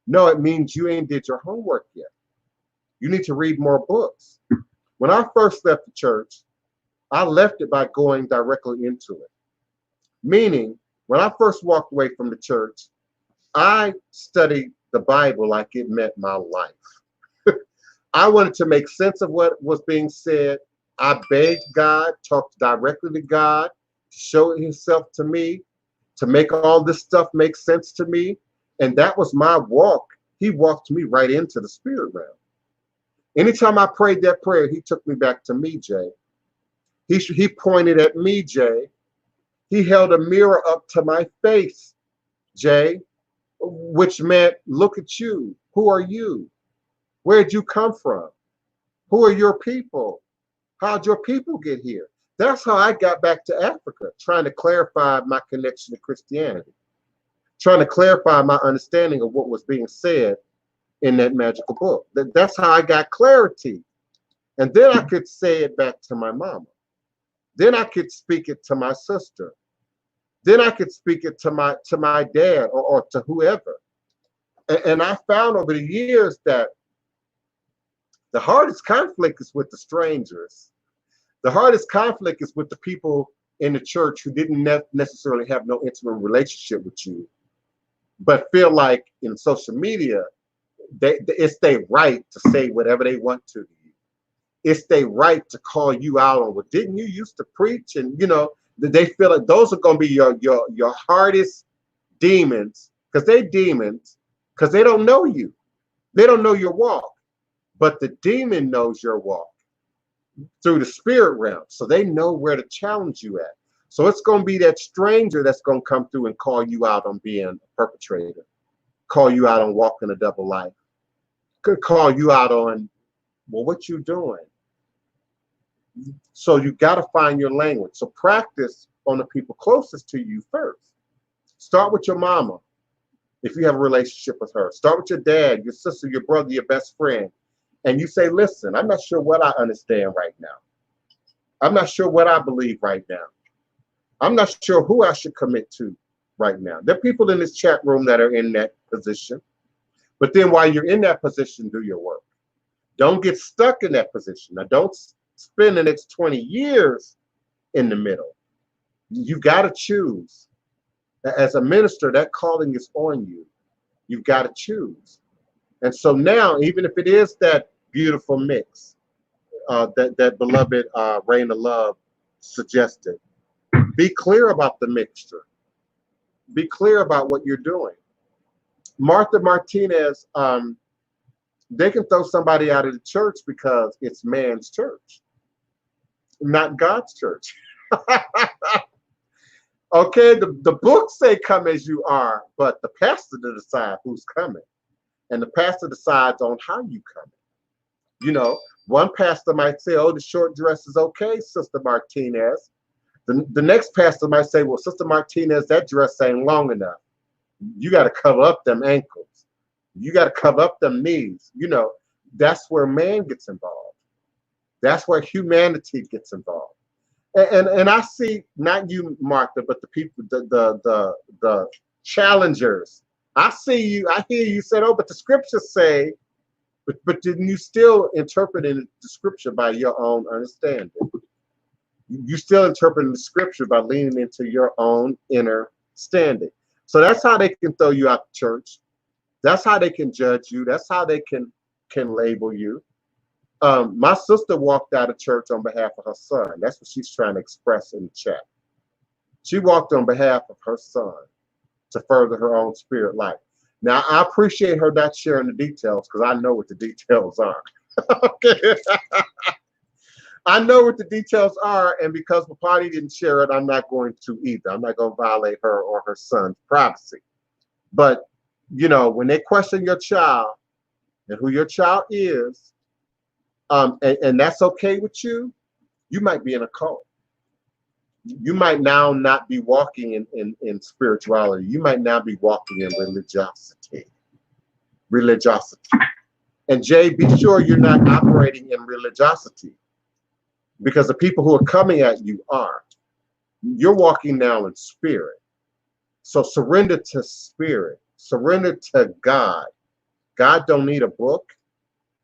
No, it means you ain't did your homework yet. You need to read more books. When I first left the church, I left it by going directly into it. Meaning, when I first walked away from the church, I studied the Bible like it meant my life. I wanted to make sense of what was being said. I begged God, talked directly to God, show himself to me, to make all this stuff make sense to me. And that was my walk. He walked me right into the spirit realm. Anytime I prayed that prayer, he took me back to me, Jay. He pointed at me, Jay. He held a mirror up to my face, Jay, which meant, look at you. Who are you? Where'd you come from? Who are your people? How'd your people get here? That's how I got back to Africa, trying to clarify my connection to Christianity, trying to clarify my understanding of what was being said in that magical book. That's how I got clarity. And then I could say it back to my mama. Then I could speak it to my sister. Then I could speak it to my dad or to whoever. And I found over the years that the hardest conflict is with the strangers. The hardest conflict is with the people in the church who didn't necessarily have no intimate relationship with you, but feel like in social media, it's their right to say whatever they want to you. It's their right to call you out on, well, didn't you used to preach? And, you know, they feel like those are going to be your hardest demons, because they're demons, because they don't know you. They don't know your walk. But the demon knows your walk through the spirit realm. So they know where to challenge you at. So it's going to be that stranger that's going to come through and call you out on being a perpetrator, call you out on walking a double life, could call you out on, well, what you doing? So you got to find your language. So practice on the people closest to you first. Start with your mama, if you have a relationship with her. Start with your dad, your sister, your brother, your best friend. and you say, listen, I'm not sure what I understand right now. I'm not sure what I believe right now. I'm not sure who I should commit to right now. There are people in this chat room that are in that position. But then while you're in that position, do your work. Don't get stuck in that position. Now, don't spend the next 20 years in the middle. You got to choose. As a minister, that calling is on you. You've got to choose. And so now, even if it is that beautiful mix that beloved Reign of Love suggested, be clear about the mixture. Be clear about what you're doing. Martha Martinez, they can throw somebody out of the church because it's man's church, not God's church. Okay, the books say come as you are, but the pastor to decide who's coming. And the pastor decides on how you come. You know, one pastor might say, oh, the short dress is okay, Sister Martinez. The next pastor might say, well, Sister Martinez, that dress ain't long enough. You got to cover up them ankles. You got to cover up them knees. You know, that's where man gets involved. That's where humanity gets involved. And I see, not you, Martha, but the people, the challengers. I see you, I hear you said, oh, but the scriptures say, but didn't you still interpreting the scripture by your own understanding? You still interpreting the scripture by leaning into your own inner standing. So that's how they can throw you out the church. That's how they can judge you. That's how they can label you. My sister walked out of church on behalf of her son. That's what she's trying to express in the chat. She walked on behalf of her son to further her own spirit life. Now, I appreciate her not sharing the details because I know what the details are. Okay. I know what the details are, and because Papani didn't share it, I'm not going to either. I'm not going to violate her or her son's privacy. But, you know, when they question your child and who your child is, and that's okay with you, you might be in a cult. You might now not be walking in spirituality. You might now be walking in religiosity. And Jay, be sure you're not operating in religiosity, because the people who are coming at you are. You're walking now in spirit. So surrender to spirit. Surrender to God. God don't need a book.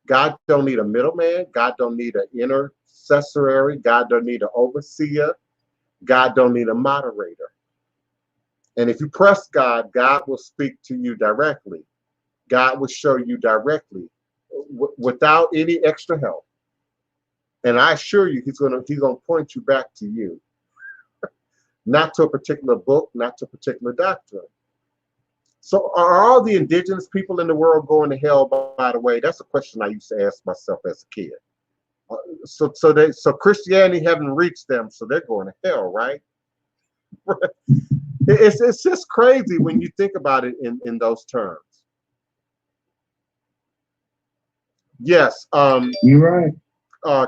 God don't need a middleman. God don't need an intercessory. God don't need an overseer. God don't need a moderator. And if you press God, God will speak to you directly. God will show you directly without any extra help. And I assure you, he's gonna point you back to you, not to a particular book, not to a particular doctrine. So are all the indigenous people in the world going to hell? By the way, that's a question I used to ask myself as a kid. So Christianity haven't reached them, so they're going to hell, right? It's just crazy when you think about it in those terms. Yes. You're right.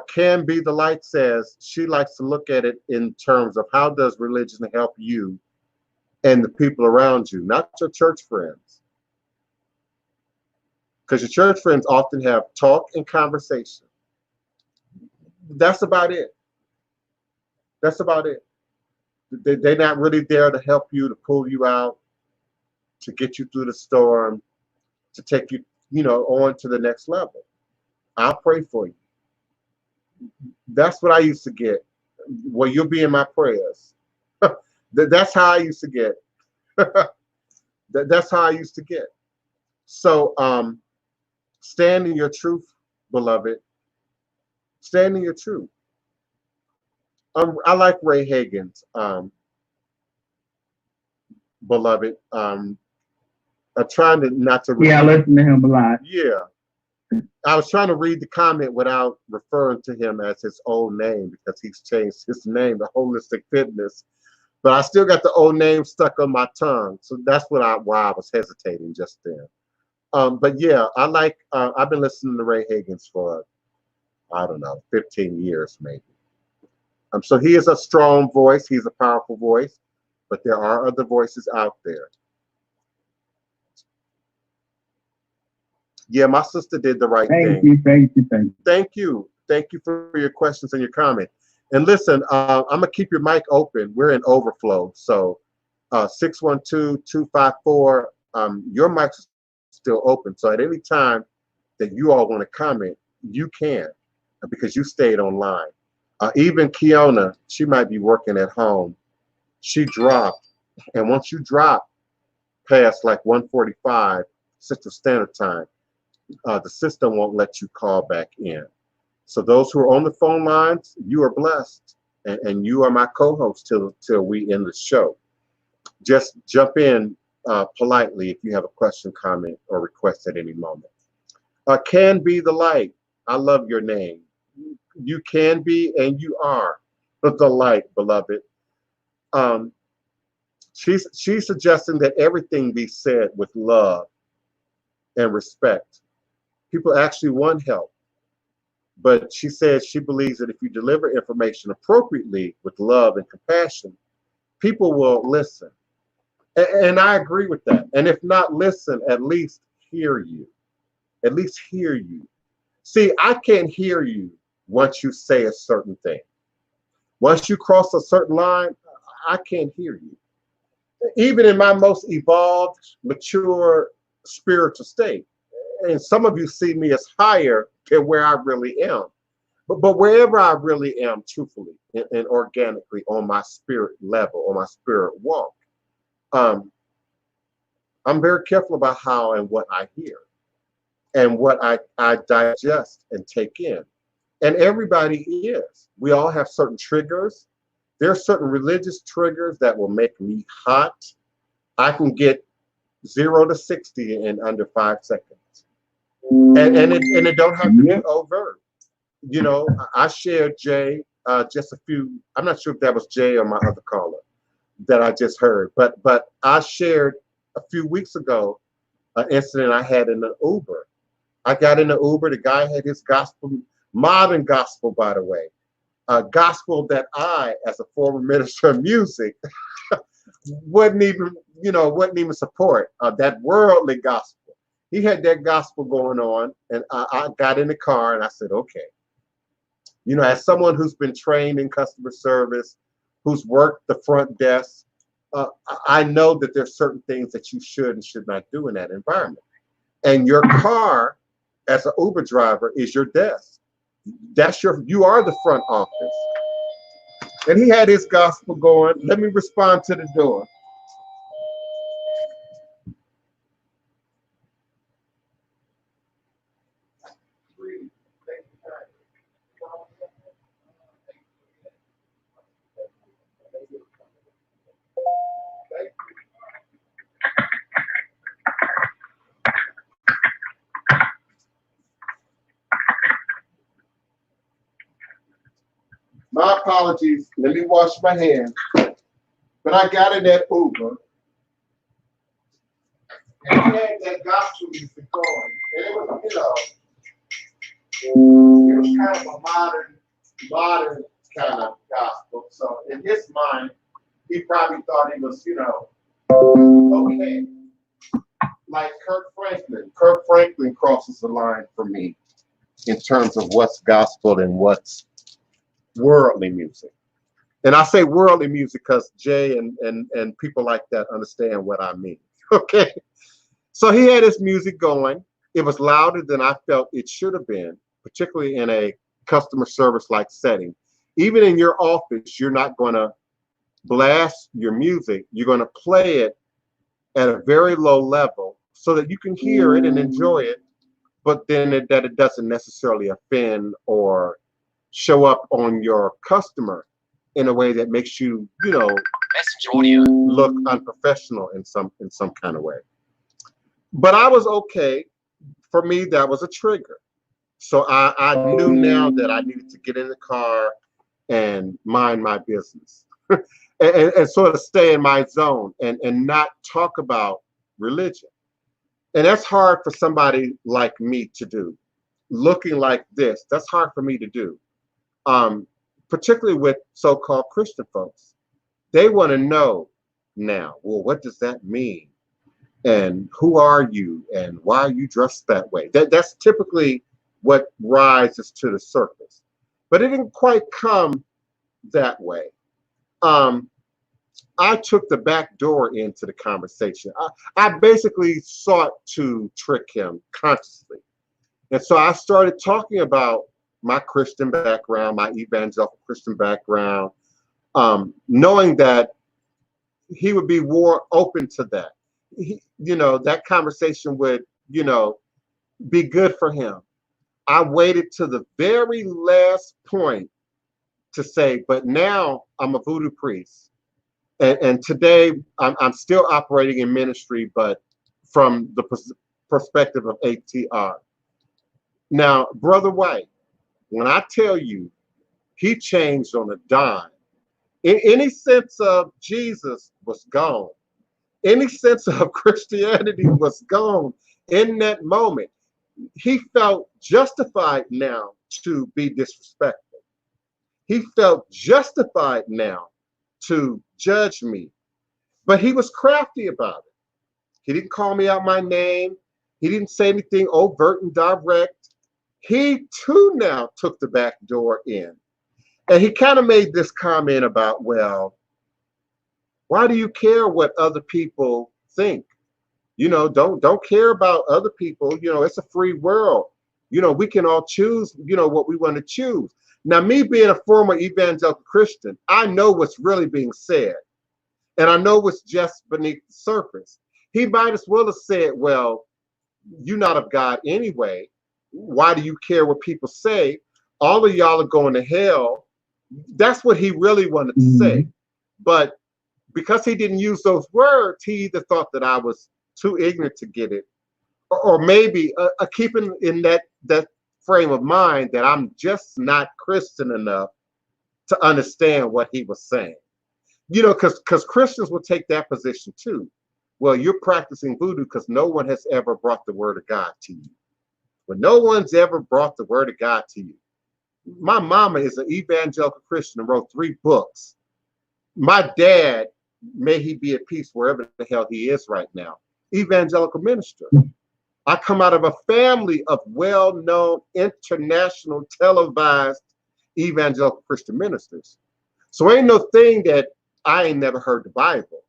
Can Be the Light says she likes to look at it in terms of how does religion help you and the people around you, not your church friends. Because your church friends often have talk and conversation. That's about it. That's about it. They're not really there to help you, to pull you out, to get you through the storm, to take you, on to the next level. I'll pray for you. That's what I used to get. Well, you'll be in my prayers. That's how I used to get. That's how I used to get. So stand in your truth, beloved. Stand in your truth. I like Ray Hagen's, beloved. I'm trying to not to read. Yeah, I listen to him a lot. Yeah. I was trying to read the comment without referring to him as his old name, because he's changed his name to Holistic Fitness. But I still got the old name stuck on my tongue. So that's why I was hesitating just then. But yeah, I've been listening to Ray Hagen's for, I don't know, 15 years maybe. So he is a strong voice. He's a powerful voice. But there are other voices out there. Yeah, my sister did the right thing. Thank you. Thank you. Thank you for your questions and your comment. And listen, I'm going to keep your mic open. We're in overflow. So 612-254, your mic's still open. So at any time that you all want to comment, you can, because you stayed online. Even Kiona, she might be working at home. She dropped. And once you drop past like 1:45 Central Standard Time, the system won't let you call back in. So those who are on the phone lines, you are blessed, and you are my co-host till we end the show. Just jump in politely if you have a question, comment, or request at any moment. Can be the light. I love your name. You can be, and you are the light, beloved. Um, she's suggesting that everything be said with love and respect. People actually want help, but she says she believes that if you deliver information appropriately with love and compassion, people will listen. And I agree with that. And if not listen, at least hear you. At least hear you. See, I can't hear you once you say a certain thing. Once you cross a certain line, I can't hear you. Even in my most evolved, mature spiritual state. And some of you see me as higher than where I really am. But wherever I really am, truthfully and organically on my spirit level, on my spirit walk, I'm very careful about how and what I hear and what I digest and take in. And everybody is. We all have certain triggers. There are certain religious triggers that will make me hot. I can get 0 to 60 in under 5 seconds. And it don't have to be overt. You know, I shared Jay just a few, I'm not sure if that was Jay or my other caller that I just heard, but I shared a few weeks ago an incident I had in an Uber. I got in the Uber, the guy had his gospel, modern gospel, by the way, gospel that I, as a former minister of music, wouldn't even support, that worldly gospel. He had that gospel going on, and I got in the car and I said, okay. You know, as someone who's been trained in customer service, who's worked the front desk, I know that there's certain things that you should and should not do in that environment. And your car, as an Uber driver, is your desk. You are the front office. And he had his gospel going. Let me respond to the door. My apologies. Let me wash my hands. But I got in that Uber, and he had that gospel music going. And it was, it was kind of a modern kind of gospel. So in his mind, he probably thought he was, okay. Like Kirk Franklin. Kirk Franklin crosses the line for me in terms of what's gospel and what's worldly music. And I say worldly music because Jay and people like that understand what I mean. Okay. So he had his music going. It was louder than I felt it should have been, particularly in a customer service like setting. Even in your office, you're not going to blast your music. You're going to play it at a very low level so that you can hear it and enjoy it, but then that it doesn't necessarily offend or show up on your customer in a way that makes you, message audio look unprofessional in some kind of way. But I was okay. For me, that was a trigger. So I knew now that I needed to get in the car and mind my business and sort of stay in my zone and not talk about religion. And that's hard for somebody like me to do. Looking like this, that's hard for me to do. Particularly with so-called Christian folks. They want to know now, well, what does that mean? and who are you and why are you dressed that way? That's typically what rises to the surface. But it didn't quite come that way. I took the back door into the conversation. I basically sought to trick him consciously. And so I started talking about my Christian background, my evangelical Christian background, knowing that he would be more open to that. That conversation would, be good for him. I waited to the very last point to say, but now I'm a voodoo priest. And today I'm still operating in ministry, but from the perspective of ATR. Now, Brother White, when I tell you he changed on a dime, any sense of Jesus was gone. Any sense of Christianity was gone in that moment. He felt justified now to be disrespectful. He felt justified now to judge me, but he was crafty about it. He didn't call me out my name. He didn't say anything overt and direct. He too now took the back door in. And he kind of made this comment about, well, why do you care what other people think? Don't care about other people. It's a free world. We can all choose, what we want to choose. Now, me being a former evangelical Christian, I know what's really being said. And I know what's just beneath the surface. He might as well have said, well, you're not of God anyway. Why do you care what people say? All of y'all are going to hell. That's what he really wanted to say. But because he didn't use those words, he either thought that I was too ignorant to get it, or maybe keeping in that frame of mind that I'm just not Christian enough to understand what he was saying. Because Christians will take that position too. Well, you're practicing voodoo because no one has ever brought the word of God to you. Well, no one's ever brought the word of God to you. My mama is an evangelical Christian and wrote 3 books. My dad, may he be at peace wherever the hell he is right now, evangelical minister. I come out of a family of well-known, international, televised evangelical Christian ministers. So ain't no thing that I ain't never heard the Bible.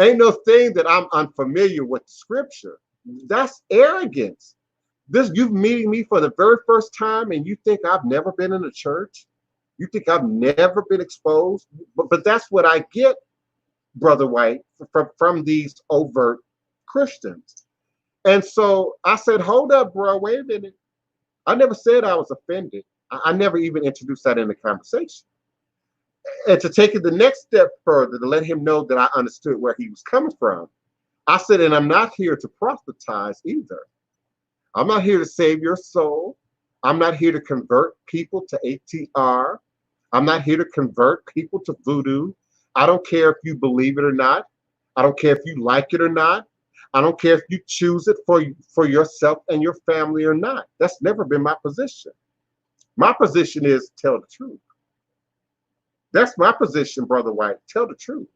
Ain't no thing that I'm unfamiliar with the scripture. That's arrogance. You meeting me for the very first time and you think I've never been in a church? You think I've never been exposed? But that's what I get, Brother White, from these overt Christians. And so I said, hold up, bro, wait a minute. I never said I was offended. I never even introduced that in the conversation. And to take it the next step further, to let him know that I understood where he was coming from, I said, and I'm not here to proselytize either. I'm not here to save your soul. I'm not here to convert people to ATR. I'm not here to convert people to voodoo. I don't care if you believe it or not. I don't care if you like it or not. I don't care if you choose it for yourself and your family or not. That's never been my position. My position is tell the truth. That's my position, Brother White. Tell the truth.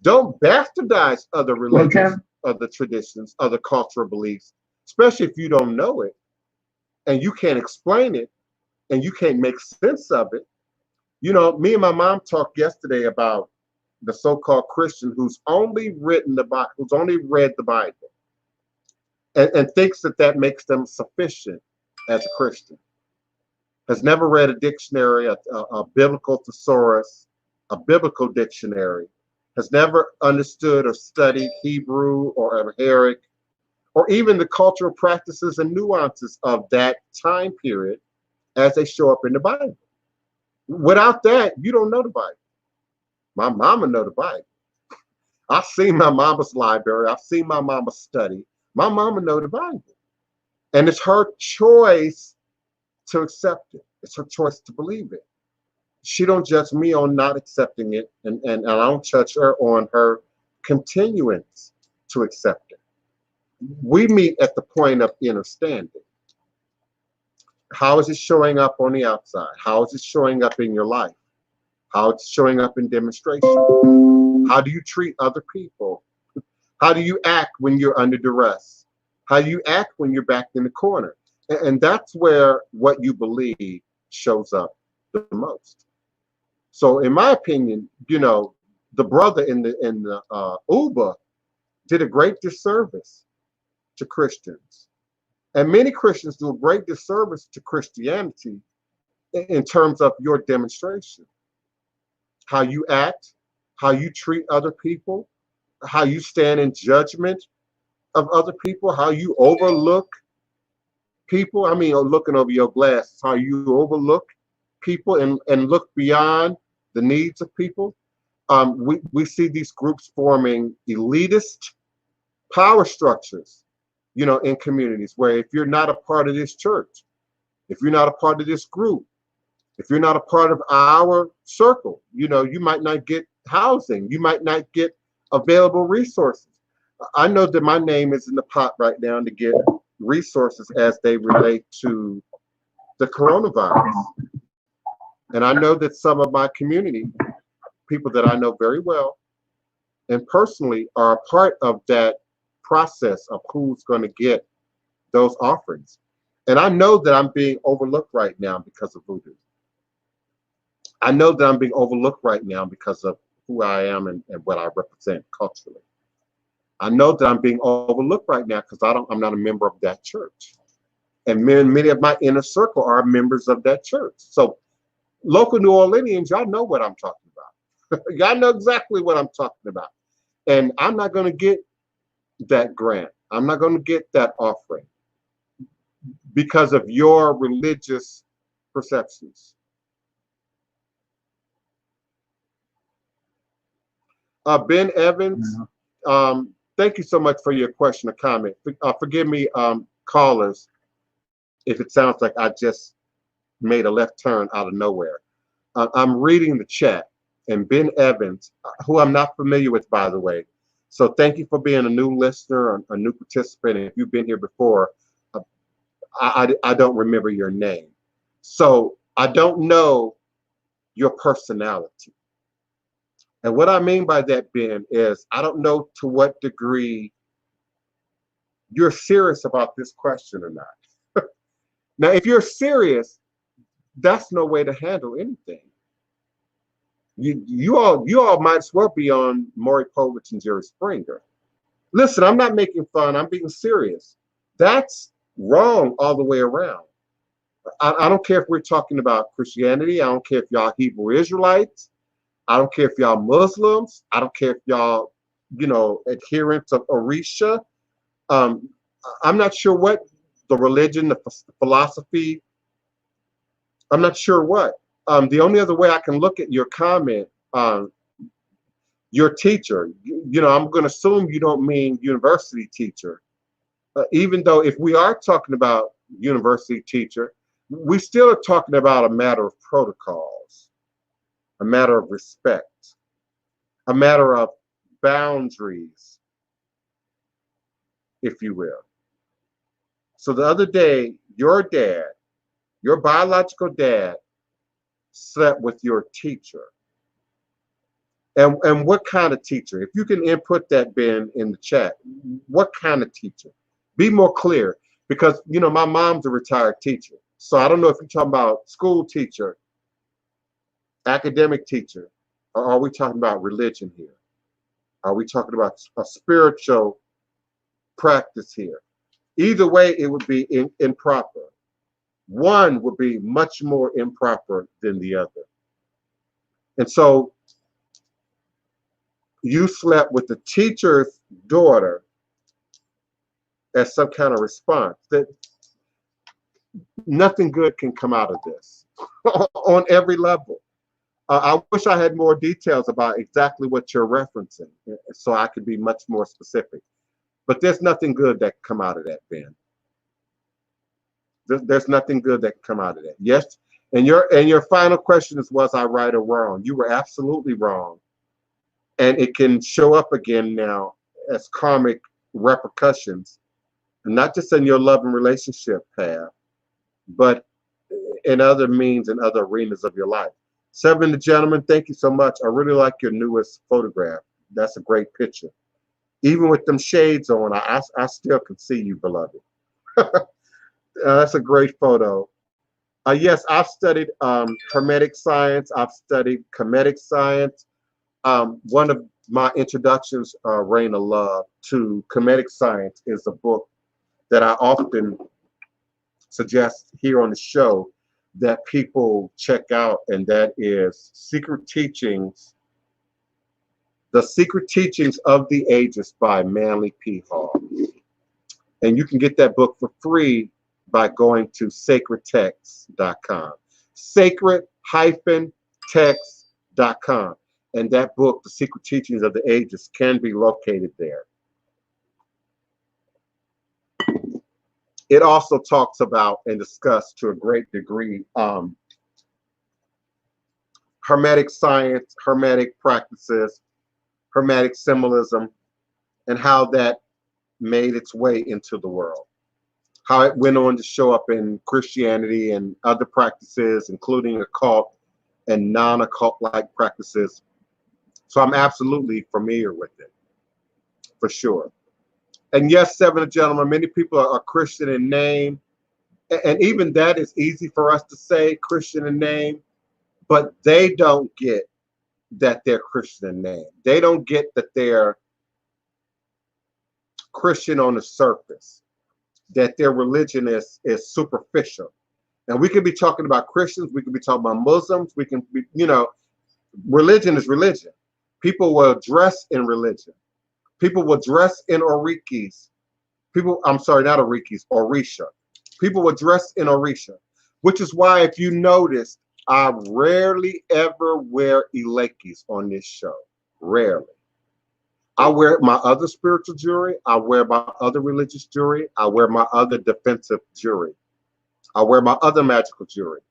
Don't bastardize other religions, other traditions, other cultural beliefs, especially if you don't know it and you can't explain it and you can't make sense of it. Me and my mom talked yesterday about the so-called Christian who's only read the Bible and thinks that makes them sufficient as a Christian. Has never read a dictionary, a biblical thesaurus, a biblical dictionary, has never understood or studied Hebrew or Amharic, or even the cultural practices and nuances of that time period as they show up in the Bible. Without that, you don't know the Bible. My mama know the Bible. I've seen my mama's library. I've seen my mama study. My mama know the Bible. And it's her choice to accept it. It's her choice to believe it. She don't judge me on not accepting it, and I don't judge her on her continuance to accept it. We meet at the point of understanding. How is it showing up on the outside? How is it showing up in your life? How it's showing up in demonstration? How do you treat other people? How do you act when you're under duress? How do you act when you're backed in the corner? And that's where what you believe shows up the most. So in my opinion, the brother in the Uber did a great disservice to Christians. And many Christians do a great disservice to Christianity in terms of your demonstration. How you act, how you treat other people, how you stand in judgment of other people, how you overlook people. I mean, looking over your glasses, how you overlook people and look beyond the needs of people. We see these groups forming elitist power structures, in communities where if you're not a part of this church, if you're not a part of this group, if you're not a part of our circle, you might not get housing, you might not get available resources. I know that my name is in the pot right now to get resources as they relate to the coronavirus. And I know that some of my community, people that I know very well and personally, are a part of that process of who's going to get those offerings. And I know that I'm being overlooked right now because of Voodoo. I know that I'm being overlooked right now because of who I am and what I represent culturally. I know that I'm being overlooked right now because I'm not a member of that church. And many of my inner circle are members of that church. So local New Orleanians, y'all know what I'm talking about. Y'all know exactly what I'm talking about. And I'm not going to get that grant. I'm not going to get that offering because of your religious perceptions. Ben Evans, thank you so much for your question or comment. Forgive me, callers, if it sounds like I just made a left turn out of nowhere. I'm reading the chat, and Ben Evans, who I'm not familiar with, by the way. So thank you for being a new listener, a new participant. And if you've been here before, I don't remember your name. So I don't know your personality. And what I mean by that, Ben, is I don't know to what degree you're serious about this question or not. Now, if you're serious, that's no way to handle anything. You all might as well be on Maury Povich and Jerry Springer. Listen, I'm not making fun. I'm being serious. That's wrong all the way around. I don't care if we're talking about Christianity. I don't care if y'all Hebrew Israelites. I don't care if y'all Muslims. I don't care if y'all, adherents of Orisha. I'm not sure what the religion, the philosophy. I'm not sure what. The only other way I can look at your comment, your teacher, I'm going to assume you don't mean university teacher. Even though if we are talking about university teacher, we still are talking about a matter of protocols, a matter of respect, a matter of boundaries, if you will. So the other day, your dad, your biological dad, slept with your teacher. And what kind of teacher? If you can input that, Ben, in the chat, what kind of teacher? Be more clear, because my mom's a retired teacher. So I don't know if you're talking about school teacher, academic teacher, or are we talking about religion here? Are we talking about a spiritual practice here? Either way, it would be improper. One would be much more improper than the other. And so you slept with the teacher's daughter as some kind of response. That nothing good can come out of this on every level. I wish I had more details about exactly what you're referencing so I could be much more specific. But there's nothing good that can come out of that, Ben. There's nothing good that can come out of that. Yes, and your final question is, was I right or wrong? You were absolutely wrong. And it can show up again now as karmic repercussions, not just in your love and relationship path, but in other means and other arenas of your life. Seven, the gentleman, thank you so much. I really like your newest photograph. That's a great picture. Even with them shades on, I still can see you, beloved. That's a great photo. Yes, I've studied Hermetic science. I've studied Kemetic science. One of my introductions, Rain of Love, to Kemetic science is a book that I often suggest here on the show that people check out, and that is The Secret Teachings of the Ages by Manly P. Hall. And you can get that book for free by going to sacredtext.com. Sacred-text.com. And that book, The Secret Teachings of the Ages, can be located there. It also talks about and discussed to a great degree Hermetic science, Hermetic practices, Hermetic symbolism, and how that made its way into the world. How it went on to show up in Christianity and other practices, including occult and non-occult-like practices. So I'm absolutely familiar with it, for sure. And yes, Seven of Gentlemen, many people are Christian in name. And even that is easy for us to say, Christian in name, but they don't get that they're Christian in name. They don't get that they're Christian on the surface, that their religion is superficial. And we could be talking about Christians, we could be talking about Muslims, we can be, religion is religion. People will dress in religion. People will dress in orikis. I'm sorry, not orikis, orisha. People will dress in orisha, which is why, if you notice, I rarely ever wear ilekis on this show. Rarely. I wear my other spiritual jewelry. I wear my other religious jewelry. I wear my other defensive jewelry. I wear my other magical jewelry.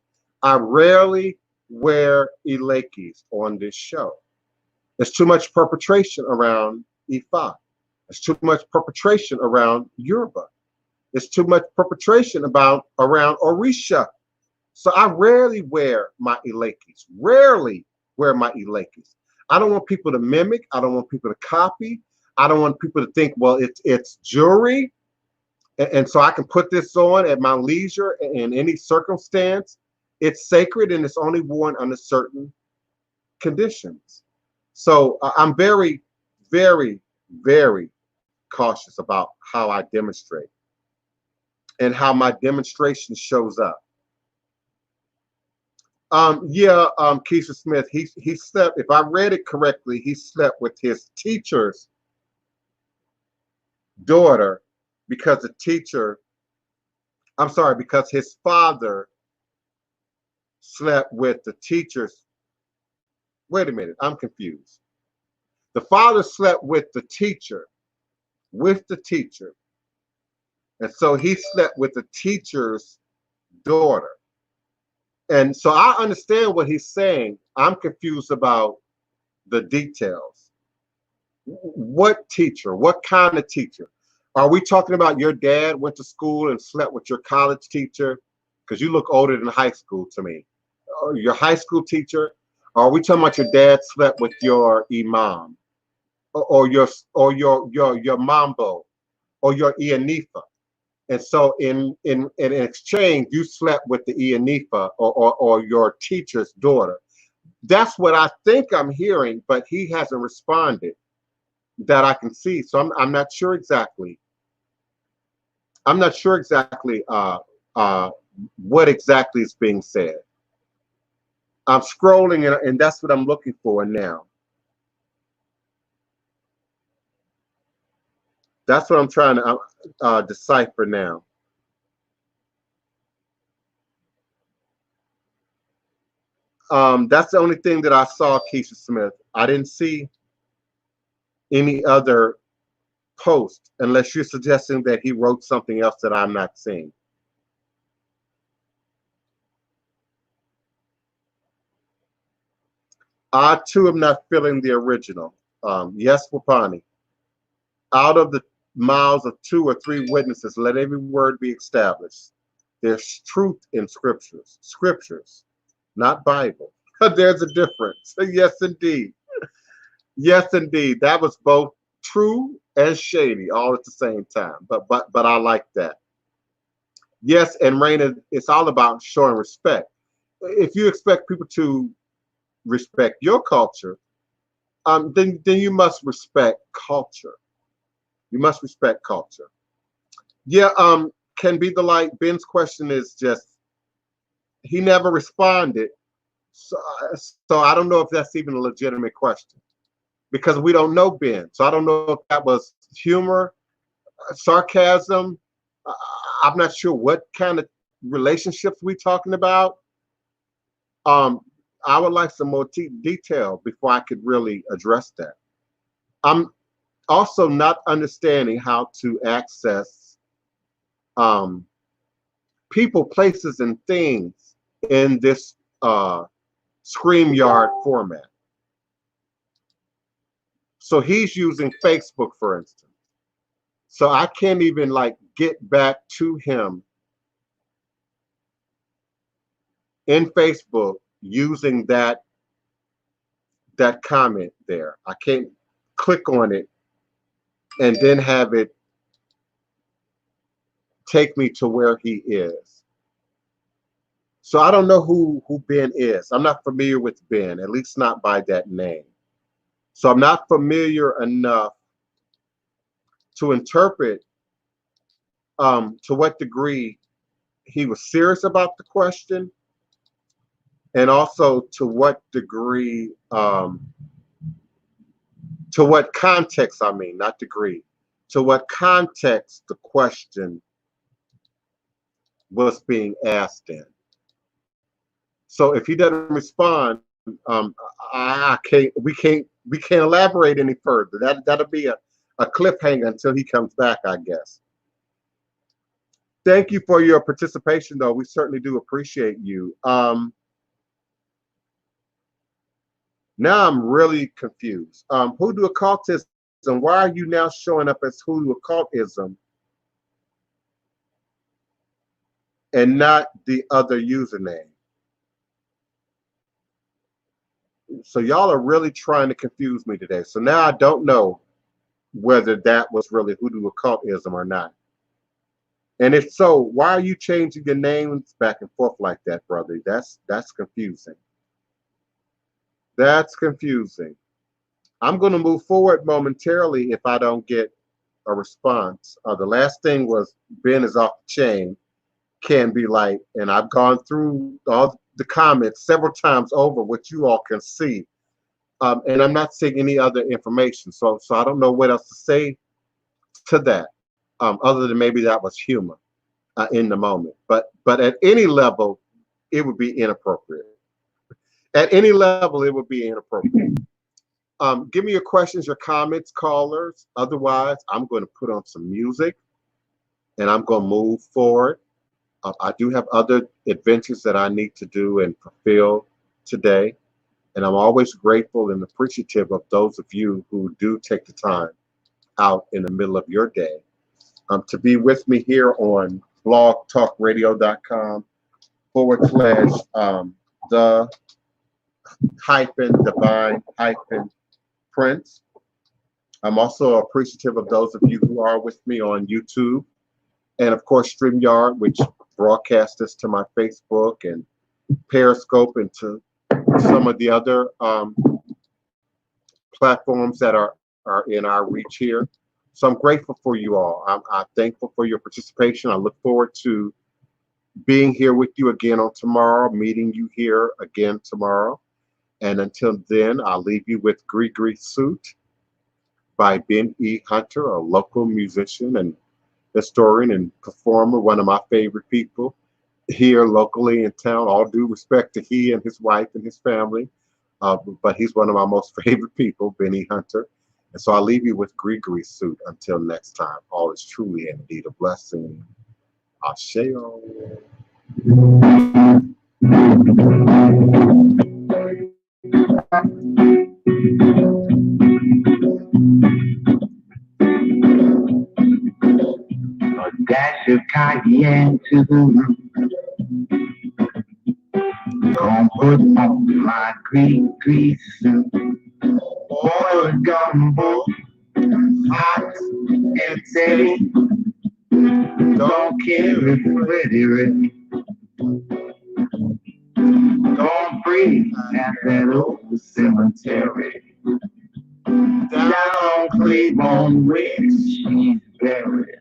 I rarely wear ilekis on this show. There's too much perpetration around Ifa. There's too much perpetration around Yoruba. There's too much perpetration around Orisha. So I rarely wear my ilekis. Rarely wear my ilekis. I don't want people to mimic. I don't want people to copy. I don't want people to think, well, it's jewelry, and so I can put this on at my leisure in any circumstance. It's sacred, and it's only worn under certain conditions. So I'm very, very, very cautious about how I demonstrate and how my demonstration shows up. Keisha Smith, he slept, if I read it correctly, he slept with his teacher's daughter because because his father slept with the teacher's, wait a minute, I'm confused. The father slept with the teacher, and so he slept with the teacher's daughter. And so I understand what he's saying. I'm confused about the details. What teacher? What kind of teacher? Are we talking about your dad went to school and slept with your college teacher? Because you look older than high school to me. Or your high school teacher? Or are we talking about your dad slept with your imam? Or your mambo? Or your Ianifa? And so in exchange, you slept with the Ianifa or your teacher's daughter. That's what I think I'm hearing, but he hasn't responded that I can see. So I'm not sure exactly. I'm not sure exactly what exactly is being said. I'm scrolling and that's what I'm looking for now. That's what I'm trying to decipher now. That's the only thing that I saw, Keisha Smith. I didn't see any other post unless you're suggesting that he wrote something else that I'm not seeing. I too am not feeling the original. Yes, Wapani. Out of the mouths of 2 or 3 witnesses, let every word be established. There's truth in scriptures, not Bible. There's a difference. Yes, indeed. Yes, indeed. That was both true and shady all at the same time. But I like that. Yes, and Raina, it's all about showing respect. If you expect people to respect your culture, then you must respect culture. You must respect culture. Yeah, can be the light. Ben's question is just he never responded, so I don't know if that's even a legitimate question because we don't know Ben. So I don't know if that was humor, sarcasm. Uh, I'm not sure what kind of relationships we talking about. Um, I would like some more detail before I could really address that. I'm also not understanding how to access um, people, places, and things in this StreamYard format. So he's using Facebook, for instance. So I can't even like get back to him in Facebook using that comment there. I can't click on it and then have it take me to where he is. So I don't know who Ben is. I'm not familiar with Ben, at least not by that name. So I'm not familiar enough to interpret to what degree he was serious about the question, and also to what degree, to what context, I mean, not degree, to what context the question was being asked in. So if he doesn't respond, I can't. We can't elaborate any further. That'll be a cliffhanger until he comes back, I guess. Thank you for your participation, though. We certainly do appreciate you. Now I'm really confused. Hoodoo occultism. Why are you now showing up as Hoodoo occultism and not the other username? So y'all are really trying to confuse me today. So now I don't know whether that was really Hoodoo occultism or not. And if so, why are you changing your names back and forth like that, brother? That's confusing. That's confusing. I'm going to move forward momentarily if I don't get a response. The last thing was Ben is off the chain, can be light, and I've gone through all the comments several times over, which you all can see, and I'm not seeing any other information. So I don't know what else to say to that, other than maybe that was humor in the moment. But at any level, it would be inappropriate. At any level, it would be inappropriate. Give me your questions, your comments, callers. Otherwise, I'm going to put on some music and I'm going to move forward. I do have other adventures that I need to do and fulfill today. And I'm always grateful and appreciative of those of you who do take the time out in the middle of your day to be with me here on blogtalkradio.com / the divine Prince. I'm also appreciative of those of you who are with me on YouTube and, of course, StreamYard, which broadcasts this to my Facebook and Periscope and to some of the other platforms that are in our reach here. So I'm grateful for you all. I'm thankful for your participation. I look forward to being here with you again on tomorrow, meeting you here again tomorrow. And until then, I'll leave you with Gree Suit by Ben E. Hunter, a local musician and historian and performer, one of my favorite people here locally in town. All due respect to he and his wife and his family, but he's one of my most favorite people, Ben E. Hunter. And so I'll leave you with Gree Suit until next time. All is truly and indeed a blessing. Asheo. A dash of cayenne to the room. Gonna put on my Gree suit. Boil gumbo, hot and steady. Don't care if ready, ready. Gone free at that old cemetery. Down on Claiborne where she's buried.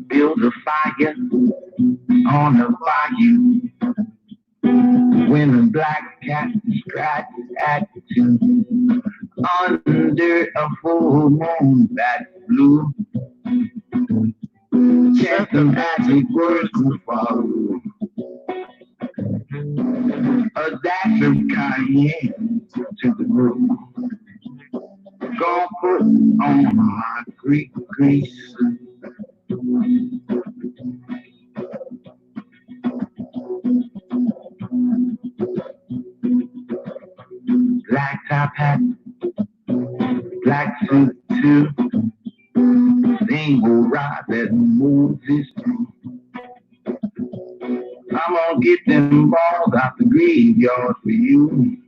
Build a fire on the bayou. When the black cat scratches at you. Under a full moon that's blue. Chant the magic words to follow. A dash of cayenne to the room. Gonna put on my Greek grease. Black top hat, black suit too. Single ride that moves his through. I'm gonna get them balls out the graveyard for you.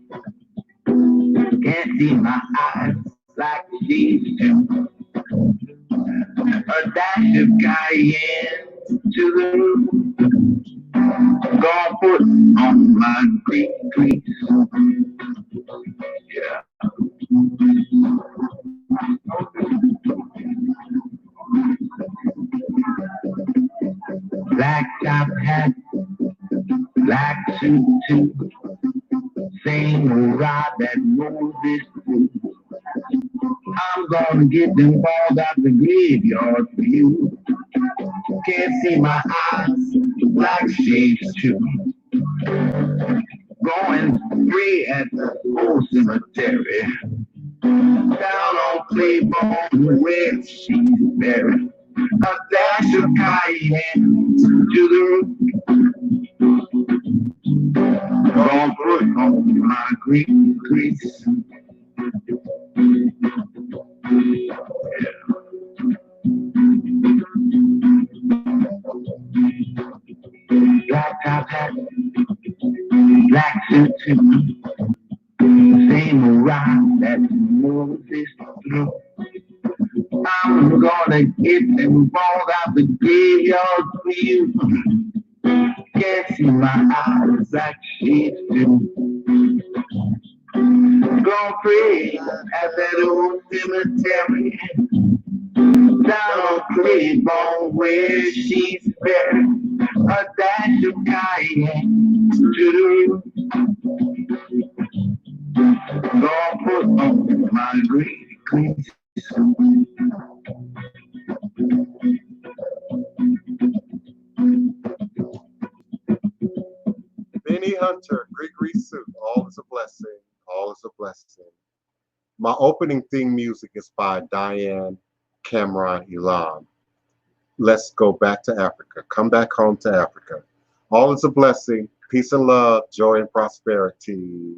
Can't see my eyes like she's do. A dash of cayenne to the roof. Gonna put on my Greek grease. Yeah. Black top hat, black suit too. Same old ride that moves this through. I'm gonna get them balls out the graveyard for you. Can't see my eyes, black shades too. Going free at the old cemetery. Down on Claiborne where she's buried. A dash of cayenne to the roof. Gonna put on my Greek grease. Black top hat, black suit too. Same ride that moves this through. I'm gonna get them balls out the graveyard for you. Can't see my eyes like she's do. Gonna pray at that old cemetery. Down on Claiborne where she's buried. A dash of cayenne to the roof. Gonna put on my Greek grease. Benny Hunter, Gregory Suit. All is a blessing. All is a blessing. My opening theme music is by Diane Cameron Elam. Let's go back to Africa. Come back home to Africa. All is a blessing. Peace and love, joy and prosperity.